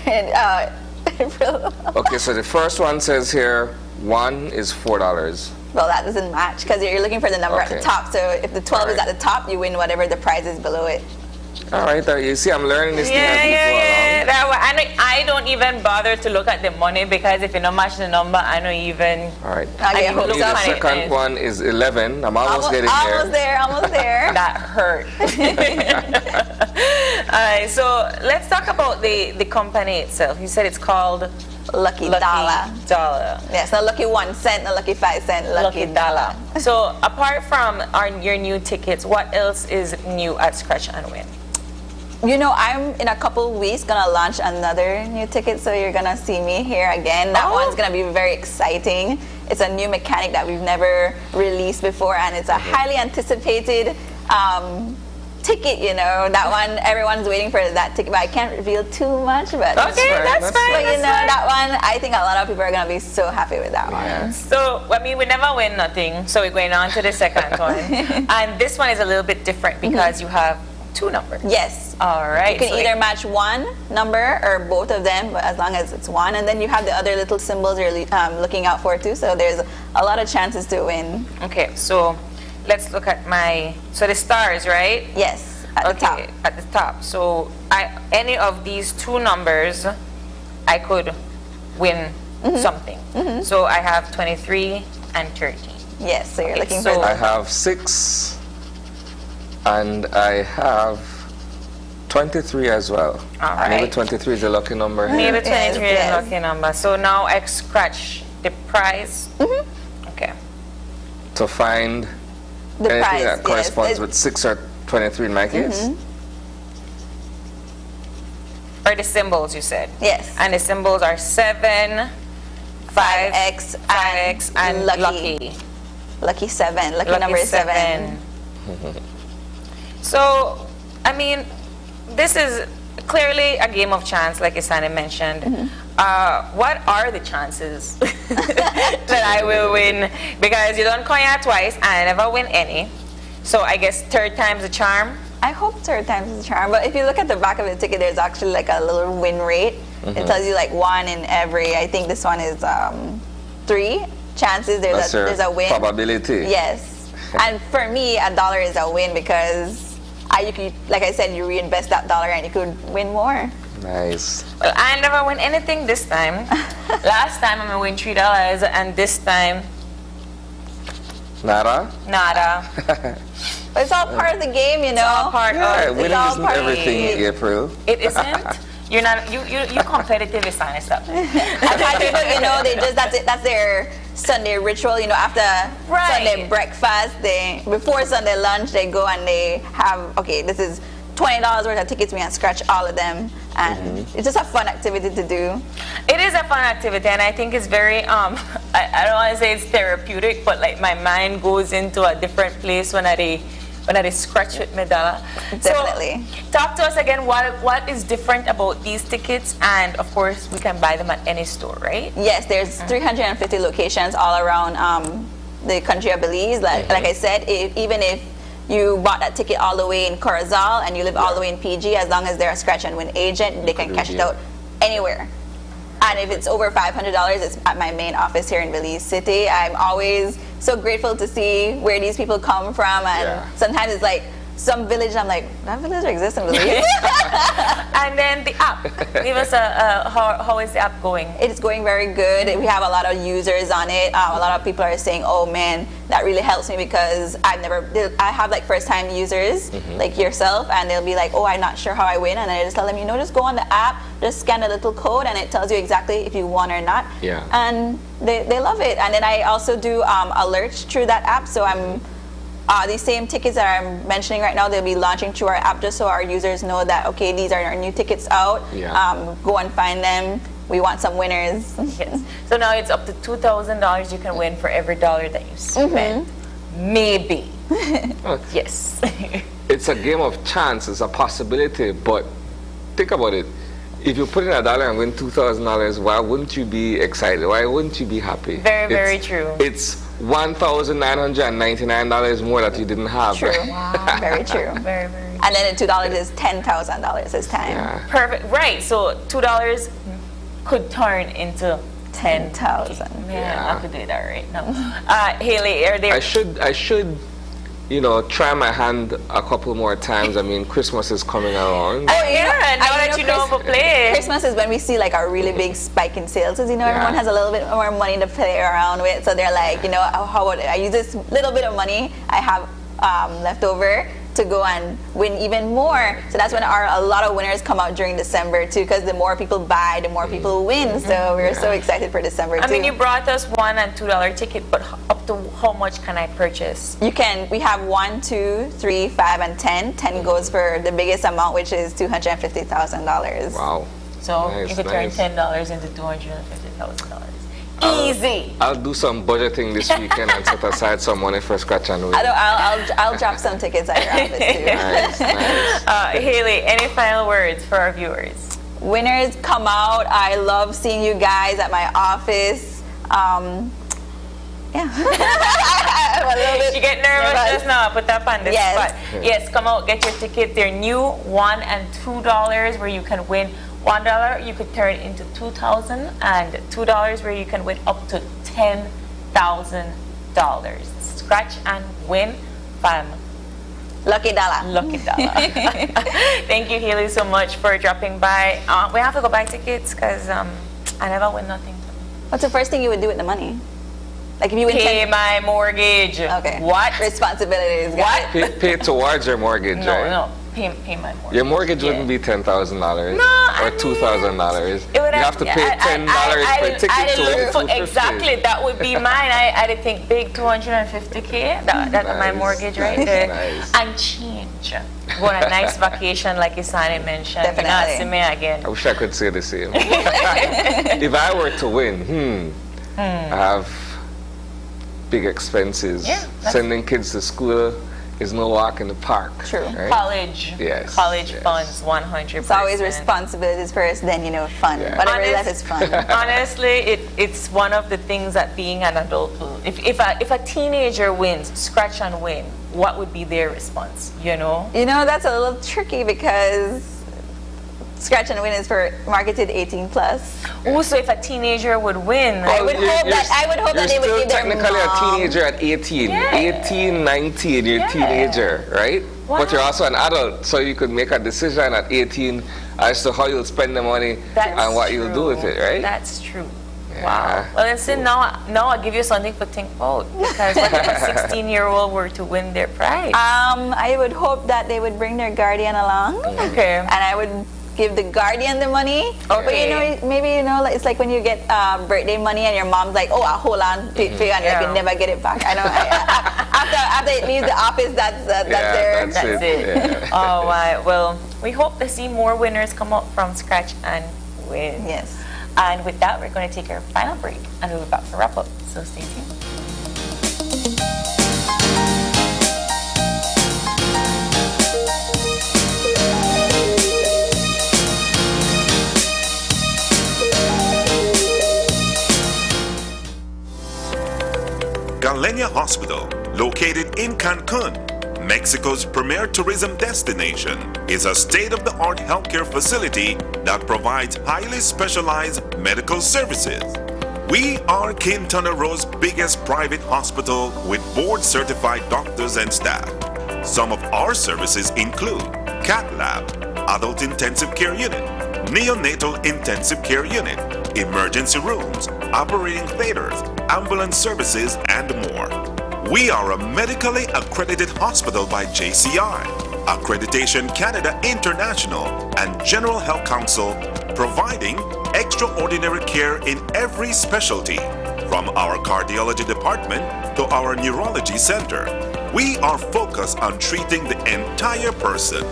[SPEAKER 1] Okay, so the first one says here 1 is $4.
[SPEAKER 12] Well, that doesn't match because you're looking for the number at the top. So if the 12 is at the top, you win whatever the prize is below it.
[SPEAKER 1] All right, you see, I'm learning this thing as we go along.
[SPEAKER 2] I don't even bother to look at the money because if you don't match the number, I don't even.
[SPEAKER 1] All right.
[SPEAKER 12] Okay,
[SPEAKER 1] the second one is 11. I'm almost getting there.
[SPEAKER 12] Almost there.
[SPEAKER 2] That hurt. All right, so let's talk about the company itself. You said it's called
[SPEAKER 12] Lucky Dollar. Yes, not Lucky 1 cent, not Lucky 5 cent, Lucky Dollar.
[SPEAKER 2] So apart from your new tickets, what else is new at Scratch and Win?
[SPEAKER 12] You know, I'm in a couple weeks gonna launch another new ticket, so you're gonna see me here again. That one's gonna be very exciting. It's a new mechanic that we've never released before, and it's a highly anticipated ticket, you know. That one, everyone's waiting for that ticket, but I can't reveal too much. But
[SPEAKER 2] that's fine.
[SPEAKER 12] But you know, that one, I think a lot of people are gonna be so happy with that one.
[SPEAKER 2] So, I mean, we never win nothing, so we're going on to the second one. And this one is a little bit different because you have 2 numbers.
[SPEAKER 12] Yes.
[SPEAKER 2] All right.
[SPEAKER 12] You can either match 1 number or both of them, but as long as it's 1. And then you have the other little symbols you're looking out for too. So there's a lot of chances to win.
[SPEAKER 2] Okay, so let's look at so the stars, right?
[SPEAKER 12] Yes, at the top.
[SPEAKER 2] At the top. So any of these 2 numbers, I could win something. So I have 23 and 13.
[SPEAKER 12] Yes, so you're looking for
[SPEAKER 1] I have 6. And I have 23 as well.
[SPEAKER 2] All right.
[SPEAKER 1] Maybe 23 is a lucky number.
[SPEAKER 2] Maybe 23 is a lucky number. So now I scratch the prize. Okay.
[SPEAKER 1] To find anything
[SPEAKER 12] prize,
[SPEAKER 1] that corresponds with 6 or 23 in my case.
[SPEAKER 2] Or the symbols, you said?
[SPEAKER 12] Yes.
[SPEAKER 2] And the symbols are 7,
[SPEAKER 12] 5x,
[SPEAKER 2] and lucky.
[SPEAKER 12] Lucky 7. Lucky number is 7.
[SPEAKER 2] So, I mean, this is clearly a game of chance, like Isani mentioned. What are the chances that I will win? Because you don't coin out twice, and I never win any. So I guess 3rd time's a charm.
[SPEAKER 12] I hope 3rd time's a charm. But if you look at the back of the ticket, there's actually like a little win rate. It tells you like 1 in every. I think this one is 3 chances. There's a win.
[SPEAKER 1] Probability.
[SPEAKER 12] Yes. And for me, $1 is a win because you could, like I said, you reinvest that $1 and you could win more.
[SPEAKER 1] Nice.
[SPEAKER 2] Well, I never win anything this time. Last time I'm gonna win $3, and this time
[SPEAKER 1] nada.
[SPEAKER 12] But it's all part of the game, you know.
[SPEAKER 2] It's all part of
[SPEAKER 1] winning isn't everything, April.
[SPEAKER 2] It isn't. You're not. You competitive is fine stuff.
[SPEAKER 12] I've had people, you know, they just that's their Sunday ritual. You know, after Sunday breakfast, before Sunday lunch, they go and they have this is $20 worth of tickets. We can scratch all of them, and it's just a fun activity to do.
[SPEAKER 2] It is a fun activity, and I think it's very I don't want to say it's therapeutic, but like my mind goes into a different place when I scratch with my dollar.
[SPEAKER 12] Definitely.
[SPEAKER 2] So, talk to us again. What is different about these tickets? And of course, we can buy them at any store, right?
[SPEAKER 12] Yes, there's 350 locations all around the country of Belize. Like I said, even if you bought that ticket all the way in Corozal and you live all the way in PG, as long as they're a scratch and win agent, they can cash it out anywhere. And if it's over $500, it's at my main office here in Belize City. I'm always so grateful to see where these people come from, and sometimes it's like some village, I'm like, that village exists in Belize?
[SPEAKER 2] And then the app. Give us how is the app going?
[SPEAKER 12] It's going very good. We have a lot of users on it. A lot of people are saying, oh man, that really helps me because I have like first time users like yourself, and they'll be like, oh, I'm not sure how I win. And I just tell them, just go on the app, just scan a little code, and it tells you exactly if you won or not.
[SPEAKER 1] Yeah.
[SPEAKER 12] And they love it. And then I also do alerts through that app. So these same tickets that I'm mentioning right now, they'll be launching through our app just so our users know that, okay, these are our new tickets out.
[SPEAKER 1] Yeah.
[SPEAKER 12] Go and find them. we want some winners.
[SPEAKER 2] Yes. So now it's up to $2,000 you can win for every dollar that you spend. Maybe. Yes.
[SPEAKER 1] It's a game of chance. It's a possibility, but think about it. If you put in $1 and win $2,000, why wouldn't you be excited? Why wouldn't you be happy?
[SPEAKER 2] Very true.
[SPEAKER 1] It's $1,999 more that you didn't have.
[SPEAKER 12] True. Wow. Very true.
[SPEAKER 2] Very.
[SPEAKER 12] And then the $2 is $10,000 this time.
[SPEAKER 1] Yeah.
[SPEAKER 2] Perfect. Right. So $2 could turn into 10,000.
[SPEAKER 1] Yeah.
[SPEAKER 2] I could do that right now. Haley, are there?
[SPEAKER 1] I should, try my hand a couple more times. I mean, Christmas is coming around.
[SPEAKER 2] Oh yeah, now that you know how to play.
[SPEAKER 12] Christmas is when we see like a really big spike in sales. Because everyone has a little bit more money to play around with. So they're like, how about I use this little bit of money I have left over to go and win even more. So that's when a lot of winners come out during December too, because the more people buy, the more people win. So we're so excited for December too.
[SPEAKER 2] I mean, you brought us $1 and $2 ticket, but up to how much can I purchase?
[SPEAKER 12] We have 1, 2, 3, 5, and 10. 10 goes for the biggest amount, which is $250,000.
[SPEAKER 1] Wow.
[SPEAKER 2] So you could turn $10 into $250,000. Easy.
[SPEAKER 1] I'll do some budgeting this weekend and set aside some money for Scratch and Win.
[SPEAKER 12] I'll drop some tickets at your office too.
[SPEAKER 1] Nice.
[SPEAKER 2] Haley, any final words for our viewers?
[SPEAKER 12] Winners, come out. I love seeing you guys at my office. Yeah.
[SPEAKER 2] You get nervous just now. Put that on this spot. Yes, come out, get your ticket. They're new $1 and $2 where you can win. $1 you could turn into $2,000, and $2 where you can win up to $10,000. Scratch and win, fam.
[SPEAKER 12] Lucky dollar.
[SPEAKER 2] Lucky dollar. Thank you, Haley, so much for dropping by. We have to go buy tickets because I never win nothing.
[SPEAKER 12] What's the first thing you would do with the money? Like if you win
[SPEAKER 2] pay my mortgage.
[SPEAKER 12] Okay.
[SPEAKER 2] What?
[SPEAKER 12] Responsibilities.
[SPEAKER 2] What?
[SPEAKER 1] Pay towards your mortgage, right?
[SPEAKER 2] No. Pay my mortgage.
[SPEAKER 1] Your mortgage wouldn't be $10,000 or $2,000. You have to pay $10 per ticket to
[SPEAKER 2] exactly, that would be mine. I'd think big $250K. That's my mortgage right there.
[SPEAKER 1] Nice.
[SPEAKER 2] And change. Go on a nice vacation like Isani mentioned.
[SPEAKER 12] Definitely.
[SPEAKER 2] See me again.
[SPEAKER 1] I wish I could say the same. If I were to win, I have big expenses.
[SPEAKER 2] Yeah,
[SPEAKER 1] sending kids to school is no walk in the park.
[SPEAKER 12] True.
[SPEAKER 1] Right?
[SPEAKER 2] College.
[SPEAKER 1] Yes.
[SPEAKER 2] College funds, 100%.
[SPEAKER 12] It's always responsibilities first, then fun.
[SPEAKER 1] Yeah.
[SPEAKER 12] Whatever left is fun.
[SPEAKER 2] Honestly, it's one of the things that being an adult will. If a teenager wins, Scratch and Win, what would be their response?
[SPEAKER 12] That's a little tricky because Scratch and Win is for marketed 18 plus.
[SPEAKER 2] Oh, so if a teenager would win,
[SPEAKER 12] I would hope that they would give their mom.
[SPEAKER 1] You're technically a teenager at 18.
[SPEAKER 2] Yeah.
[SPEAKER 1] 18, 19, you're a teenager, right?
[SPEAKER 2] Wow.
[SPEAKER 1] But you're also an adult, so you could make a decision at 18 as to how you'll spend the money and what you'll do with it, right?
[SPEAKER 2] That's true.
[SPEAKER 1] Yeah.
[SPEAKER 2] Wow. Well, then see, now I'll give you something to think about. Because what if a 16-year-old were to win their prize?
[SPEAKER 12] I would hope that they would bring their guardian along.
[SPEAKER 2] Okay.
[SPEAKER 12] And I would give the guardian the money.
[SPEAKER 2] Okay.
[SPEAKER 12] But maybe it's like when you get birthday money and your mom's like, oh, I'll hold on to it for you, and you never get it back. I know. After it leaves the office, that's there.
[SPEAKER 1] That's it. Yeah.
[SPEAKER 2] All right. Well, we hope to see more winners come up from Scratch and Win.
[SPEAKER 12] Yes.
[SPEAKER 2] And with that, we're going to take our final break, and we'll be back to wrap up. So stay tuned.
[SPEAKER 11] Galenia Hospital, located in Cancun, Mexico's premier tourism destination, is a state-of-the-art healthcare facility that provides highly specialized medical services. We are Quintana Roo's biggest private hospital with board-certified doctors and staff. Some of our services include Cath Lab, Adult Intensive Care Unit, Neonatal Intensive Care Unit, emergency rooms, operating theaters, ambulance services, and more. We are a medically accredited hospital by JCI, Accreditation Canada International, and General Health Council, providing extraordinary care in every specialty, from our cardiology department to our neurology center. We are focused on treating the entire person,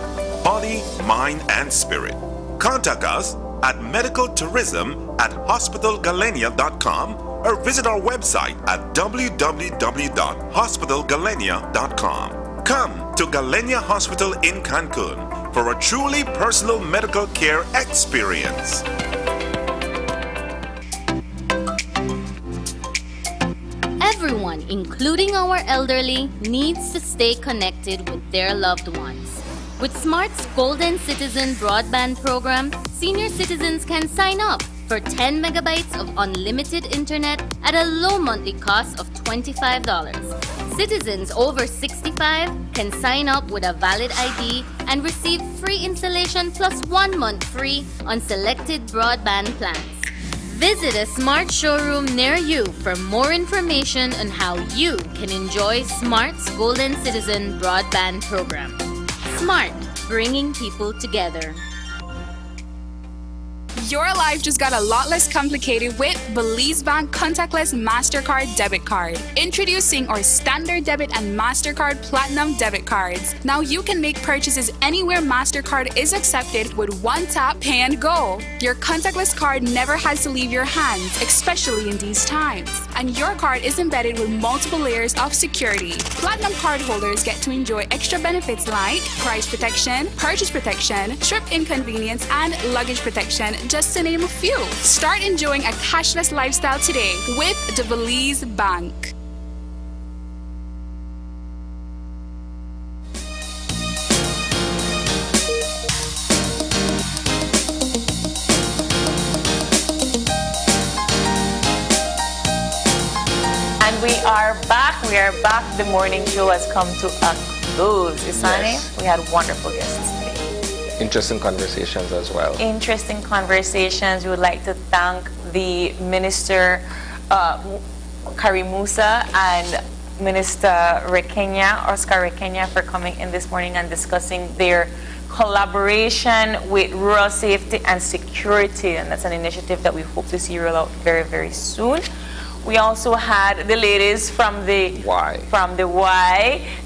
[SPEAKER 11] body, mind, and spirit. Contact us at medicaltourism@hospitalgalenia.com or visit our website at www.hospitalgalenia.com. Come to Galenia Hospital in Cancun for a truly personal medical care experience.
[SPEAKER 14] Everyone, including our elderly, needs to stay connected with their loved ones. With Smart's Golden Citizen broadband program, senior citizens can sign up for 10 megabytes of unlimited internet at a low monthly cost of $25. Citizens over 65 can sign up with a valid ID and receive free installation plus 1 month free on selected broadband plans. Visit a Smart showroom near you for more information on how you can enjoy Smart's Golden Citizen broadband program. Smart, bringing people together.
[SPEAKER 7] Your life just got a lot less complicated with Belize Bank Contactless MasterCard Debit Card. Introducing our Standard Debit and MasterCard Platinum Debit Cards. Now you can make purchases anywhere MasterCard is accepted with one tap, pay and go. Your contactless card never has to leave your hands, especially in these times. And your card is embedded with multiple layers of security. Platinum card holders get to enjoy extra benefits like price protection, purchase protection, trip inconvenience, and luggage protection, just to name a few. Start enjoying a cashless lifestyle today with the Belize Bank.
[SPEAKER 2] And we are back. We are back. The morning show has come to a close. Isani,
[SPEAKER 1] Yes.
[SPEAKER 2] we had wonderful guests today.
[SPEAKER 1] Interesting conversations as well.
[SPEAKER 2] Interesting conversations. We would like to thank the Minister Musa and Minister Oscar Rekenya for coming in this morning and discussing their collaboration with rural safety and security, and that's an initiative that we hope to see roll out very, very soon. We also had the ladies from the Y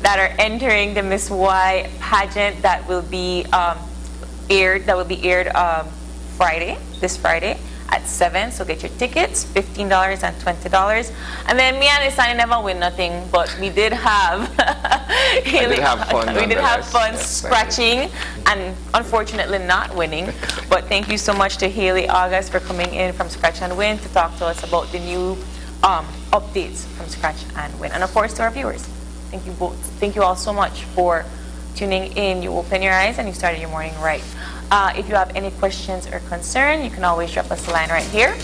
[SPEAKER 2] that are entering the Miss Y pageant that will be aired this Friday at 7. So get your tickets, $15 and $20. And then me and Isani never win nothing, but we did have fun scratching and unfortunately not winning. But thank you so much to Haley August for coming in from Scratch and Win to talk to us about the new updates from Scratch and Win. And of course to our viewers, thank you both. Thank you all so much for tuning in. You open your eyes and you started your morning right. If you have any questions or concern, you can always drop us a line right here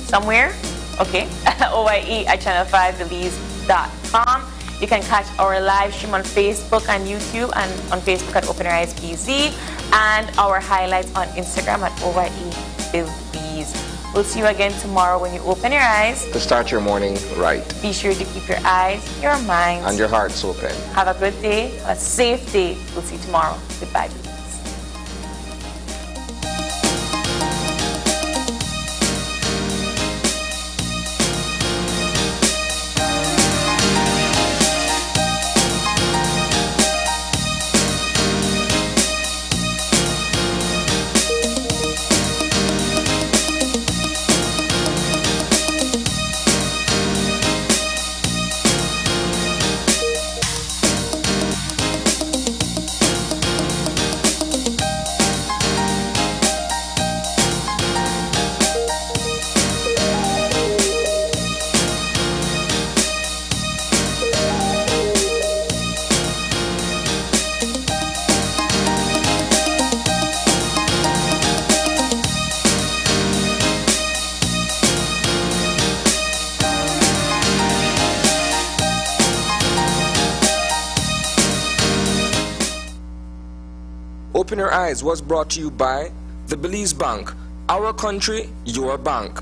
[SPEAKER 2] somewhere. Okay. OYE@channel5belize.com. You can catch our live stream on Facebook and YouTube, and on Facebook at Open Your Eyes BZ, and our highlights on Instagram at OYE_Belize. We'll see you again tomorrow when you open your eyes
[SPEAKER 1] To start your morning right.
[SPEAKER 2] Be sure to keep your eyes, your minds,
[SPEAKER 1] And your hearts open.
[SPEAKER 2] Have a good day, a safe day. We'll see you tomorrow. Goodbye.
[SPEAKER 1] Open Your Eyes was brought to you by the Belize Bank. Our country, your bank.